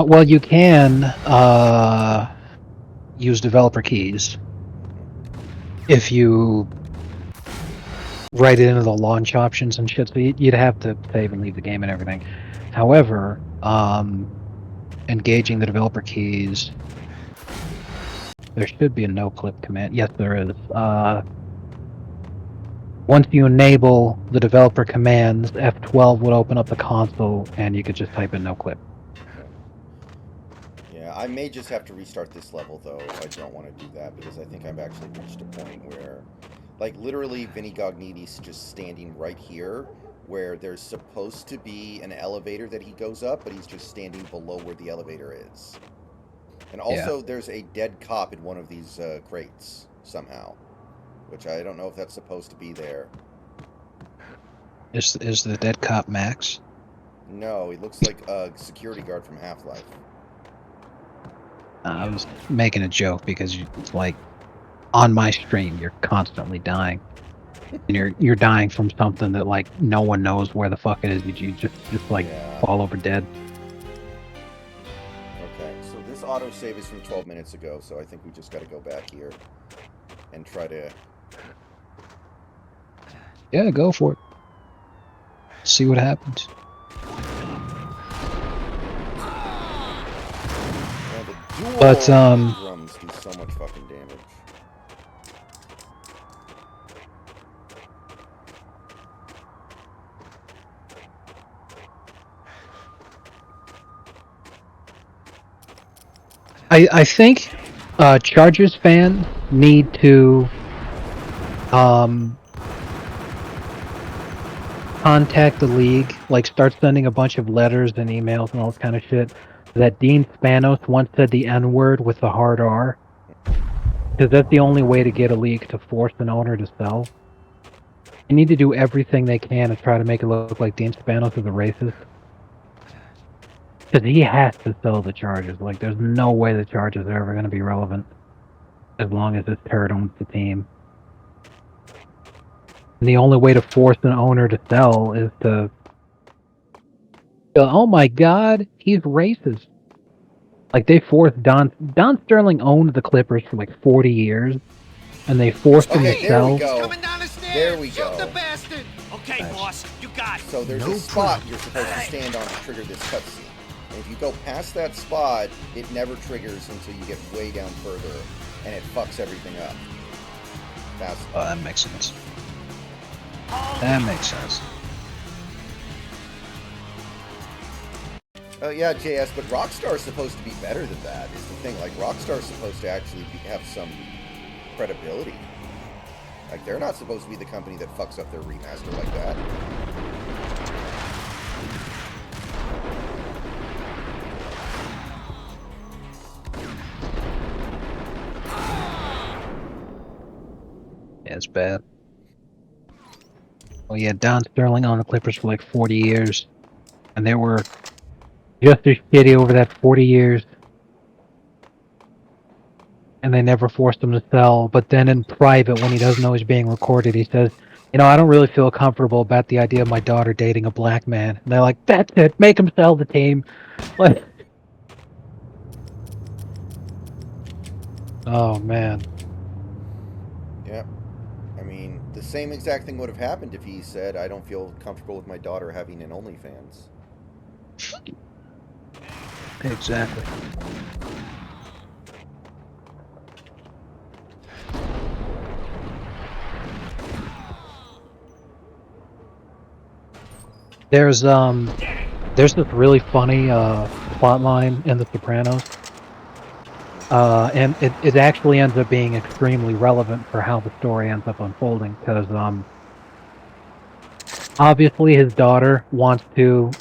Well, you can use developer keys if you write it into the launch options and shit. So you'd have to save and leave the game and everything. However, engaging the developer keys, there should be a no-clip command. Yes, there is. Once you enable the developer commands, F12 would open up the console, and you could just type in no-clip. Yeah, I may just have to restart this level, though. I don't want to do that, because I think I've actually reached a point where... Like, literally, Vinny Gognity's just standing right here, where there's supposed to be an elevator that he goes up, but he's just standing below where the elevator is. And also, there's a dead cop in one of these crates, somehow. Which I don't know if that's supposed to be there. Is the dead cop Max? No, he looks like a security guard from Half-Life. I was making a joke because it's like, on my stream, you're constantly dying. And you're dying from something that, like, no one knows where the fuck it is. You just like, fall over dead. Okay, so this autosave is from 12 minutes ago, so I think we just gotta go back here and try to... Yeah, go for it. See what happens. Yeah, but, drums do so much fucking damage. I think Chargers fans need to contact the league, like start sending a bunch of letters and emails and all this kind of shit. That Dean Spanos once said the N-word with the hard R. Because that's the only way to get a league to force an owner to sell. They need to do everything they can to try to make it look like Dean Spanos is a racist. Because he has to sell the Chargers. Like, there's no way the Chargers are ever going to be relevant as long as this turd owns the team. And the only way to force an owner to sell is to... Oh my god, he's racist. Like, they forced Don Sterling owned the Clippers for like 40 years, and they forced him to sell. There we go. The bastard. Okay, boss, you got it. So there's a spot you're supposed to stand on to trigger this cutscene. And if you go past that spot, it never triggers until you get way down further, and it fucks everything up. That's... Oh, that makes sense. That makes sense. Oh yeah, JS, but Rockstar's supposed to be better than that, is the thing. Like, Rockstar's supposed to actually have some credibility. Like, they're not supposed to be the company that fucks up their remaster like that. Yeah, it's bad. Oh yeah, Don Sterling owned the Clippers for like 40 years, and they were just as shitty over that 40 years, and they never forced him to sell. But then in private, when he doesn't know he's being recorded, he says, I don't really feel comfortable about the idea of my daughter dating a black man. And they're like, that's it, make him sell the team. Like, oh man. Yep. I mean, the same exact thing would have happened if he said, I don't feel comfortable with my daughter having an OnlyFans. Exactly. There's this really funny plot line in The Sopranos. And it actually ends up being extremely relevant for how the story ends up unfolding, because obviously his daughter wants to,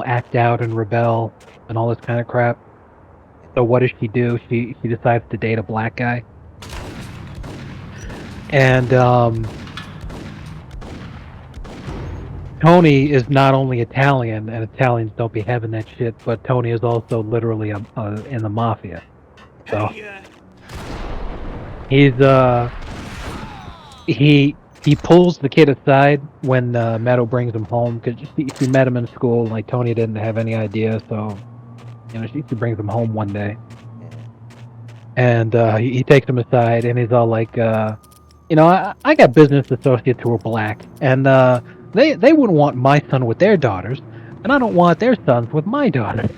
act out and rebel and all this kind of crap. So what does she do? She decides to date a black guy. And Tony is not only Italian, and Italians don't be having that shit, but Tony is also literally in the mafia. So he's he pulls the kid aside when Meadow brings him home, because she met him in school. Like, Tony didn't have any idea, so she brings him home one day, and he takes him aside, and he's all like, I got business associates who are black, and they wouldn't want my son with their daughters, and I don't want their sons with my daughters.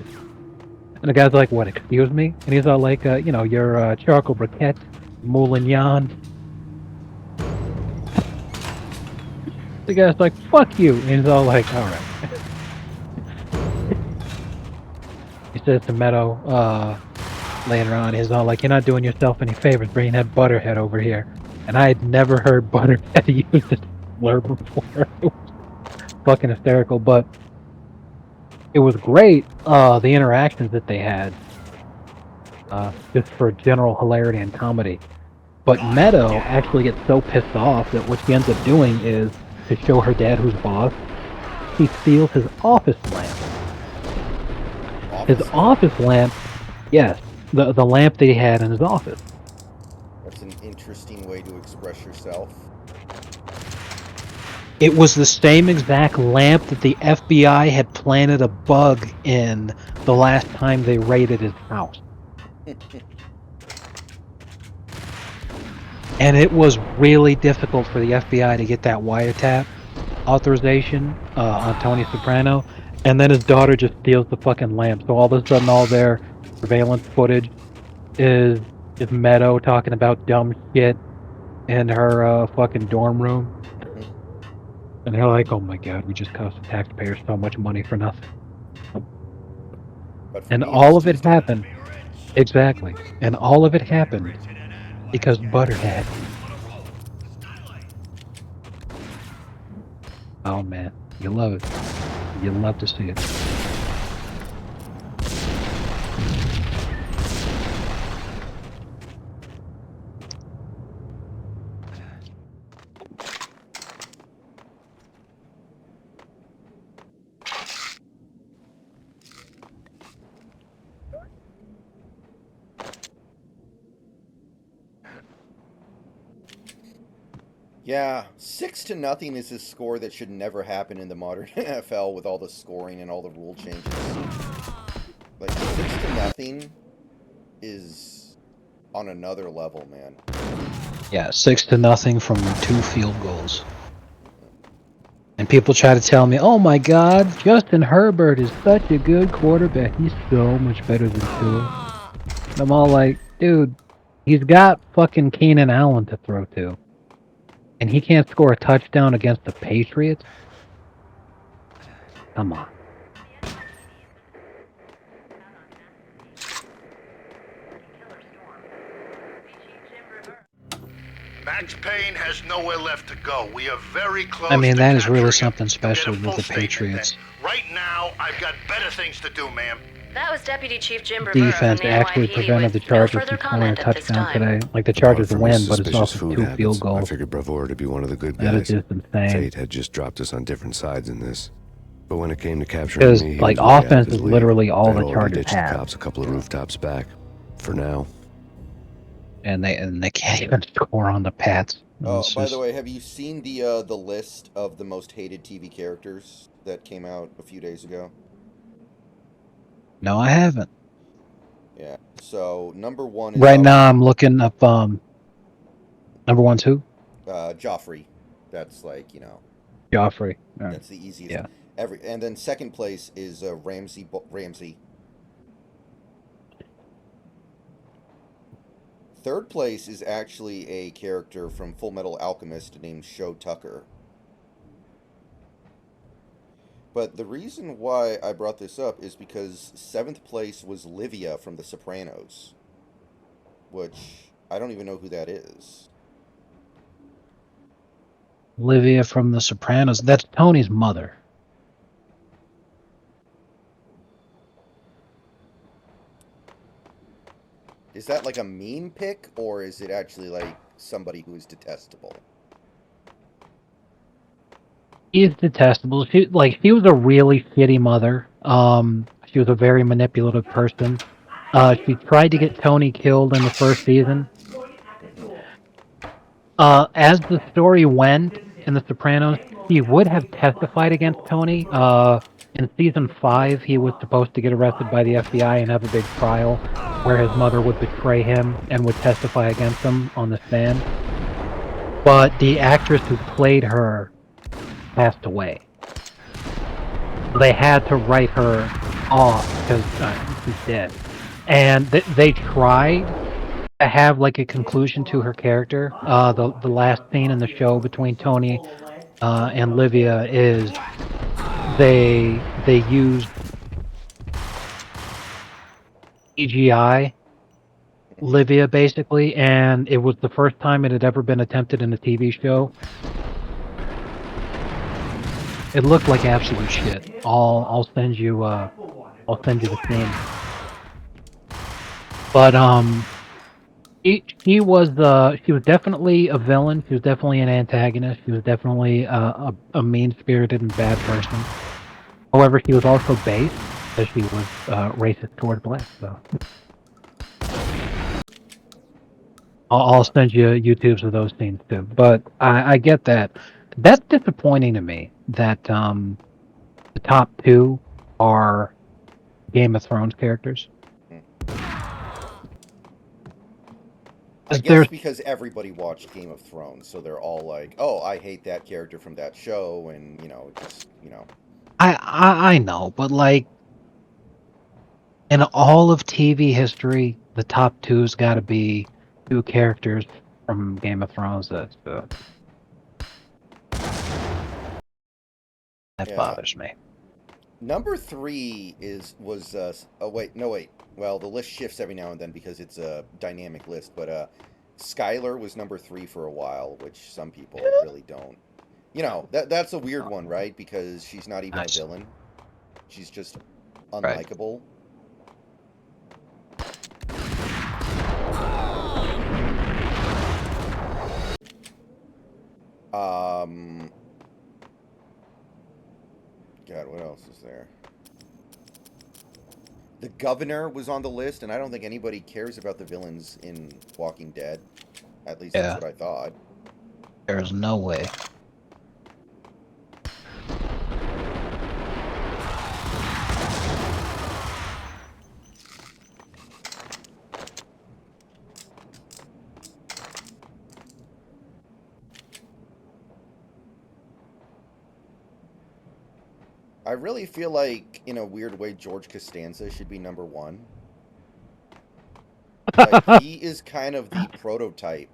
And the guy's like, what, excuse me? And he's all like, your charcoal briquette, Moulignon. The guy's like, fuck you. And he's all like, alright. He says to Meadow, later on, he's all like, you're not doing yourself any favors bringing that Butterhead over here. And I had never heard Butterhead use this slur before. It was fucking hysterical, but it was great, the interactions that they had, just for general hilarity and comedy. But Meadow actually gets so pissed off that what she ends up doing is, to show her dad who's boss, he steals his office lamp. His office lamp, yes, the lamp that he had in his office. That's an interesting way to express yourself. It was the same exact lamp that the FBI had planted a bug in the last time they raided his house. And it was really difficult for the FBI to get that wiretap authorization on Tony Soprano. And then his daughter just steals the fucking lamp. So all of a sudden, all their surveillance footage is Meadow talking about dumb shit in her fucking dorm room. And they're like, oh my god, we just cost the taxpayers so much money for nothing. And all of it happened. Exactly. And all of it happened because Butterhead. Oh man, you love it. You love to see it. Yeah, 6-0 is a score that should never happen in the modern NFL with all the scoring and all the rule changes. Like, 6-0 is on another level, man. Yeah, 6-0 from 2 field goals. And people try to tell me, oh my god, Justin Herbert is such a good quarterback. He's so much better than Tua. And I'm all like, dude, he's got fucking Keenan Allen to throw to. And he can't score a touchdown against the Patriots? Come on. Max Payne has nowhere left to go. We are very close. I mean, to that is really capturing him. something special You'll get a with full the statement Patriots. then. Right now, I've got better things to do, ma'am. That was Deputy Chief Jim Rivera from defense the actually NYPD prevented the with no Chargers further from scoring a comment at this touchdown time. today. Like, the Apart Chargers from win, his but it's suspicious also food 2 habits, field I goals. figured Bravura to be one of the good That is guys. just insane. Fate had just dropped us on different sides in this. But when it came to capturing Because, me, he like, was way out of offense his is league. literally all I had the already Chargers ditched the have. cops a couple of rooftops back. For now. And they can't even score on the Pats. Oh, by the way, have you seen the list of the most hated TV characters that came out a few days ago? No, I haven't. Yeah. So number 1 is Right now, I'm looking up. Number 1's who? Joffrey. That's like, Joffrey. that's the easiest. Yeah. And then second place is Ramsey. Third place is actually a character from Full Metal Alchemist named Sho Tucker. But the reason why I brought this up is because 7th place was Livia from The Sopranos, which I don't even know who that is. Olivia from The Sopranos. That's Tony's mother. Is that like a meme pick, or is it actually like somebody who is detestable? She is detestable. She was a really shitty mother. She was a very manipulative person. She tried to get Tony killed in the first season. As the story went in The Sopranos, he would have testified against Tony. In season 5, he was supposed to get arrested by the FBI and have a big trial where his mother would betray him and would testify against him on the stand. But the actress who played her passed away. They had to write her off because she's dead. And they tried to have like a conclusion to her character. The last scene in the show between Tony and Livia is they used CGI Livia basically, and it was the first time it had ever been attempted in a TV show. It looked like absolute shit. I'll send you the scene. But she was definitely a villain. She was definitely an antagonist. She was definitely a mean-spirited and bad person. However, she was also base, because she was racist toward blacks. So I'll send you YouTubes of those scenes too. But I get that. That's disappointing to me that the top 2 are Game of Thrones characters. I guess because everybody watched Game of Thrones, so they're all like, "Oh, I hate that character from that show," and I know, but like in all of TV history, the top 2's got to be 2 characters from Game of Thrones. That bothers me. Number 3 was oh wait, no wait. Well, the list shifts every now and then because it's a dynamic list, but Skylar was number 3 for a while, which some people really don't. That's a weird one, right? Because she's not even a villain. She's just unlikable. God, what else is there? The Governor was on the list, and I don't think anybody cares about the villains in Walking Dead. At least that's what I thought. There's no way. I really feel like, in a weird way, George Costanza should be number 1. Like, he is kind of the prototype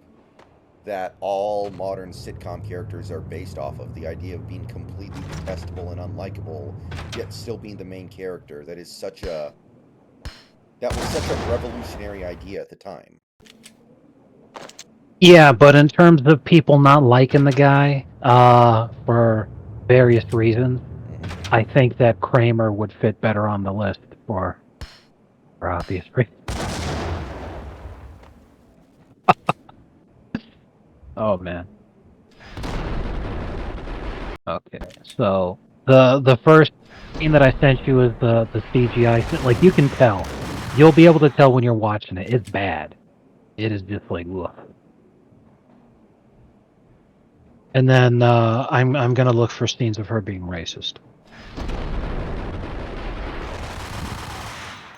that all modern sitcom characters are based off of. The idea of being completely detestable and unlikable, yet still being the main character. That was such a revolutionary idea at the time. Yeah, but in terms of people not liking the guy, for various reasons, I think that Kramer would fit better on the list for For obvious reasons. Oh man. Okay, so the first scene that I sent you is the CGI. Like you can tell, you'll be able to tell when you're watching it. It's bad. It is just like ugh. And then I'm gonna look for scenes of her being racist.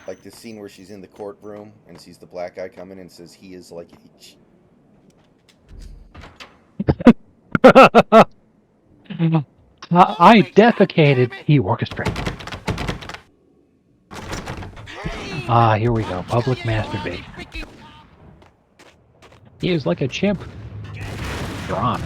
Like the scene where she's in the courtroom and sees the black guy come in and says he is like H. I defecated. He orchestrated. Ah, here we go. Public masturbation. He is like a chimp. You're on.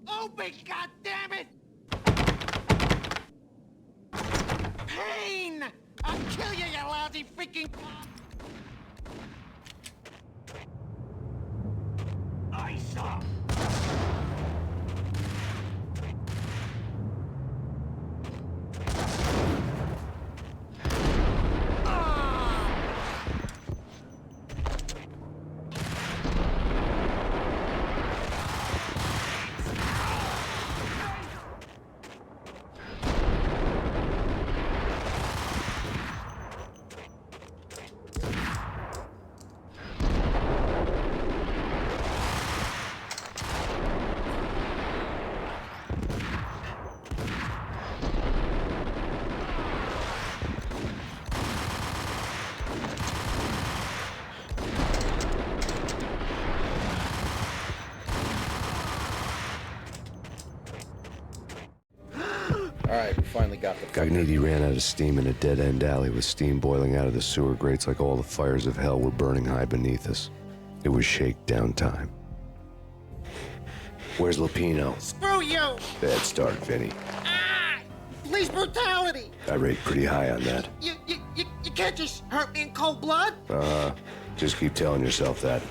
Open, goddammit! Payne! I'll kill you, you lousy freaking... I saw... Alright, we finally got the... Gagniti ran out of steam in a dead-end alley with steam boiling out of the sewer grates like all the fires of hell were burning high beneath us. It was shakedown time. Where's Lupino? Screw you! Bad start, Vinny. Police brutality! I rate pretty high on that. You can't just hurt me in cold blood? Just keep telling yourself that.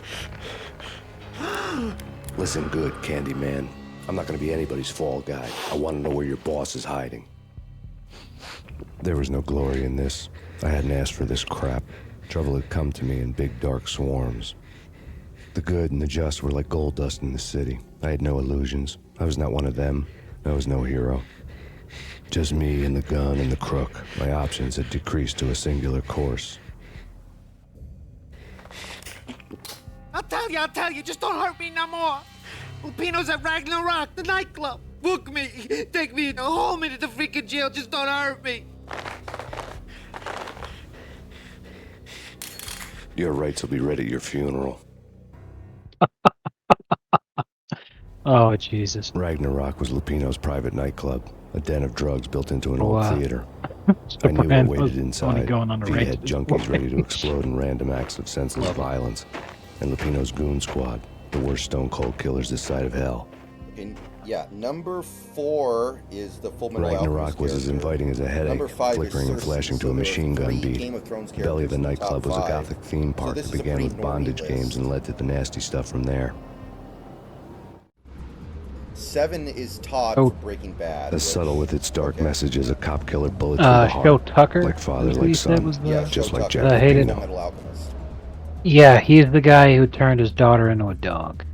Listen good, Candyman. I'm not gonna be anybody's fall guy. I want to know where your boss is hiding. There was no glory in this. I hadn't asked for this crap. Trouble had come to me in big dark swarms. The good and the just were like gold dust in the city. I had no illusions. I was not one of them. I was no hero. Just me and the gun and the crook. My options had decreased to a singular course. I'll tell you, just don't hurt me no more. Lupino's at Ragnarok, the nightclub. Book me, take me, hold me to the freaking jail, just don't hurt me. Your rights will be read at your funeral. Oh, Jesus. Ragnarok was Lupino's private nightclub, a den of drugs built into an old theater. So I knew Brian what was waited only inside. going on a Feet-head racist junkies way. ready to explode in random acts of senseless violence. And Lupino's goon squad, the worst stone-cold killers this side of hell. And yeah, number 4 is the Full Metal Alchemist Ragnarok was as character. inviting as a headache, Number 5 flickering is and flashing to so a there are machine gun 3 beat. Game of Thrones The belly of the characters in nightclub top was a 5. gothic theme park this that is a began pretty with bondage normie games list. and led to the nasty stuff from there. 7 is Todd Oh. for Breaking Bad. As subtle with its dark message as a cop killer bullet through Uh, the heart. Joe Tucker, Like father, who you like said son. was the- Yeah, just Joe like Tucker, Jack hated- Full Lupino. Metal Alchemist. Yeah, he's the guy who turned his daughter into a dog.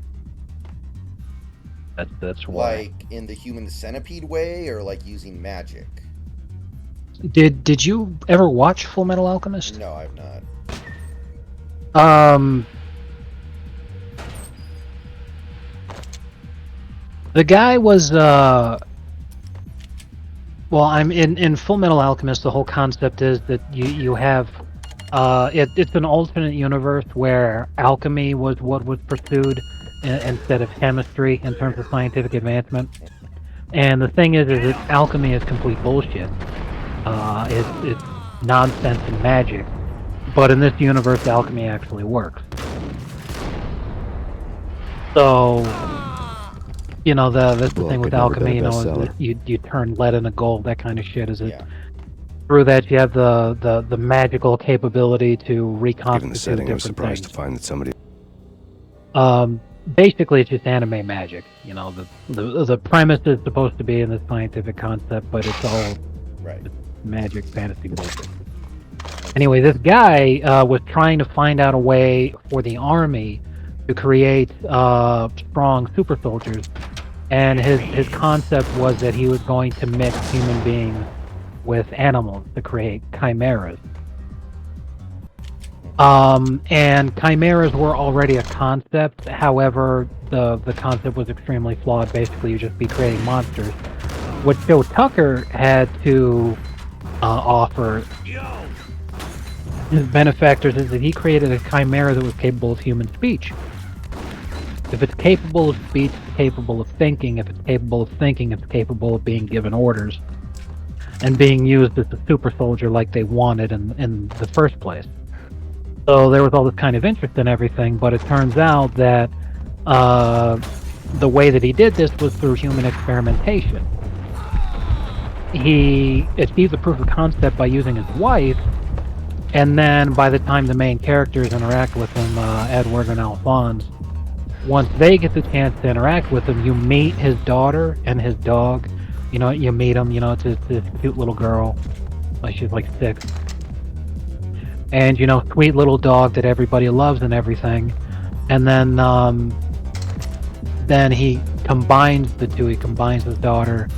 That's why. Like in the Human Centipede way, or like using magic? Did you ever watch Full Metal Alchemist? No, I've not. The guy was well, I'm in Full Metal Alchemist. The whole concept is that you have it's an alternate universe where alchemy was what was pursued instead of chemistry in terms of scientific advancement. And the thing is that alchemy is complete bullshit. It's nonsense and magic. But in this universe, alchemy actually works. So You know, that's the Book thing with had never been alchemy. a You know, bestseller. you turn lead into gold. That kind of shit. Is it? Yeah. Through that, you have the magical capability to Given the reconstitute setting, I was different surprised things. to find that somebody... Basically, it's just anime magic. You know, the premise is supposed to be in the scientific concept, but it's all magic fantasy bullshit. Anyway, this guy was trying to find out a way for the army to create strong super soldiers, and his concept was that he was going to mix human beings with animals to create chimeras. And chimeras were already a concept. However, the concept was extremely flawed. Basically, you just be creating monsters. What Joe Tucker had to offer his benefactors is that he created a chimera that was capable of human speech. If it's capable of speech, it's capable of thinking. If it's capable of thinking, it's capable of being given orders and being used as a super soldier like they wanted in the first place. So there was all this kind of interest in everything, but it turns out that the way that he did this was through human experimentation. He achieved the proof of concept by using his wife, and then by the time the main characters interact with him, Edward and Alphonse, once they get the chance to interact with him, you meet his daughter and his dog. You know, you meet him, you know, it's this cute little girl. Like, she's like 6. And, you know, sweet little dog that everybody loves and everything. And then he combines the two. He combines his daughter,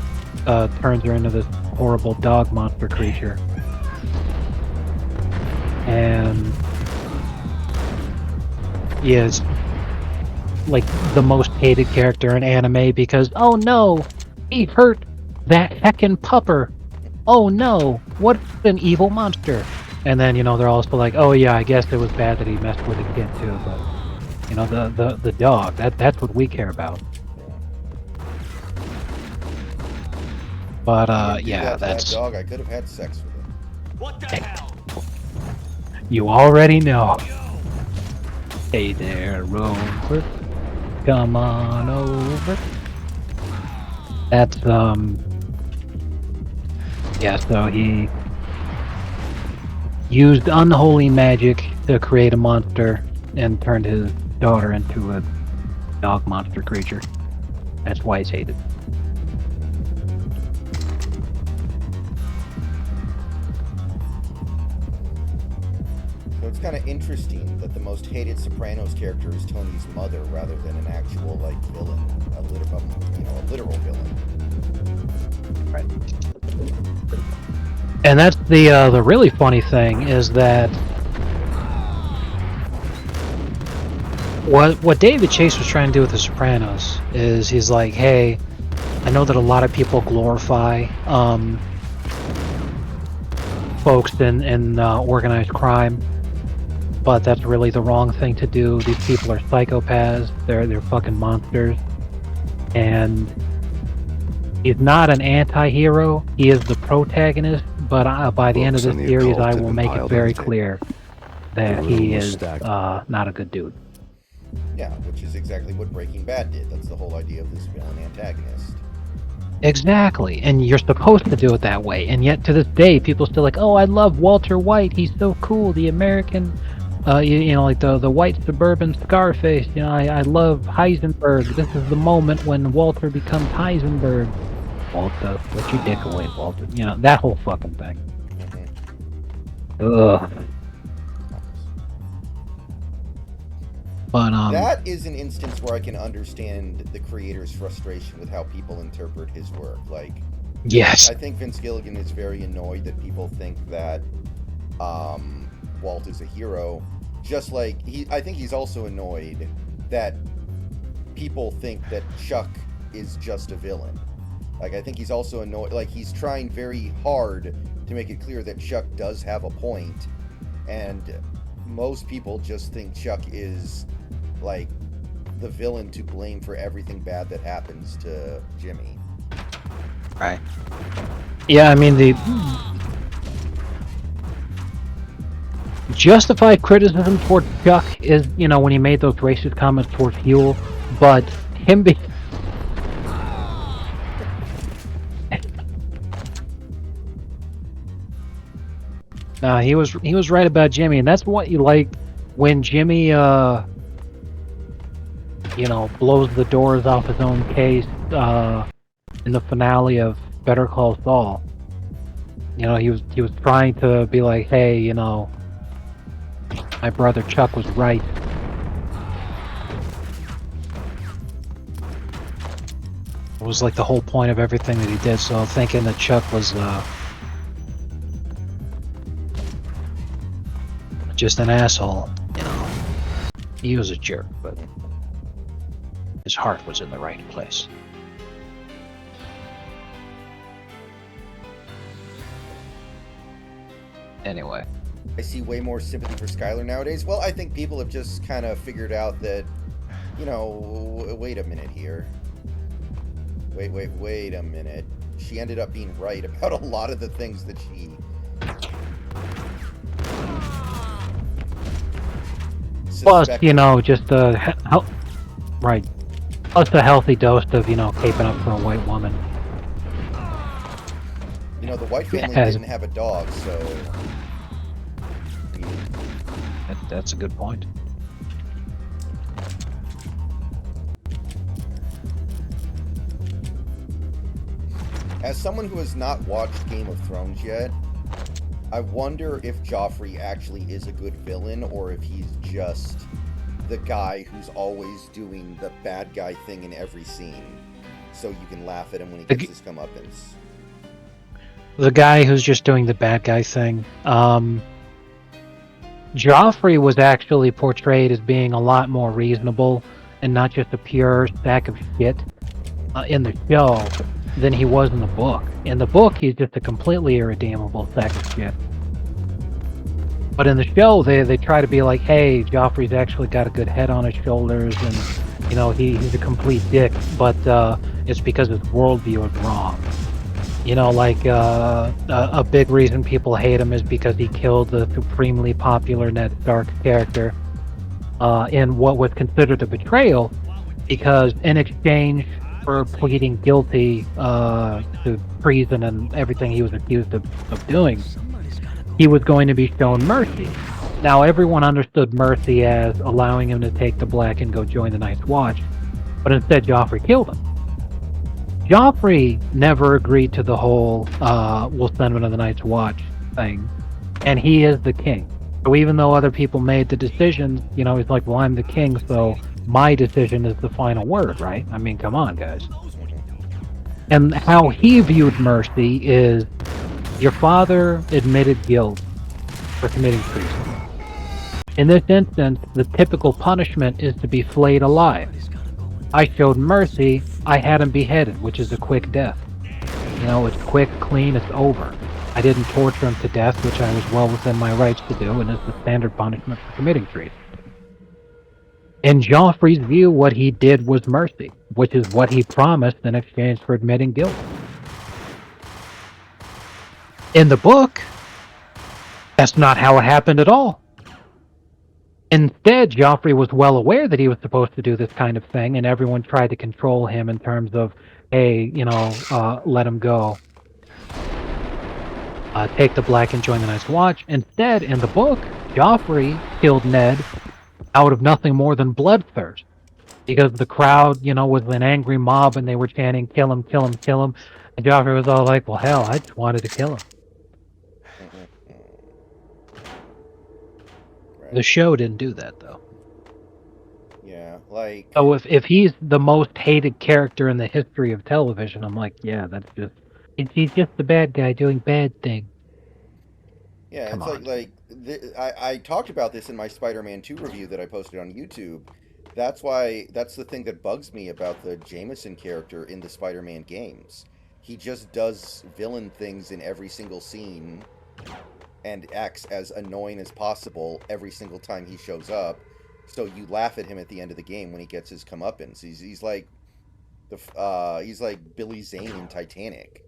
turns her into this horrible dog monster creature. And he is like the most hated character in anime because, oh no, he hurt that heckin' pupper. Oh no, what an evil monster. And then, you know, they're also like, oh yeah, I guess it was bad that he messed with a kid too, but, you know, the dog, that's what we care about. But, yeah, that's... That dog, I could have had sex with him. What the hell? You already know. Hey there, Rover. Come on over. That's, yeah, so he used unholy magic to create a monster and turned his daughter into a dog monster creature. That's why he's hated. So it's kind of interesting that the most hated Sopranos character is Tony's mother rather than an actual, like, villain, a literal villain. Right. And that's the really funny thing is that what David Chase was trying to do with The Sopranos is he's like, hey, I know that a lot of people glorify folks in organized crime, but that's really the wrong thing to do. These people are psychopaths. They're fucking monsters, and he's not an anti-hero. He is the protagonist. But by the end of this series, I will make it very clear that he is not a good dude. Yeah, which is exactly what Breaking Bad did. That's the whole idea of this villain antagonist. Exactly, and you're supposed to do it that way. And yet to this day, people still like, oh, I love Walter White. He's so cool. The American, you know, like the white suburban Scarface. You know, I love Heisenberg. This is the moment when Walter becomes Heisenberg. Walter, put your dick away, Walter. You know, that whole fucking thing. Ugh. But, that is an instance where I can understand the creator's frustration with how people interpret his work. Like, yes. I think Vince Gilligan is very annoyed that people think that Walt is a hero. Just like, I think he's also annoyed that people think that Chuck is just a villain. Like, I think he's also annoyed, like, he's trying very hard to make it clear that Chuck does have a point, and most people just think Chuck is, like, the villain to blame for everything bad that happens to Jimmy. Right. Yeah, I mean, the justified criticism toward Chuck is, you know, when he made those racist comments towards Huel, but him being He was right about Jimmy, and that's what you like when Jimmy blows the doors off his own case in the finale of Better Call Saul. He was trying to be like, hey, my brother Chuck was right. It was like the whole point of everything that he did. So thinking that Chuck was just an asshole, he was a jerk, but his heart was in the right place. Anyway. I see way more sympathy for Skylar nowadays. Well, I think people have just kind of figured out that, wait a minute here. Wait a minute. She ended up being right about a lot of the things that she... Plus, just right. Plus a healthy dose of, caping up for a white woman. The white family didn't have a dog, so... That's a good point. As someone who has not watched Game of Thrones yet, I wonder if Joffrey actually is a good villain, or if he's just the guy who's always doing the bad guy thing in every scene, so you can laugh at him when he gets his comeuppance. The guy who's just doing the bad guy thing. Joffrey was actually portrayed as being a lot more reasonable and not just a pure sack of shit in the show than he was in the book. In the book, he's just a completely irredeemable sack of shit. But in the show, they try to be like, hey, Joffrey's actually got a good head on his shoulders, and he's a complete dick, but it's because his worldview is wrong. A big reason people hate him is because he killed the supremely popular Ned Stark character in what was considered a betrayal, because in exchange for pleading guilty to treason and everything he was accused of doing, he was going to be shown mercy. Now, everyone understood mercy as allowing him to take the black and go join the Night's Watch, but instead Joffrey killed him. Joffrey never agreed to the whole we'll send him to the Night's Watch thing, and he is the king. So even though other people made the decisions, he's like, well, I'm the king, so my decision is the final word, right? I mean, come on, guys. And how he viewed mercy is, your father admitted guilt for committing treason. In this instance, the typical punishment is to be flayed alive. I showed mercy, I had him beheaded, which is a quick death. It's quick, clean, it's over. I didn't torture him to death, which I was well within my rights to do, and is the standard punishment for committing treason. In Joffrey's view, what he did was mercy, which is what he promised in exchange for admitting guilt. In the book, that's not how it happened at all. Instead, Joffrey was well aware that he was supposed to do this kind of thing, and everyone tried to control him in terms of, hey, let him go. Take the black and join the Night's Watch. Instead, in the book, Joffrey killed Ned out of nothing more than bloodthirst. Because the crowd, was an angry mob and they were chanting, kill him, kill him, kill him. And Joffrey was all like, well, hell, I just wanted to kill him. The show didn't do that, though. Yeah, So if he's the most hated character in the history of television, I'm like, yeah, that's just... He's just the bad guy doing bad things. Yeah, Come it's on. I talked about this in my Spider-Man 2 review that I posted on YouTube. That's the thing that bugs me about the Jameson character in the Spider-Man games. He just does villain things in every single scene and acts as annoying as possible every single time he shows up. So you laugh at him at the end of the game when he gets his comeuppance. He's like Billy Zane in Titanic.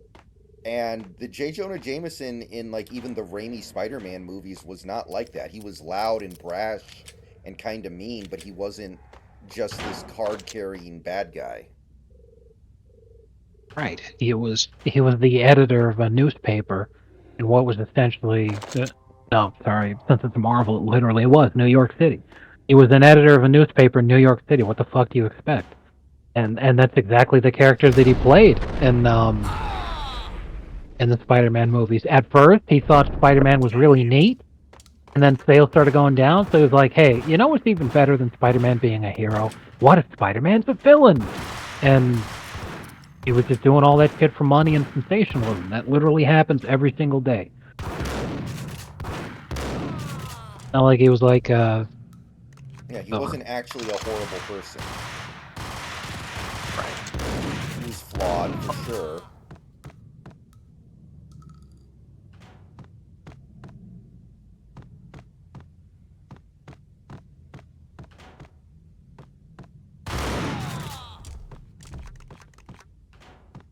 And the J. Jonah Jameson in even the Raimi Spider-Man movies was not like that. He was loud and brash and kind of mean, but he wasn't just this card-carrying bad guy. Right. He was the editor of a newspaper in what was essentially No, sorry. Since it's Marvel, it literally was New York City. He was an editor of a newspaper in New York City. What the fuck do you expect? And that's exactly the character that he played in the Spider-Man movies. At first, he thought Spider-Man was really neat, and then sales started going down. So he was like, "Hey, you know what's even better than Spider-Man being a hero? What if Spider-Man's a villain?" And he was just doing all that shit for money and sensationalism. That literally happens every single day. Not like he was like, Yeah, he wasn't actually a horrible person. Right. He was flawed, for sure.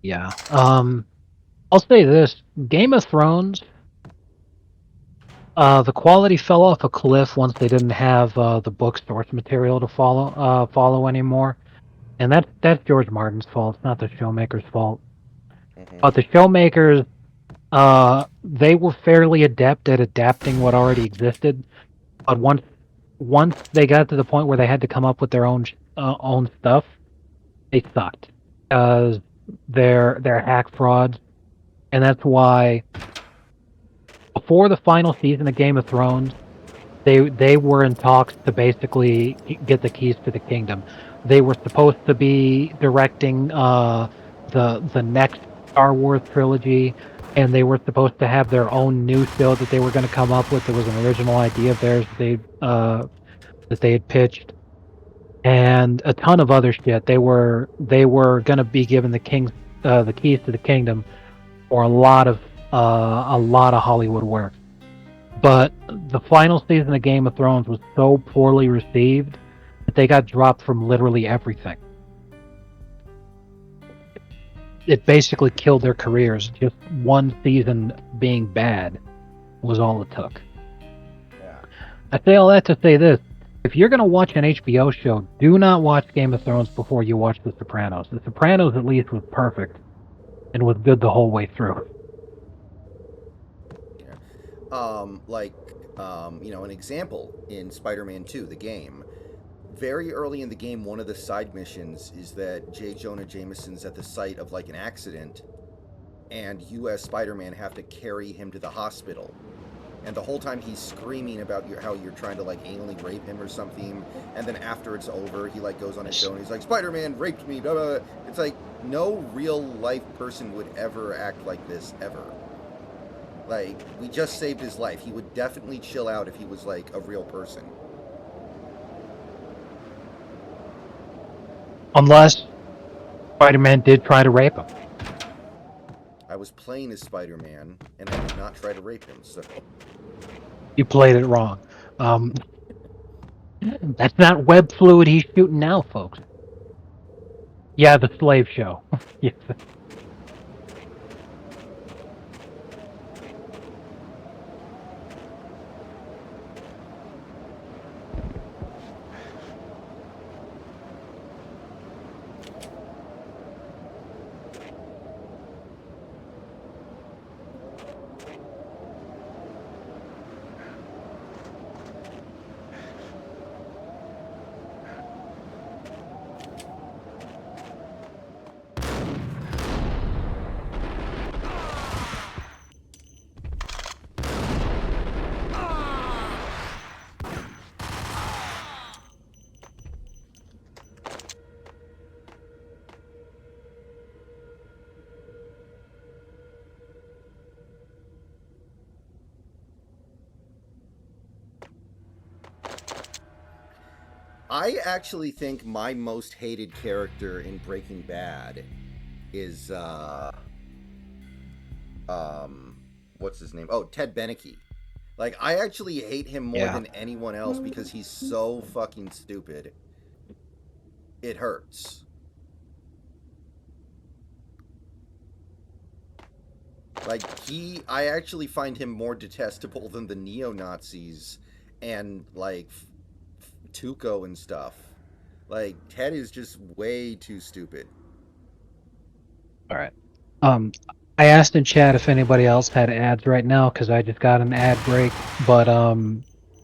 Yeah. I'll say this: Game of Thrones. The quality fell off a cliff once they didn't have the book source material to follow anymore, and that's George Martin's fault. It's not the showmaker's fault. But the showmakers, they were fairly adept at adapting what already existed. But once they got to the point where they had to come up with their own stuff, they sucked because they're hack frauds, and that's why before the final season of Game of Thrones, they were in talks to basically get the keys to the kingdom. They were supposed to be directing the next Star Wars trilogy, and they were supposed to have their own new show that they were going to come up with. It was an original idea of theirs that they had pitched, and a ton of other shit. They were going to be given the keys to the kingdom for a lot of Hollywood work. But the final season of Game of Thrones was so poorly received that they got dropped from literally everything. It basically killed their careers. Just one season being bad was all it took. Yeah. I say all that to say this. If you're going to watch an HBO show, do not watch Game of Thrones before you watch The Sopranos. The Sopranos, at least, was perfect and was good the whole way through. An example in Spider-Man 2, the game. Very early in the game, one of the side missions is that J. Jonah Jameson's at the site of like an accident, and you as Spider-Man have to carry him to the hospital. And the whole time he's screaming about how you're trying to like anally rape him or something, and then after it's over, he like goes on his show and he's like, "Spider-Man raped me." Blah, blah, blah. It's like no real life person would ever act like this ever. Like, we just saved his life. He would definitely chill out if he was like a real person. Unless Spider-Man did try to rape him. I was playing as Spider-Man, and I did not try to rape him, so... You played it wrong. That's not web fluid he's shooting now, folks. Yeah, the slave show. Yes. I actually think my most hated character in Breaking Bad is, what's his name? Oh, Ted Beneke. Like, I actually hate him more than anyone else because he's so fucking stupid. It hurts. Like, I actually find him more detestable than the neo-Nazis and, like, Tuco and stuff. Like, Ted is just way too stupid. All right. I asked in chat if anybody else had ads right now because I just got an ad break, but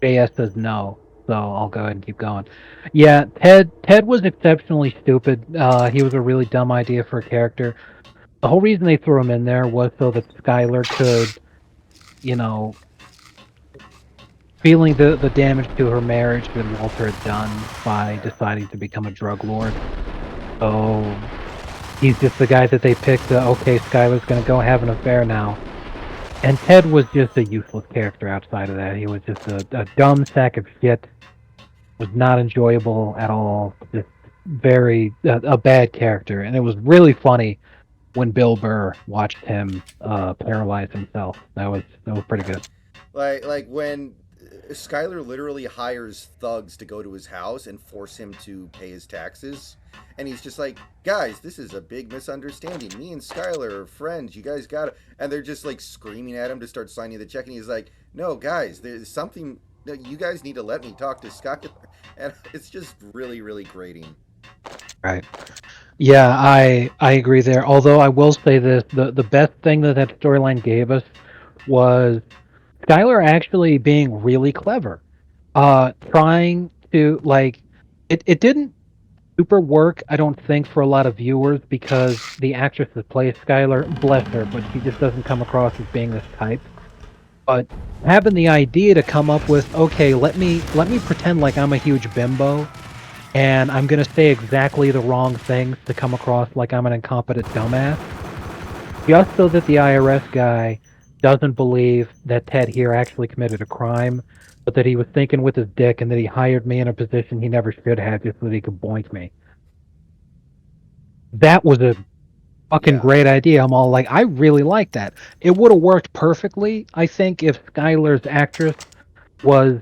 JS says no, so I'll go ahead and keep going. Yeah, Ted was exceptionally stupid. He was a really dumb idea for a character. The whole reason they threw him in there was so that Skylar could, you know, feeling the damage to her marriage that Walter had done by deciding to become a drug lord. So he's just the guy that they picked. Okay, Skylar's gonna go have an affair now. And Ted was just a useless character outside of that. He was just a dumb sack of shit. Was not enjoyable at all. Just very a bad character. And it was really funny when Bill Burr watched him paralyze himself. That was pretty good. Like when Skylar literally hires thugs to go to his house and force him to pay his taxes. And he's just like, guys, this is a big misunderstanding. Me and Skylar are friends. You guys got to. And they're just like screaming at him to start signing the check. And he's like, no, guys, there's something. You guys need to let me talk to Skylar. And it's just really, really grating. Right. Yeah, I agree there. Although I will say this, the best thing that storyline gave us was Skylar actually being really clever. Trying to, like, it didn't super work, I don't think, for a lot of viewers because the actress that plays Skylar, bless her, but she just doesn't come across as being this type. But having the idea to come up with, okay, let me pretend like I'm a huge bimbo, and I'm gonna say exactly the wrong things to come across like I'm an incompetent dumbass, just so that the IRS guy doesn't believe that Ted here actually committed a crime, but that he was thinking with his dick and that he hired me in a position he never should have just so that he could boink me. That was a fucking great idea. I'm all like, I really like that. It would have worked perfectly, I think, if Skylar's actress was,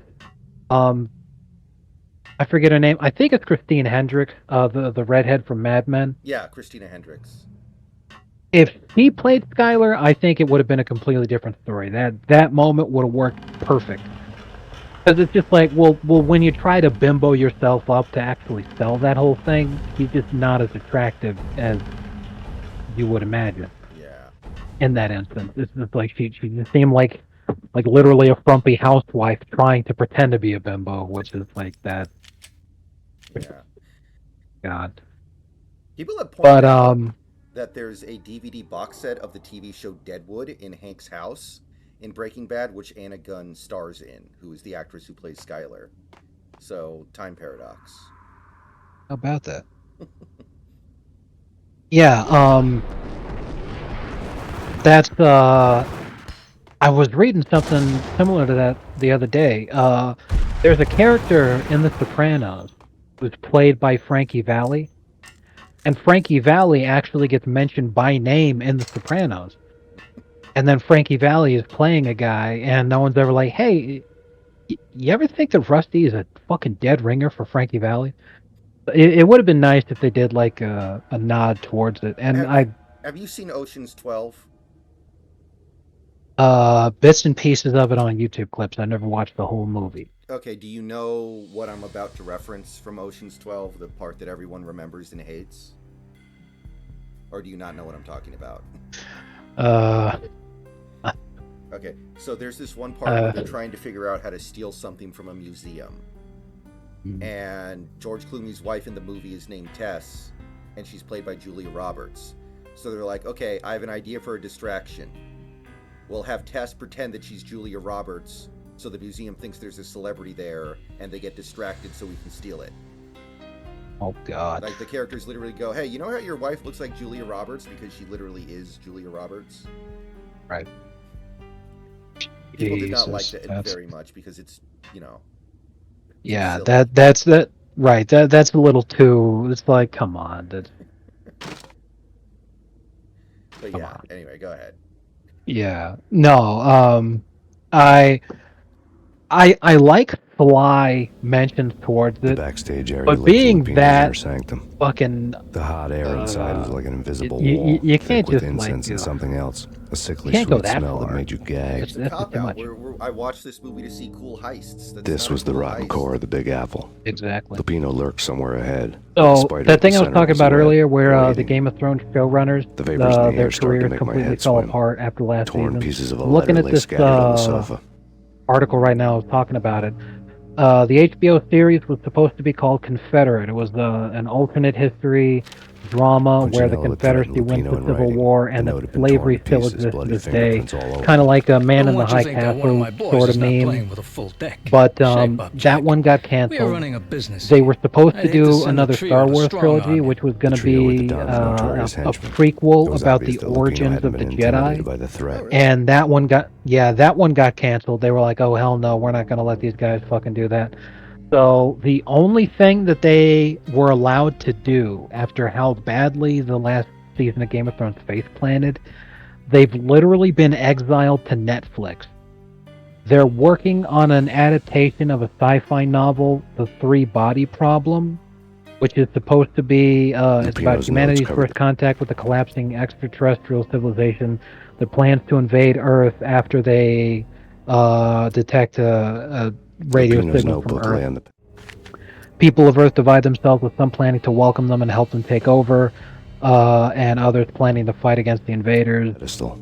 I forget her name. I think it's Christine Hendricks, the redhead from Mad Men. Yeah, Christina Hendricks. If she played Skylar, I think it would have been a completely different story. That moment would have worked perfect. Because it's just like, well, when you try to bimbo yourself up to actually sell that whole thing, he's just not as attractive as you would imagine. Yeah. In that instance, it's just like she just seemed like literally a frumpy housewife trying to pretend to be a bimbo, which is like that. Yeah. God. People have pointed out But that there's a DVD box set of the TV show Deadwood in Hank's house in Breaking Bad, which Anna Gunn stars in, who is the actress who plays Skylar. So, time paradox. How about that? Yeah, that's I was reading something similar to that the other day. There's a character in The Sopranos who's played by Frankie Valli, and Frankie Valli actually gets mentioned by name in The Sopranos. And then Frankie Valli is playing a guy, and no one's ever like, hey, you ever think that Rusty is a fucking dead ringer for Frankie Valli? It would have been nice if they did like a nod towards it. And have you seen Ocean's 12? Bits and pieces of it on YouTube clips. I never watched the whole movie. Okay, do you know what I'm about to reference from Ocean's 12, the part that everyone remembers and hates? Or do you not know what I'm talking about? Okay, so there's this one part where they're trying to figure out how to steal something from a museum. And George Clooney's wife in the movie is named Tess, and she's played by Julia Roberts. So they're like, okay, I have an idea for a distraction. We'll have Tess pretend that she's Julia Roberts, so the museum thinks there's a celebrity there, and they get distracted so we can steal it. Oh, God. Like, the characters literally go, hey, you know how your wife looks like Julia Roberts? Because she literally is Julia Roberts. Right. People did not like that very much because it's, you know... Yeah, that's right. That's a little too... It's like, come on. But yeah, anyway, go ahead. Yeah. No, I like Fly mentions towards it. The backstage area, but being that inner sanctum. Fucking the hot air inside is like an invisible you wall, can't thick with just incense like and something else. A sickly Can't go sweet that smell that far. made you gag. It's a cop out. I watched this movie to see cool heists. This was the rotten core of the Big Apple. Exactly. Lupino lurked somewhere ahead. So that thing I was talking about earlier, where the Game of Thrones showrunners, their careers completely fell apart after last Torn season. pieces of a Looking letter at lay this scattered on the sofa. article right now, I was talking about it. The HBO series was supposed to be called Confederate. It was an alternate history drama where the Confederacy wins the Civil War and that slavery still exists to this day. Kind of like a Man in the High Castle sort of meme. But that one got canceled. They were supposed to do another Star Wars trilogy, which was going to be a prequel about the origins of the Jedi. And that one got canceled. They were like, oh hell no, we're not going to let these guys fucking do that. So the only thing that they were allowed to do after how badly the last season of Game of Thrones face planted, they've literally been exiled to Netflix. They're working on an adaptation of a sci-fi novel, The Three Body Problem, which is supposed to be it's about humanity's first contact with a collapsing extraterrestrial civilization that plans to invade Earth after they detect a radio signal from Earth. People of Earth divide themselves, with some planning to welcome them and help them take over, and others planning to fight against the invaders. So,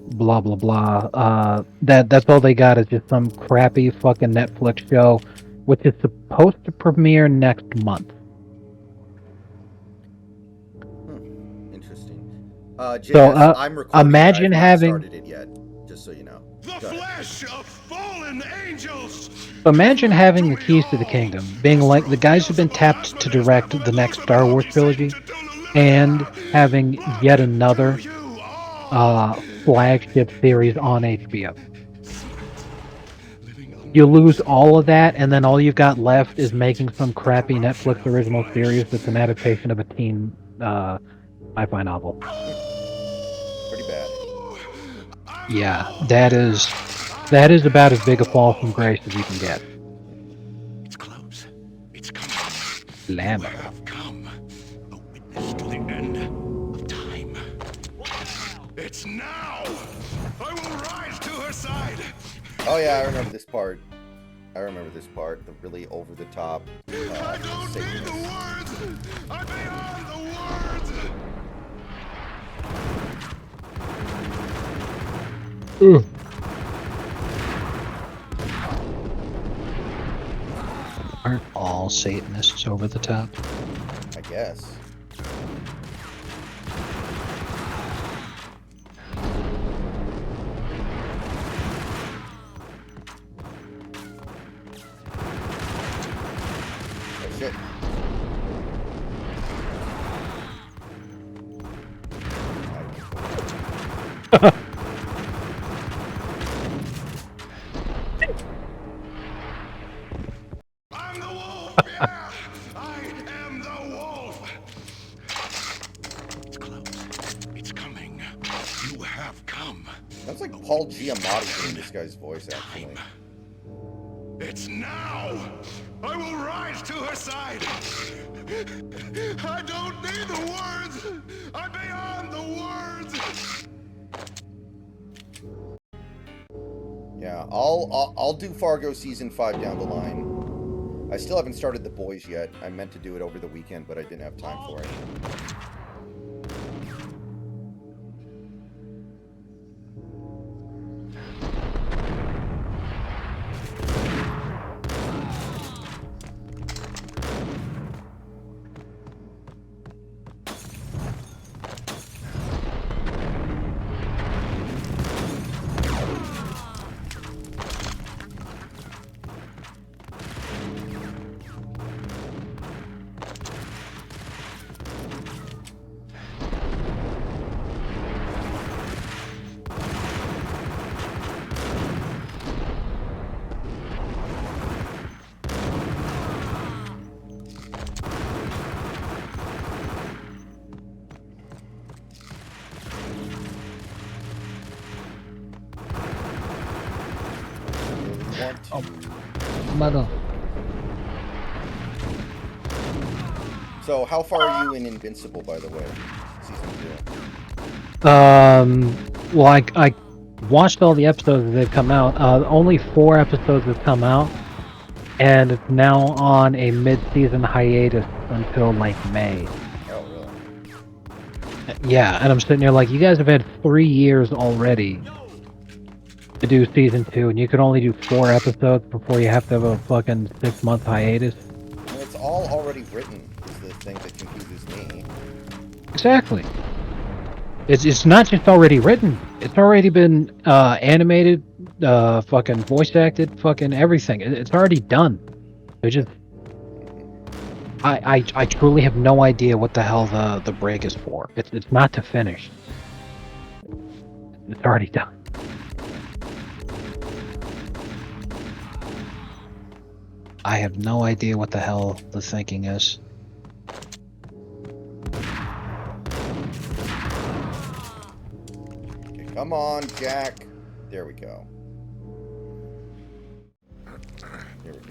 blah blah blah. That's all they got is just some crappy fucking Netflix show, which is supposed to premiere next month. Interesting. JS, I'm recording. Imagine I've not having. started it yet, just so you know. The flesh of fallen angels. Imagine having the keys to the kingdom, being like the guys who've been tapped to direct the next Star Wars trilogy, and having yet another flagship series on HBO. You lose all of that, and then all you've got left is making some crappy Netflix original series that's an adaptation of a teen sci-fi novel. Pretty bad. Yeah, that is about as big a fall from grace as you can get. It's close. It's coming. Lamb. Have come. A witness to the end of time. It's now. I will rise to her side. Oh yeah, I remember this part. The really over the top. I don't need the words. I'm beyond the words. Ugh. Aren't all Satanists over the top? I guess. Oh shit. I'm the wolf. Yeah, I am the wolf. It's close. It's coming. You have come. Sounds like Paul Giamatti doing this guy's voice, actually. It's now. I will rise to her side. I don't need the words. I'm beyond the words. Yeah, I'll do Fargo season 5 down the line. I still haven't started The Boys yet. I meant to do it over the weekend, but I didn't have time for it. Mother. So, how far are you in Invincible, by the way? season 2? Well, I watched all the episodes that have come out. Only 4 episodes have come out, and it's now on a mid-season hiatus until like May. Oh, really? Yeah, and I'm sitting there like, you guys have had 3 years already to do season 2, and you could only do 4 episodes before you have to have a fucking 6-month hiatus. I mean, it's all already written, is the thing that confuses me. Exactly. It's not just already written. It's already been animated, fucking voice acted, fucking everything. It's already done. It just, I truly have no idea what the hell the break is for. It's not to finish. It's already done. I have no idea what the hell the thinking is. Okay, come on, Jack. There we go.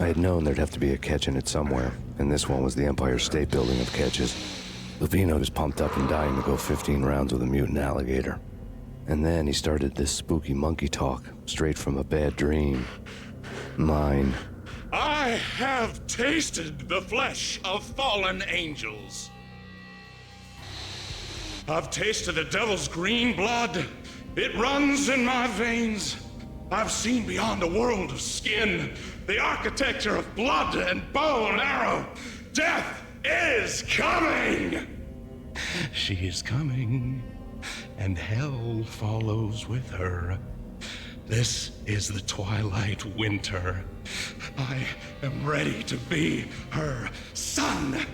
I had known there'd have to be a catch in it somewhere, and this one was the Empire State Building of catches. Lupino was pumped up and dying to go 15 rounds with a mutant alligator. And then he started this spooky monkey talk, straight from a bad dream. Mine. I have tasted the flesh of fallen angels. I've tasted the devil's green blood. It runs in my veins. I've seen beyond a world of skin, the architecture of blood and bow and arrow. Death is coming! She is coming, and hell follows with her. This is the twilight winter. I am ready to be her son.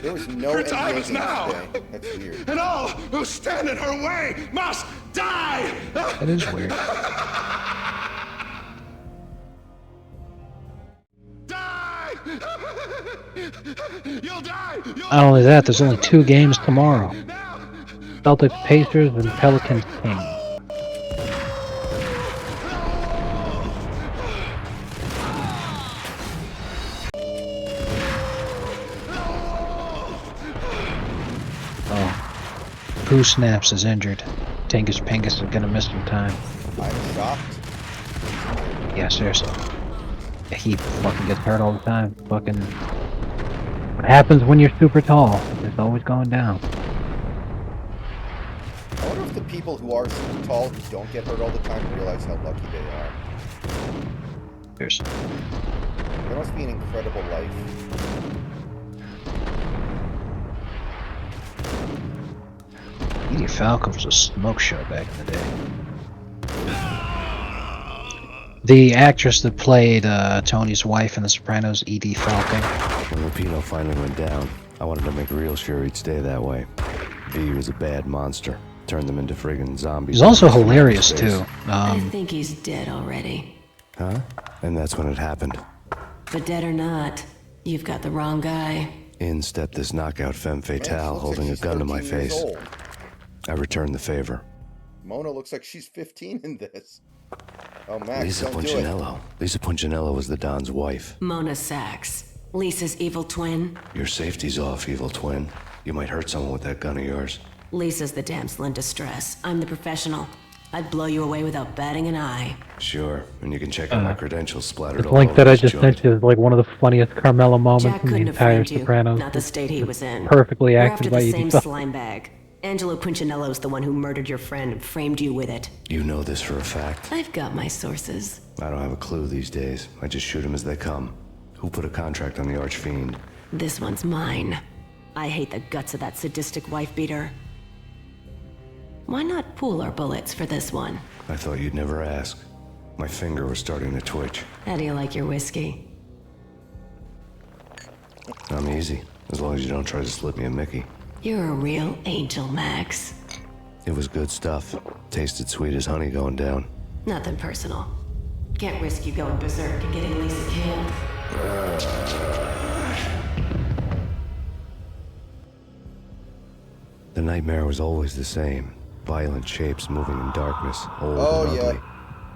There was no her time is NBA now. today. That's weird. And all who stand in her way must die. That is weird. Die! You'll die! Not only that, there's only 2 games tomorrow. Celtics Pacers and Pelicans Kings. Who snaps is injured. Tingus Pingus is gonna miss some time. I'm shocked. Yeah, seriously. He fucking gets hurt all the time. Fucking. What happens when you're super tall? It's always going down. I wonder if the people who are super tall who don't get hurt all the time realize how lucky they are. Seriously. That must be an incredible life. Edie Falco was a smoke show back in the day. The actress that played Tony's wife in The Sopranos, Edie Falco. When Lupino finally went down, I wanted to make real sure he'd stay that way. V was a bad monster. Turned them into friggin' zombies. He's also hilarious, too. I think he's dead already. Huh? And that's when it happened. But dead or not, you've got the wrong guy. In stepped this knockout femme fatale holding a gun to my face. Old. I returned the favor. Mona looks like she's 15 in this. Oh, Max, Lisa don't do it. Punchinello. Lisa Punchinello was the Don's wife. Mona Sachs. Lisa's evil twin. Your safety's off, evil twin. You might hurt someone with that gun of yours. Lisa's the damsel in distress. I'm the professional. I'd blow you away without batting an eye. Sure, and you can check out my credentials splattered The all link over that I this just joint. sent you is like one of the funniest Carmelo moments Jack in the couldn't have entire framed you, Sopranos. not the state he was in. Perfectly We're acted after by the Edie same Falco. slime bag. Angelo Punchinello's the one who murdered your friend and framed you with it. You know this for a fact. I've got my sources. I don't have a clue these days. I just shoot them as they come. Who put a contract on the Archfiend? This one's mine. I hate the guts of that sadistic wife-beater. Why not pool our bullets for this one? I thought you'd never ask. My finger was starting to twitch. How do you like your whiskey? I'm easy, as long as you don't try to slip me a Mickey. You're a real angel, Max. It was good stuff. Tasted sweet as honey going down. Nothing personal. Can't risk you going berserk and getting Lisa killed. The nightmare was always the same. Violent shapes moving in darkness, old Oh, and yeah. ugly.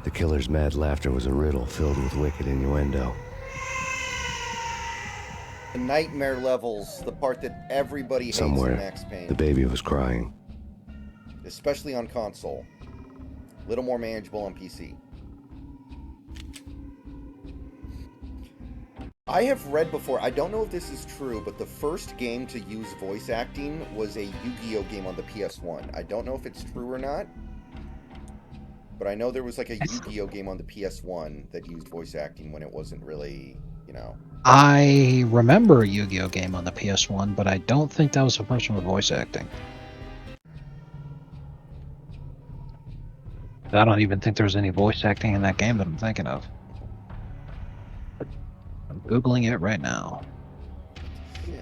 The killer's mad laughter was a riddle filled with wicked innuendo. The nightmare levels, the part that everybody hates in Somewhere, Max Payne. the baby was crying. Especially on console. A little more manageable on PC. I have read before, I don't know if this is true, but the first game to use voice acting was a Yu-Gi-Oh game on the PS1. I don't know if it's true or not, but I know there was like a Yu-Gi-Oh game on the PS1 that used voice acting when it wasn't really, you know. I remember a Yu-Gi-Oh game on the PS1, but I don't think that was the first one with voice acting. I don't even think there's any voice acting in that game that I'm thinking of. I'm Googling it right now. The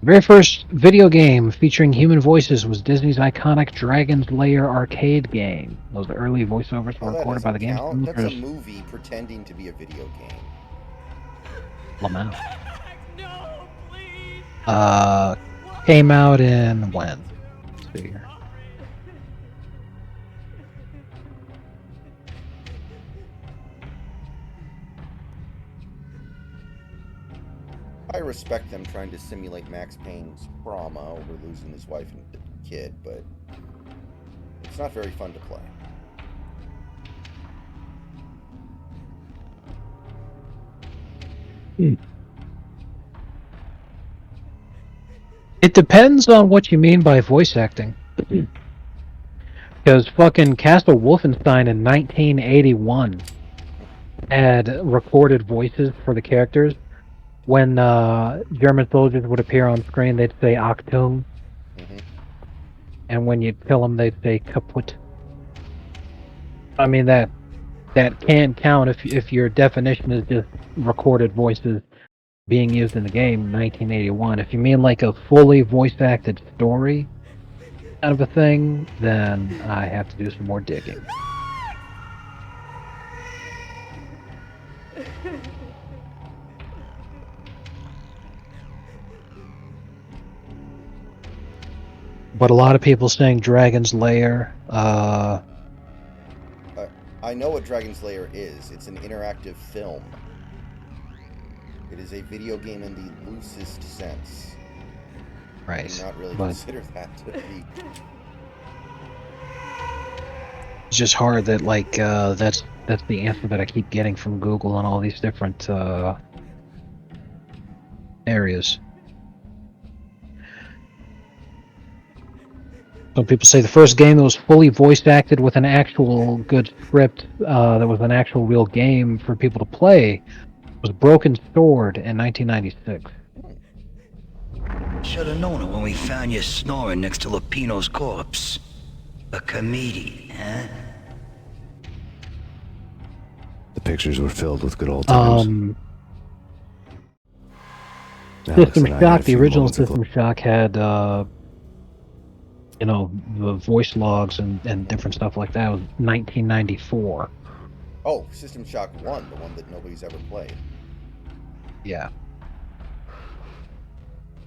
very first video game featuring human voices was Disney's iconic Dragon's Lair arcade game. Those early voiceovers were recorded by the game's That's a producers. movie pretending to be a video game. Lamau. Came out in when? Let's see here. I respect them trying to simulate Max Payne's trauma over losing his wife and kid, but it's not very fun to play. It depends on what you mean by voice acting. Because fucking Castle Wolfenstein in 1981 had recorded voices for the characters. When German soldiers would appear on screen, they'd say Achtung. And when you'd kill them, they'd say Kaput. I mean, that can count if your definition is just recorded voices being used in the game in 1981. If you mean like a fully voice-acted story kind of a thing, then I have to do some more digging. But a lot of people saying Dragon's Lair. I know what Dragon's Lair is. It's an interactive film. It is a video game in the loosest sense. Right. I do not really but consider that to be. it's just hard that like that's the answer that I keep getting from Google on all these different areas. Some people say the first game that was fully voice acted with an actual good script that was an actual real game for people to play was Broken Sword in 1996. Should have known it when we found you snoring next to Lupino's corpse. A comedian, huh? The pictures were filled with good old times. System Shock, the original System Shock had you know, the voice logs and different stuff like that. It was 1994. Oh, System Shock 1, the one that nobody's ever played. Yeah.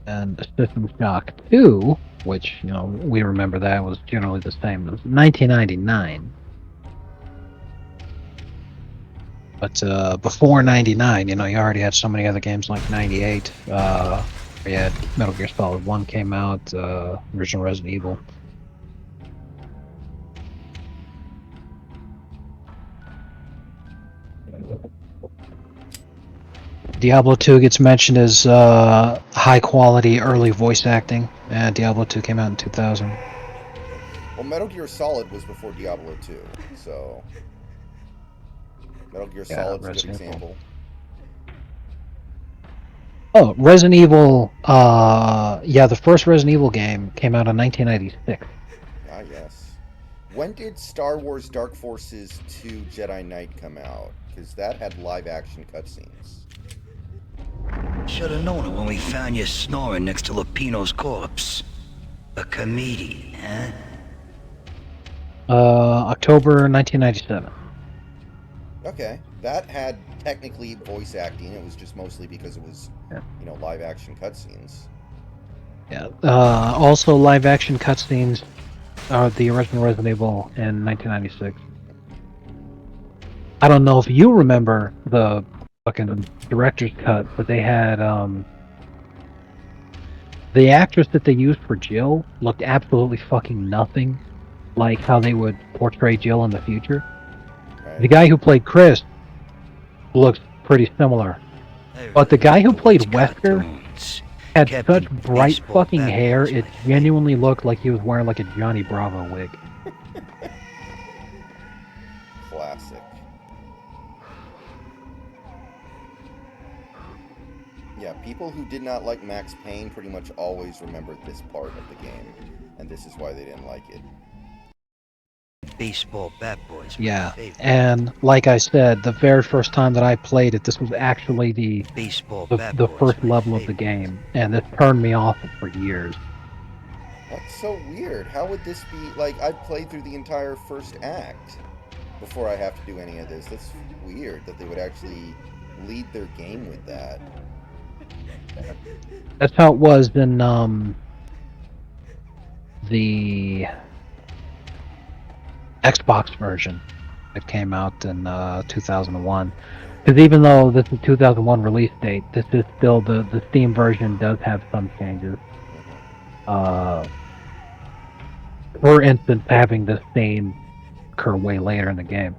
And System Shock 2, which, you know, we remember that was generally the same. It was 1999. But before 99, you know, you already had so many other games like 98. We had Metal Gear Solid 1 came out, original Resident Evil. Diablo 2 gets mentioned as high quality early voice acting. Diablo 2 came out in 2000. Well, Metal Gear Solid was before Diablo 2, so Metal Gear Solid's a good example. Oh, Resident Evil, yeah, the first Resident Evil game came out in 1996. Ah, yes. When did Star Wars Dark Forces 2 Jedi Knight come out? Because that had live-action cutscenes. Should have known it when we found you snoring next to Lupino's corpse. A comedian, huh? October 1997. Okay, that had technically voice acting. It was just mostly because it was, you know, live-action cutscenes. Yeah. Also, live-action cutscenes are the original Resident Evil in 1996. I don't know if you remember the fucking director's cut, but they had the actress that they used for Jill looked absolutely fucking nothing like how they would portray Jill in the future. Right. The guy who played Chris looks pretty similar. But the guy who played Wesker had such bright fucking hair, it genuinely looked like he was wearing like a Johnny Bravo wig. Classic. Yeah, people who did not like Max Payne pretty much always remembered this part of the game, and this is why they didn't like it. Baseball bat boys. Yeah, and like I said, the very first time that I played it, this was actually the first level of the game, and this turned me off for years. That's so weird. How would this be? Like, I played through the entire first act before I have to do any of this. That's weird that they would actually lead their game with that. That's how it was in the Xbox version that came out in 2001. Because even though this is 2001 release date, this is still the Steam version does have some changes. For instance, having the same occur way later in the game.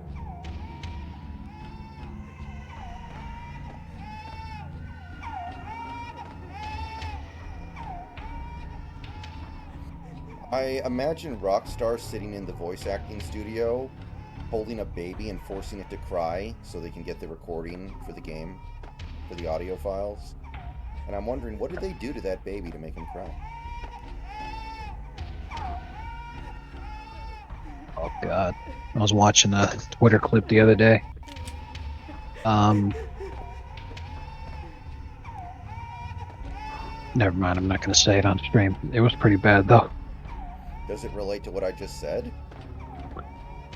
I imagine Rockstar sitting in the voice acting studio, holding a baby and forcing it to cry so they can get the recording for the game, for the audio files. And I'm wondering, what did they do to that baby to make him cry? Oh god. I was watching a Twitter clip the other day. Never mind, I'm not going to say it on stream. It was pretty bad though. Does it relate to what I just said?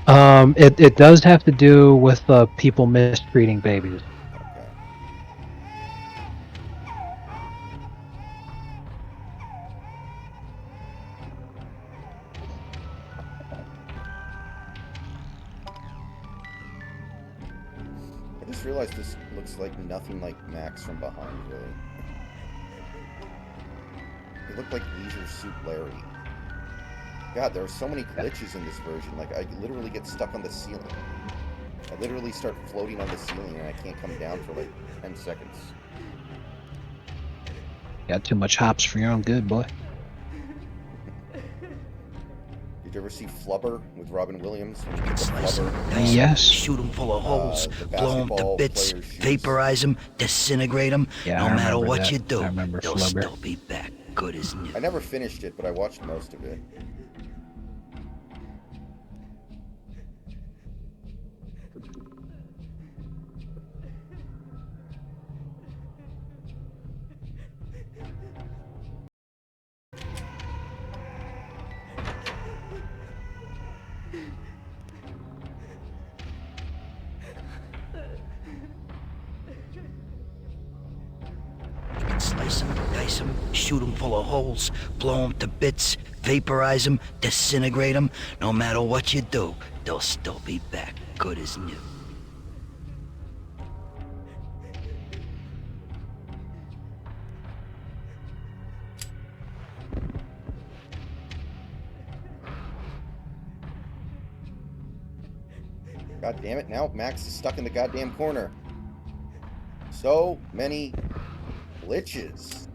It does have to do with people mistreating babies. Okay. I just realized this looks like nothing like Max from behind, really. He looked like Leisure Suit Larry. God, there are so many glitches in this version. Like, I literally get stuck on the ceiling. I literally start floating on the ceiling and I can't come down for like 10 seconds. Got too much hops for your own good, boy. Did you ever see Flubber with Robin Williams? Yes. Shoot him full of holes, blow him to bits, vaporize him, disintegrate him. Yeah, no matter what that. you do, they'll Flubber. still be back, good as new. I never finished it, but I watched most of it. Slice him, dice him, shoot him full of holes, blow him to bits, vaporize him, disintegrate him. No matter what you do, they'll still be back, good as new. God damn it, now Max is stuck in the goddamn corner. So many glitches.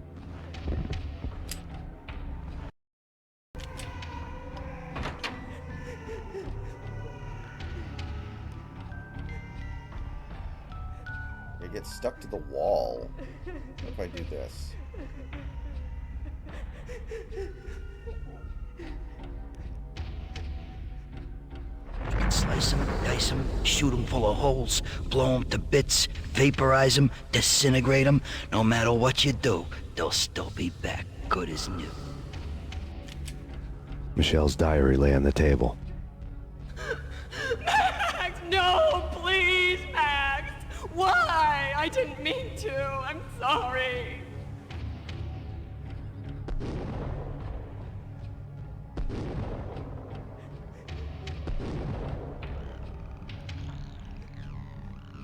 I get stuck to the wall. What if I do this? Slice him, dice him, shoot him full of holes, blow him to bits, vaporize him, disintegrate him. No matter what you do, they'll still be back, good as new. Michelle's diary lay on the table. Max, no, please, Max. Why? I didn't mean to. I'm sorry.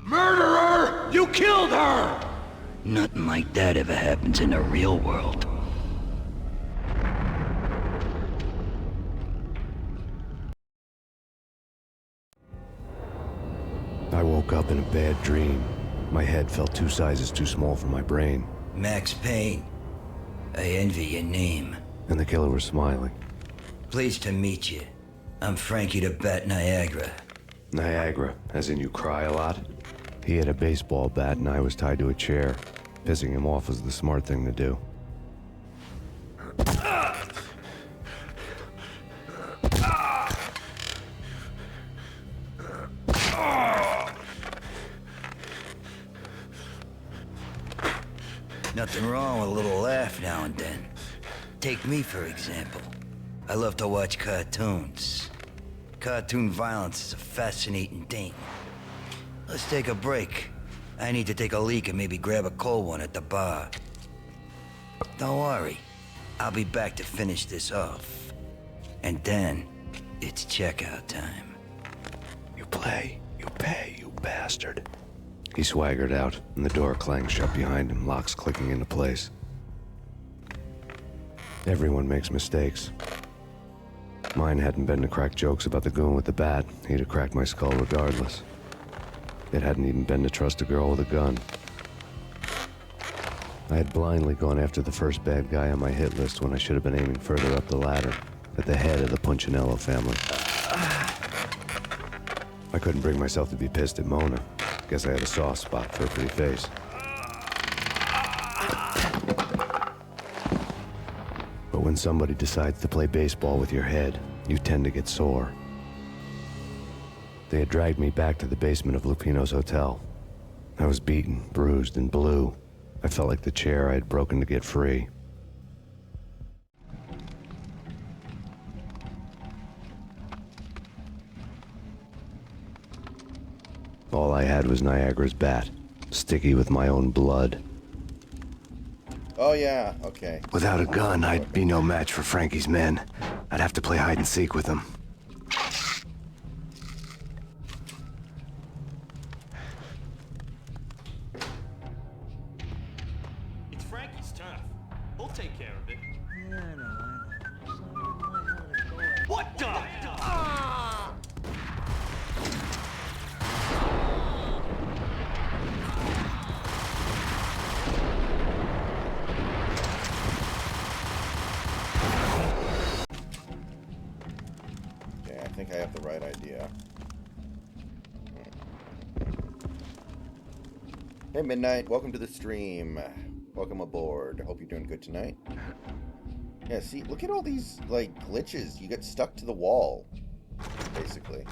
Murderer! her! You killed her! Nothing like that ever happens in the real world. I woke up in a bad dream. My head felt 2 sizes too small for my brain. Max Payne. I envy your name. And the killer was smiling. Pleased to meet you. I'm Frankie the Bat Niagara. Niagara, as in you cry a lot? He had a baseball bat and I was tied to a chair. Pissing him off was the smart thing to do. Nothing wrong with a little laugh now and then. Take me, for example. I love to watch cartoons. Cartoon violence is a fascinating thing. Let's take a break. I need to take a leak and maybe grab a cold one at the bar. Don't worry. I'll be back to finish this off. And then, it's checkout time. You play, you pay, you bastard. He swaggered out, and the door clanged shut behind him, locks clicking into place. Everyone makes mistakes. Mine hadn't been to crack jokes about the goon with the bat. He'd have cracked my skull regardless. It hadn't even been to trust a girl with a gun. I had blindly gone after the first bad guy on my hit list when I should have been aiming further up the ladder, at the head of the Punchinello family. I couldn't bring myself to be pissed at Mona. Guess I had a soft spot for her pretty face. But when somebody decides to play baseball with your head, you tend to get sore. They had dragged me back to the basement of Lupino's hotel. I was beaten, bruised, and blue. I felt like the chair I had broken to get free. All I had was Niagara's bat, sticky with my own blood. Oh yeah, okay. Without a gun, I'd be no match for Frankie's men. I'd have to play hide and seek with them. It's Frankie's turf. We'll take care of it. Yeah, I know. What the? Okay, I think I have the right idea. Hey Midnight, welcome to the stream. Welcome aboard. Hope you're doing good tonight. Yeah, see, look at all these, like, glitches. You get stuck to the wall, basically.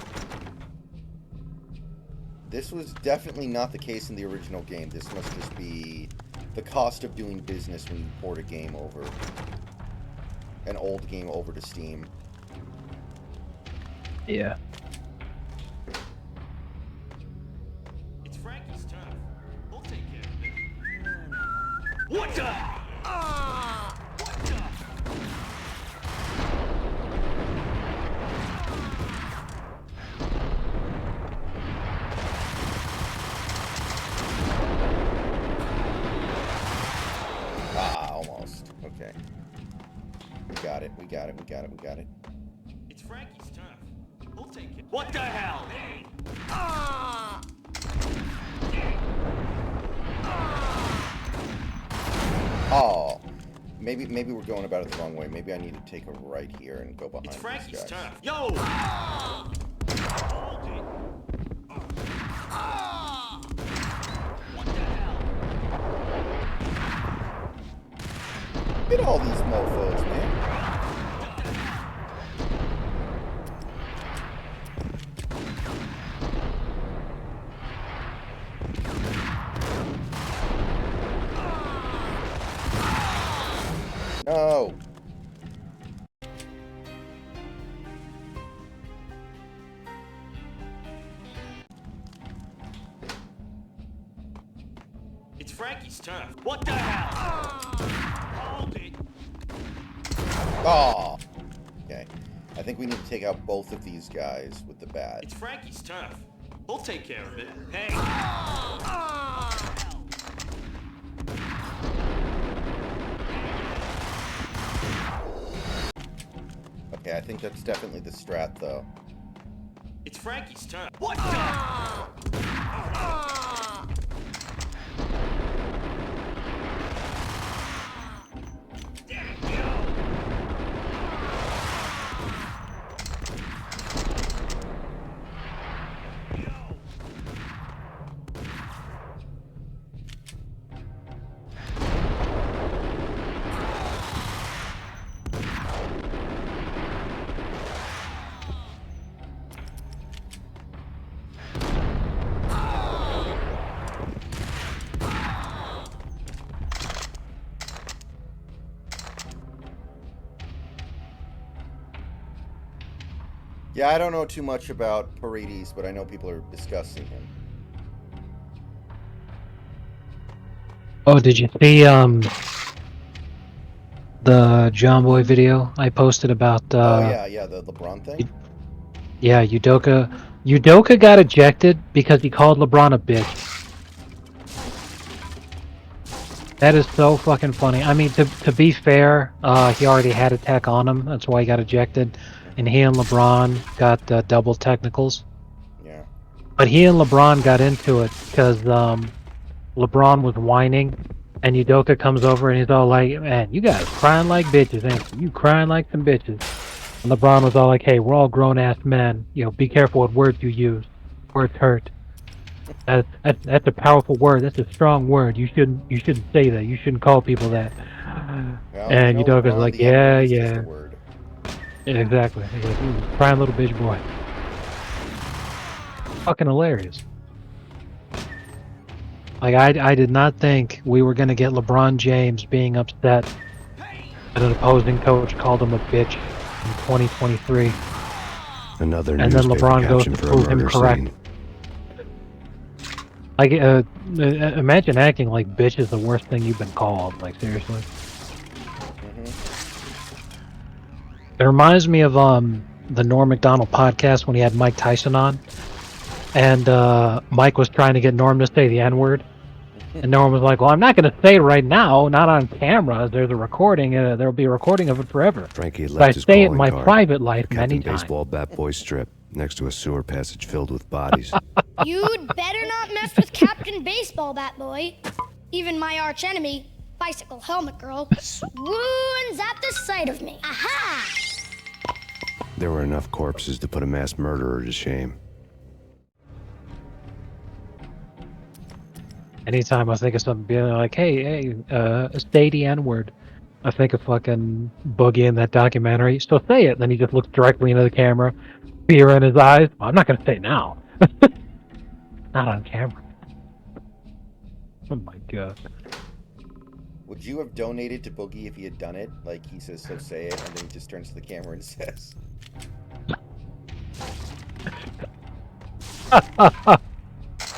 This was definitely not the case in the original game. This must just be the cost of doing business when you port a game over. An old game over to Steam. Yeah. It's Frankie's turf. We'll take care of it. What the? What the? Ah, almost. Okay. We got it. We got it. We got it. We got it. It's Frankie's turf. We'll take it. What the hell? Oh, maybe we're going about it the wrong way. Maybe I need to take a right here and go behind It's these Frankie's guys. turf. Yo! Hold it. What the hell? Look at all these mofos, man. No. It's Frankie's turf. What the hell? Hold it. Oh. Okay. I think we need to take out both of these guys with the bat. It's Frankie's turf. We'll take care of it. Hey! Yeah, I think that's definitely the strat, though. It's Frankie's turn. What the? Yeah, I don't know too much about Paredes, but I know people are discussing him. Oh, did you see the John Boy video I posted about Oh yeah, the LeBron thing. Yeah, Udoka got ejected because he called LeBron a bitch. That is so fucking funny. I mean, to be fair, he already had a tech on him. That's why he got ejected. And he and LeBron got double technicals. Yeah. But he and LeBron got into it because LeBron was whining, and Udoka comes over and he's all like, "Man, you guys crying like bitches, ain't you? You crying like some bitches." And LeBron was all like, "Hey, we're all grown-ass men. You know, be careful what words you use. Words hurt. That's a powerful word. That's a strong word. You shouldn't say that. You shouldn't call people that." Well, And you know, Udoka's LeBron, like, the "Yeah, N-word is just yeah, a word. yeah, exactly." He's like, "You crying little bitch boy." Fucking hilarious. Like I did not think we were gonna get LeBron James being upset that an opposing coach called him a bitch in 2023. Another And then newspaper LeBron goes caption to for a prove him murder correct. scene. Like, imagine acting like bitch is the worst thing you've been called. Like, seriously. It reminds me of the Norm Macdonald podcast when he had Mike Tyson on, and Mike was trying to get Norm to say the N-word, and Norm was like, "Well, I'm not going to say it right now, not on camera. There's a recording. There'll be a recording of it forever. Frankie had But I left his say it in calling my card. private life many Captain times." Baseball Bat Boy strip next to a sewer passage filled with bodies. You'd better not mess with Captain Baseball Bat Boy. Even my arch enemy, Bicycle Helmet Girl, swoons at the sight of me. Aha! There were enough corpses to put a mass murderer to shame. Anytime I think of something being like, hey, say the N-word, I think of fucking Boogie in that documentary. So say it. Then he just looks directly into the camera, fear in his eyes. Well, I'm not going to say it now. Not on camera. Oh my god. Would you have donated to Boogie if he had done it? Like, he says, so say it, and then he just turns to the camera and says...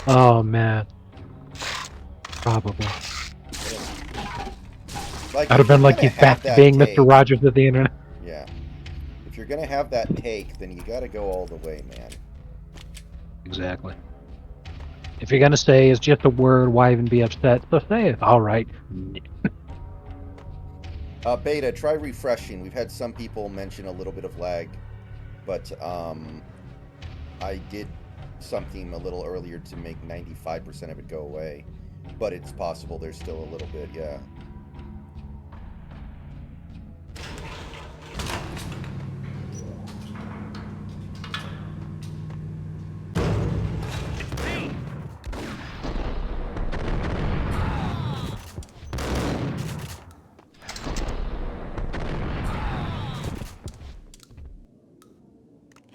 Oh, man. Probably. Like, I'd have been like, he's back to being take, Mr. Rogers of the internet. Yeah. If you're gonna have that take, then you gotta go all the way, man. Exactly. If you're gonna say it's just a word, why even be upset? So say it. All right. Beta, try refreshing. We've had some people mention a little bit of lag, but I did something a little earlier to make 95% of it go away, but it's possible there's still a little bit, yeah.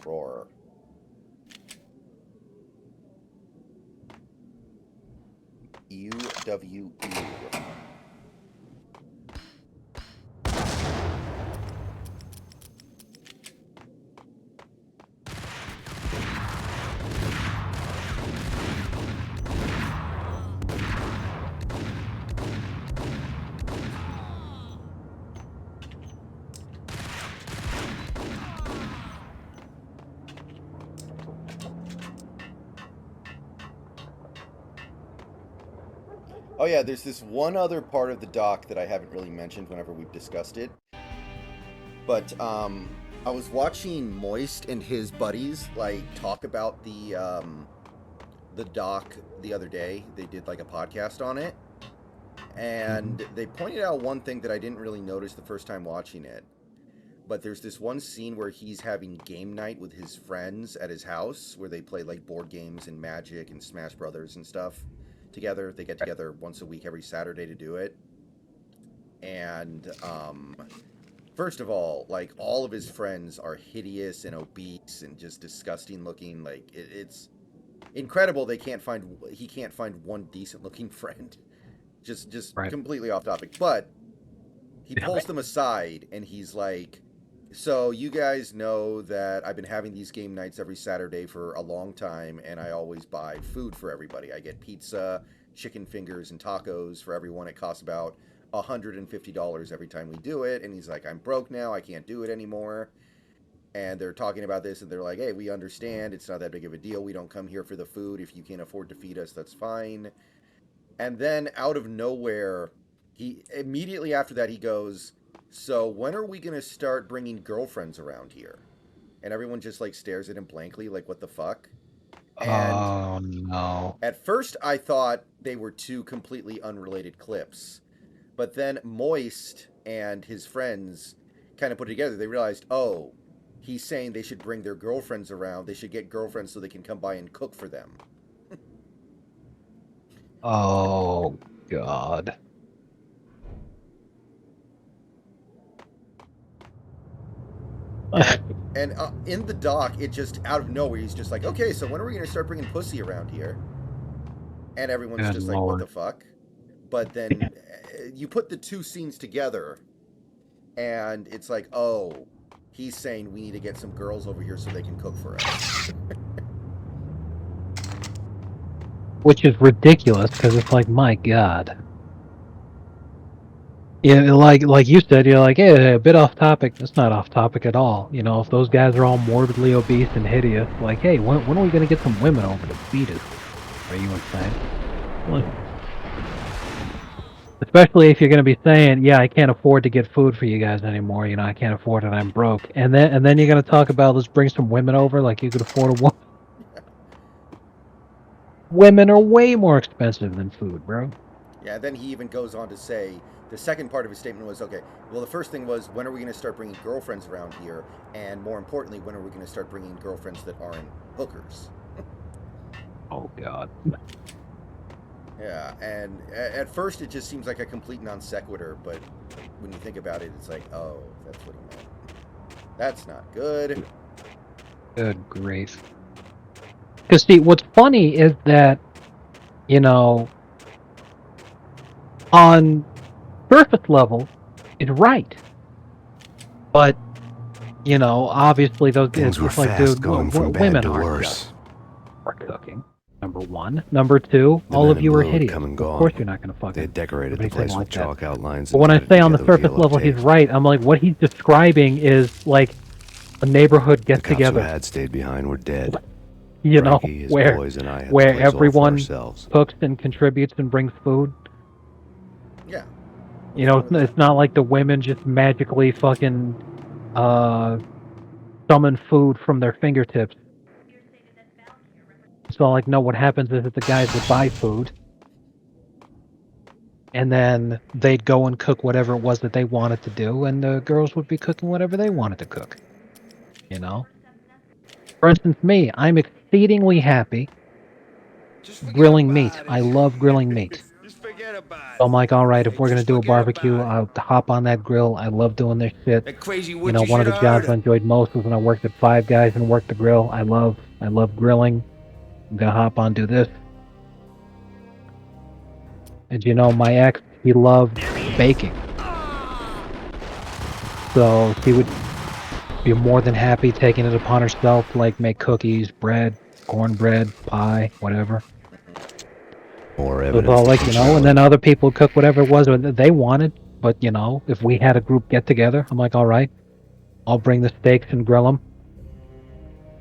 Roar. UWU. Oh yeah, there's this one other part of the doc that I haven't really mentioned whenever we've discussed it. But I was watching Moist and his buddies like talk about the doc the other day. They did like a podcast on it, and they pointed out one thing that I didn't really notice the first time watching it. But there's this one scene where he's having game night with his friends at his house, where they play like board games and Magic and Smash Brothers and stuff together. They get together once a week every Saturday to do it. And first of all, like all of his friends are hideous and obese and just disgusting looking. Like it's incredible he can't find one decent looking friend. Just Right. completely off topic. But he pulls them aside and he's like, so you guys know that I've been having these game nights every Saturday for a long time, and I always buy food for everybody. I get pizza, chicken fingers, and tacos for everyone. It costs about $150 every time we do it. And he's like, I'm broke now. I can't do it anymore. And they're talking about this, and they're like, hey, we understand. It's not that big of a deal. We don't come here for the food. If you can't afford to feed us, that's fine. And then out of nowhere, he immediately after that, he goes, so when are we going to start bringing girlfriends around here? And everyone just like stares at him blankly, like, what the fuck? And Oh no. at first I thought they were two completely unrelated clips. But then Moist and his friends kind of put it together. They realized, oh, he's saying they should bring their girlfriends around. They should get girlfriends so they can come by and cook for them. Oh God. And in the doc, it just out of nowhere, he's just like, okay, so when are we going to start bringing pussy around here? And everyone's Good just like, what Lord. the fuck? But then you put the two scenes together, and it's like, oh, he's saying we need to get some girls over here so they can cook for us. Which is ridiculous because it's like, my God. Yeah, like you said, you're like, hey, a bit off topic. It's not off topic at all. You know, if those guys are all morbidly obese and hideous, like, hey, when are we gonna get some women over to feed us? Are you insane? Like, especially if you're gonna be saying, yeah, I can't afford to get food for you guys anymore. You know, I can't afford it. I'm broke. And then you're gonna talk about let's bring some women over, like you could afford a woman. Women are way more expensive than food, bro. Yeah, then he even goes on to say, the second part of his statement was, okay, well, the first thing was, when are we going to start bringing girlfriends around here? And more importantly, when are we going to start bringing girlfriends that aren't hookers? Oh, God. Yeah, and at first it just seems like a complete non sequitur, but when you think about it, it's like, oh, that's what he meant. That's not good. Good grief. Because, see, what's funny is that, you know, on surface level, it's right. But, you know, obviously those things were like, fast dude, going from bad women to aren't worse. just for cooking. Number one. Number two, The all men of in you are blue had hideous. come and Of gone. course you're not going to fucking They had decorated do the place anything with like chalk that. outlines. But and when I tied it say on the together with surface yellow level tape. he's right, I'm like, what he's describing is like a neighborhood get The cops who together. had stayed behind were dead. You know, Frankie, his where boys, and I had the where place all for everyone ourselves. cooks and contributes and brings food. Yeah. You know, it's not like the women just magically fucking summon food from their fingertips. So, like, no, what happens is that the guys would buy food, and then they'd go and cook whatever it was that they wanted to do, and the girls would be cooking whatever they wanted to cook. You know? For instance, me, I'm exceedingly happy grilling meat. I love grilling meat. So I'm like, all right, if we're gonna do a barbecue, I'll hop on that grill. I love doing this shit. That crazy You wood know, you one of the should have jobs I heard. enjoyed most was when I worked at Five Guys and worked the grill. I love grilling. I'm gonna hop on, do this. And you know, my ex, he loved baking. So she would be more than happy taking it upon herself, like make cookies, bread, cornbread, pie, whatever. More It was evidence. all to like, you push know, out. and then other people would cook whatever it was that they wanted. But, you know, if we had a group get together, I'm like, all right, I'll bring the steaks and grill them.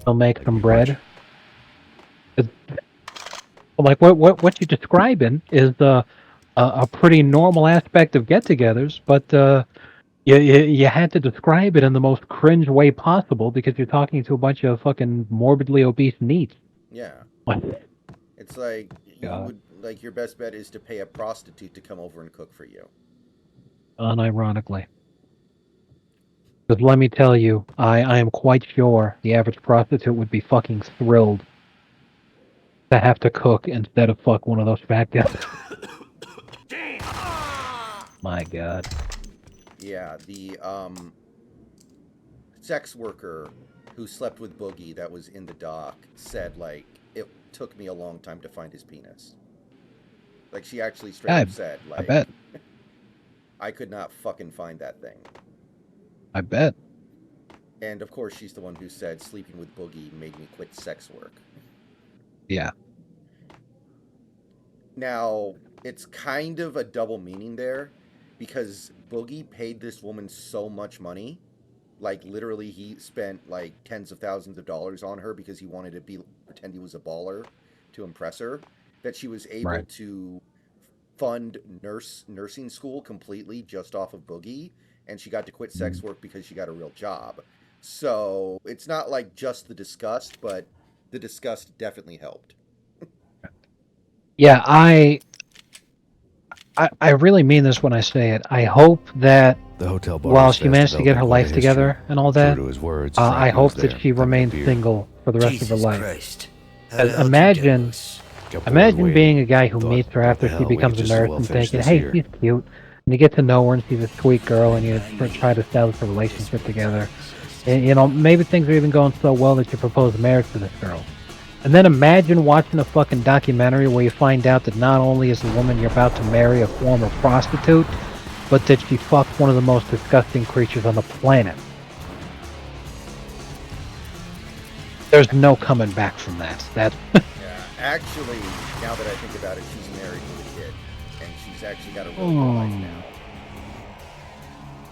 I'll make some bread. Like what you're describing is a pretty normal aspect of get-togethers, but You had to describe it in the most cringe way possible because you're talking to a bunch of fucking morbidly obese neats. Yeah. What? It's like you God. would like your best bet is to pay a prostitute to come over and cook for you. Unironically. Because let me tell you, I am quite sure the average prostitute would be fucking thrilled to have to cook instead of fuck one of those fat guys. My God. Yeah, the sex worker who slept with Boogie that was in the dock said like it took me a long time to find his penis. Like she actually straight up said I like bet. I could not fucking find that thing. I bet. And of course she's the one who said sleeping with Boogie made me quit sex work. Yeah. Now, it's kind of a double meaning there because Boogie paid this woman so much money. Like, literally, he spent, like, tens of thousands of dollars on her because he wanted to pretend he was a baller to impress her, that she was able to fund nursing school completely just off of Boogie, and she got to quit sex work because she got a real job. So, it's not like just the disgust, but the disgust definitely helped. Yeah, I really mean this when I say it. I hope that The hotel bar while was she fast managed to get developing her quite a life history. together and all True that, to his words, I Frankie hope was that there, she having a remains beer. single for the rest of her Jesus life. Christ. How As the hell did you get imagine, loose? Got bored imagine waiting. being a guy who Thought, meets her what after the she hell, we becomes could a just as nurse well and finish thinking, this hey, here. she's cute. And you get to know her and she's a sweet girl and you try to establish a relationship together. And, you know, maybe things are even going so well that you propose marriage to this girl. And then imagine watching a fucking documentary where you find out that not only is the woman you're about to marry a former prostitute, but that she fucked one of the most disgusting creatures on the planet. There's no coming back from that. Yeah, actually, now that I think about it, she's married with a kid, and she's actually got a really good life now.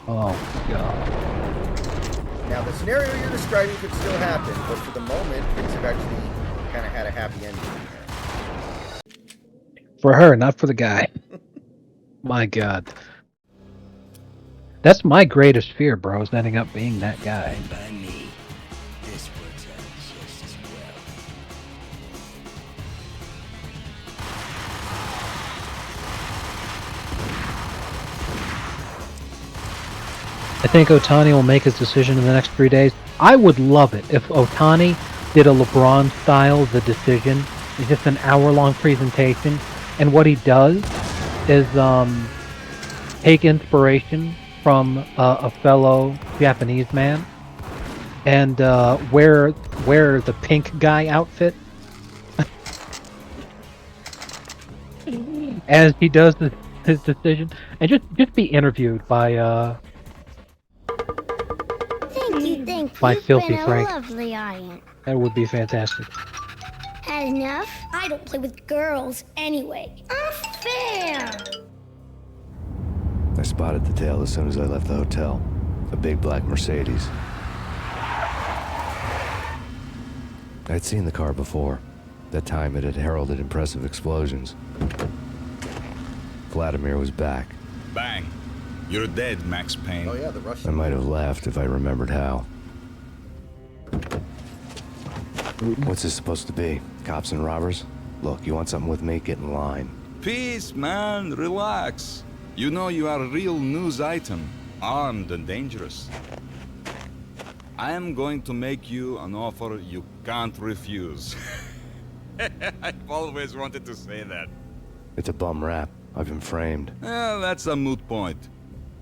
Oh, God. Now, the scenario you're describing could still happen, but for the moment, things have actually kind of had a happy ending here. For her, not for the guy. My God. That's my greatest fear, bro, is ending up being that guy. By me. This works out just as well. I think Otani will make his decision in the next 3 days. I would love it if Otani did a LeBron style The Decision. It's just an hour-long presentation, and what he does is take inspiration from a fellow Japanese man and wear the pink guy outfit as he does his decision, and just be interviewed by Thank you. Filthy Been a Frank. lovely aunt. That would be fantastic. Had enough? I don't play with girls anyway. Unfair! I spotted the tail as soon as I left the hotel. A big black Mercedes. I'd seen the car before. That time it had heralded impressive explosions. Vladimir was back. Bang. You're dead, Max Payne. Oh yeah, the Russian. I might have laughed if I remembered how. What's this supposed to be? Cops and robbers? Look, you want something with me? Get in line. Peace, man. Relax. You know you are a real news item. Armed and dangerous. I am going to make you an offer you can't refuse. I've always wanted to say that. It's a bum rap. I've been framed. That's a moot point.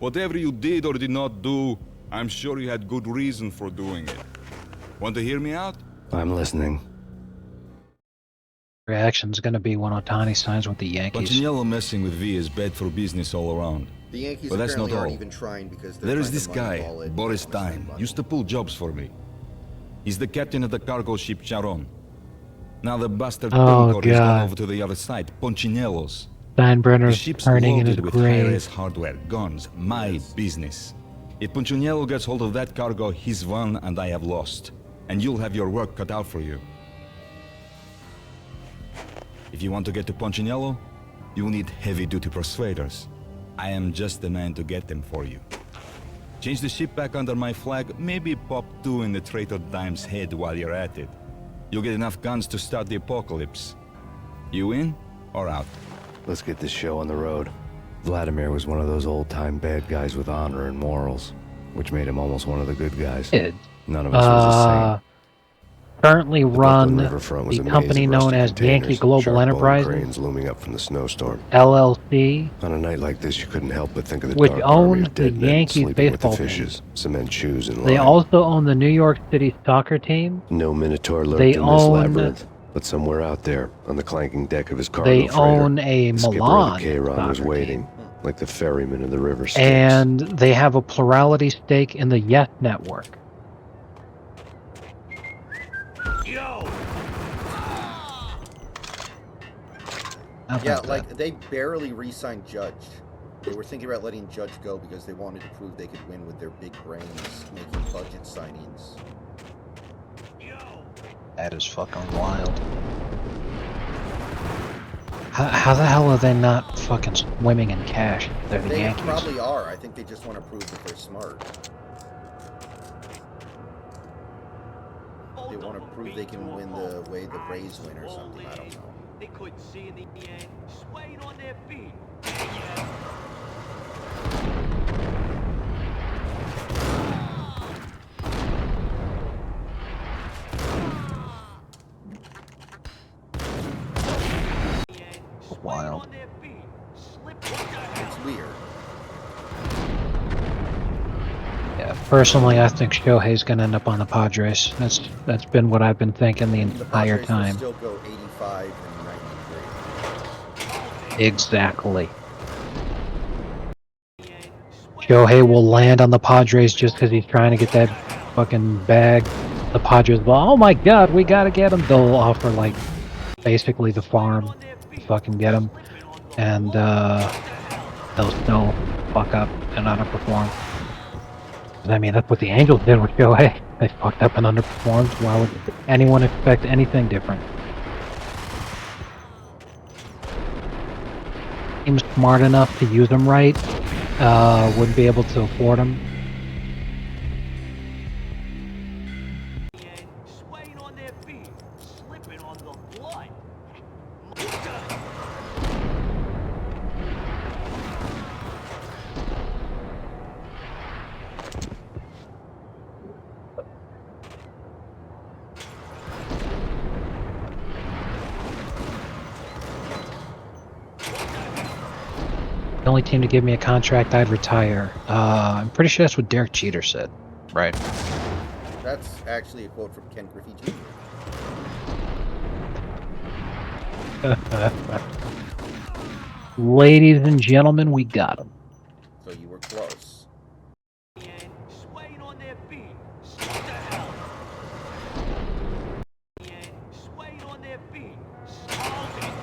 Whatever you did or did not do, I'm sure you had good reason for doing it. Want to hear me out? I'm listening. Reaction's gonna be when Otani signs with the Yankees. Punchinello messing with V is bad for business all around. The Yankees But that's not apparently aren't all. even trying because they're There is trying this to guy, moneyball it. Boris Stein, used to pull jobs for me. He's the captain of the cargo ship Charon. Now the bastard Oh, Payne has gone God. over to the other side, Punchinello's. The Steinbrenner's ship's turning in his loaded with grave. high-res hardware, guns, my business. If Punchinello gets hold of that cargo, he's won and I have lost. And you'll have your work cut out for you. If you want to get to Punchinello, you will need heavy-duty persuaders. I am just the man to get them for you. Change the ship back under my flag, maybe pop 2 in the traitor Dime's head while you're at it. You'll get enough guns to start the apocalypse. You in or out? Let's get this show on the road. Vladimir was one of those old-time bad guys with honor and morals, which made him almost one of the good guys. None of us was a saint. Currently run Riverfront was the a maze company of known rusty as Yankee containers, Global sharp bone Enterprises, cranes looming up from the snowstorm. LLC, On a night like this, you couldn't help but think of the which dark army owns of the dead men Yankees sleeping with the baseball team. fishes, cement shoes and They lime. also own the New York City soccer team. No Minotaur lurked They in this own- labyrinth, but somewhere out there, on the clanking deck of his cargo They freighter, own a the skipper of the Milan Chiron was soccer waiting, like the ferryman in the river Styx. And they have a plurality stake in the Yes Network. Yo! Yeah, like, they barely re-signed Judge. They were thinking about letting Judge go because they wanted to prove they could win with their big brains, making budget signings. That is fucking wild. How the hell are they not fucking swimming in cash? They're the They Yankees. probably are. I think they just want to prove that they're smart. They want to prove they can win the way the Rays win or something. I don't know. They couldn't see in the end, swaying on their feet. Wild. It's weird. Yeah, personally, I think Shohei's gonna end up on the Padres. That's been what I've been thinking the The entire Padres will time. still go 85 and 93. Exactly. Shohei will land on the Padres just because he's trying to get that fucking bag. The Padres will, oh my god, we gotta get him. They'll offer, like, basically the farm to fucking get him. And, they'll still fuck up and underperform. I mean, that's what the Angels did with Shohei. They fucked up and underperformed. Why would anyone expect anything different? Seems smart enough to use them right. Wouldn't be able to afford them. Swaying on their feet, slipping on the blood. The only team to give me a contract, I'd retire. I'm pretty sure that's what Derek Jeter said. Right. That's actually a quote from Ken Griffey Jr. Ladies and gentlemen, we got him. So you were close. Swaying on their feet, what the hell? Swaying on their feet, smoking.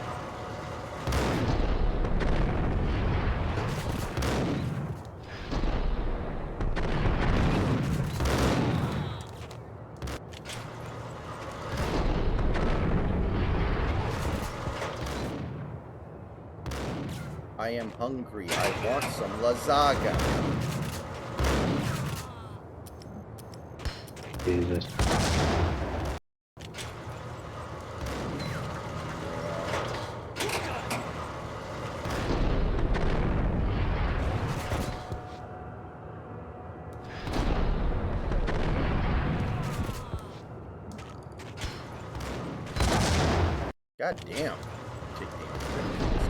I am hungry. I want some lasagna. Jesus. God damn. Take damage.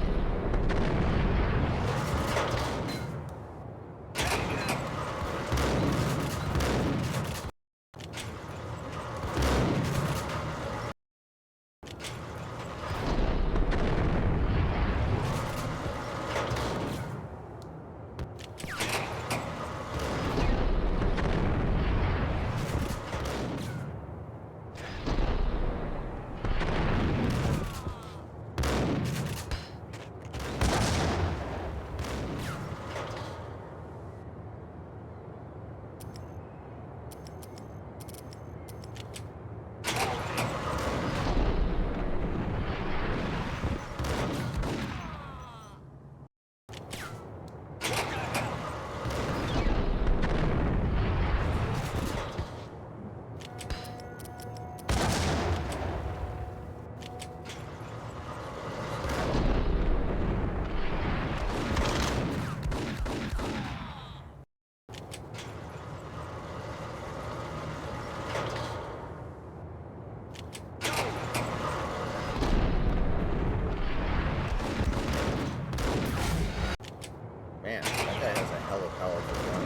Man, that guy has a hella powerful gun.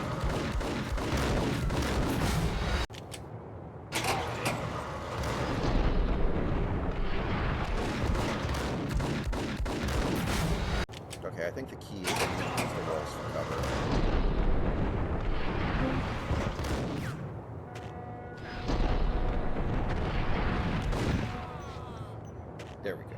Okay, I think the key is to use the walls for cover. There we go.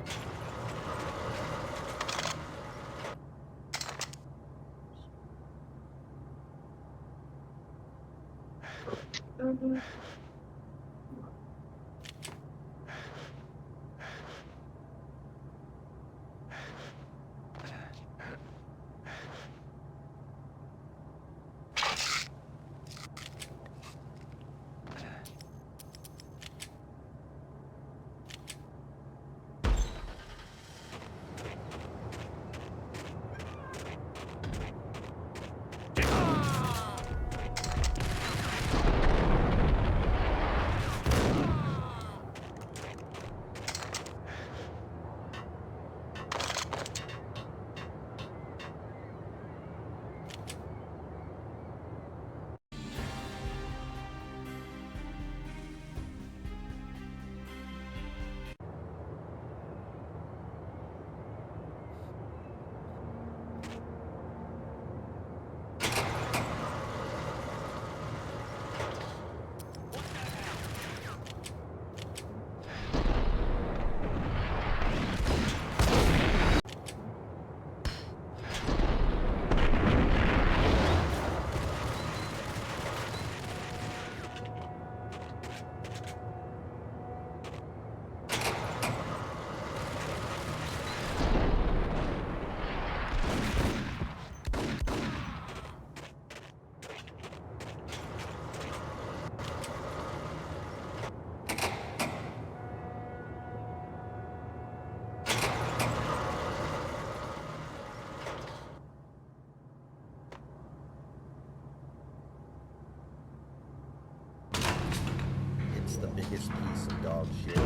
It's the biggest piece of dog shit.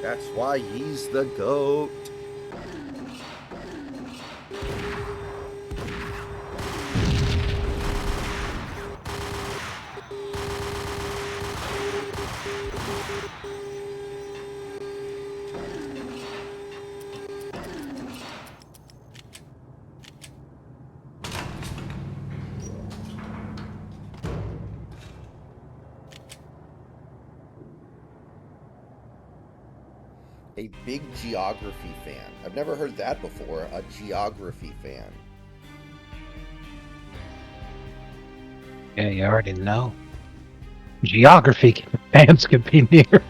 That's why he's the GOAT. A big geography fan. I've never heard that before. A geography fan. Yeah, you already know. Geography fans could be near.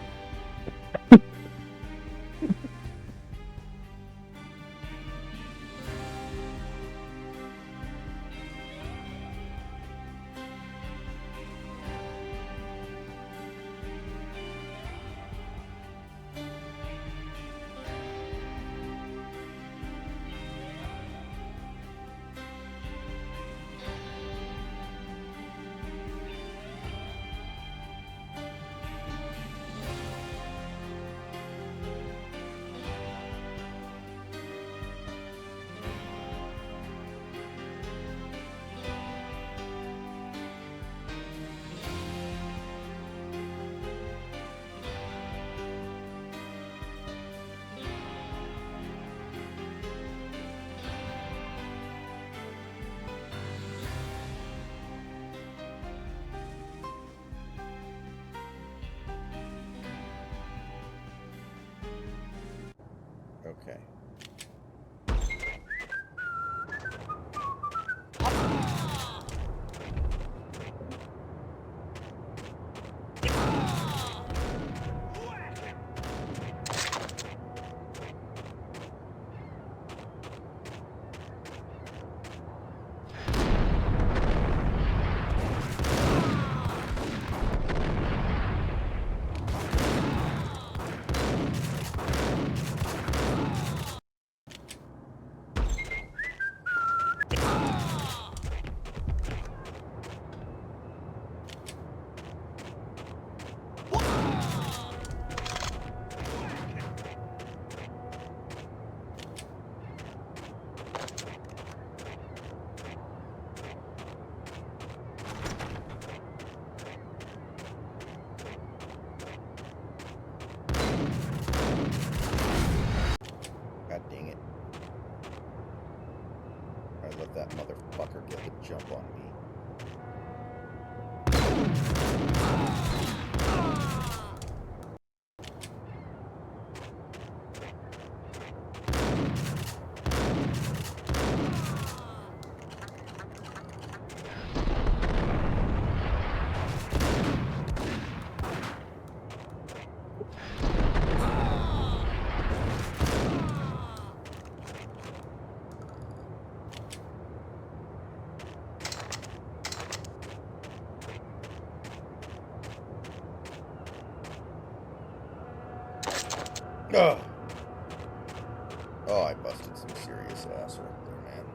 Ugh. Oh, I busted some serious ass right there, man.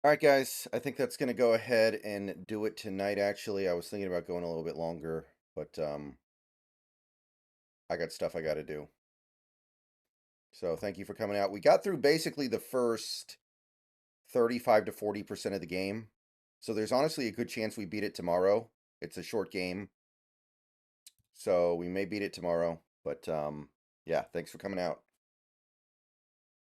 All right, guys. I think that's going to go ahead and do it tonight, actually. I was thinking about going a little bit longer, but I got stuff I got to do. So thank you for coming out. We got through basically the first 35 to 40% of the game. So there's honestly a good chance we beat it tomorrow. It's a short game. So we may beat it tomorrow. But yeah, thanks for coming out.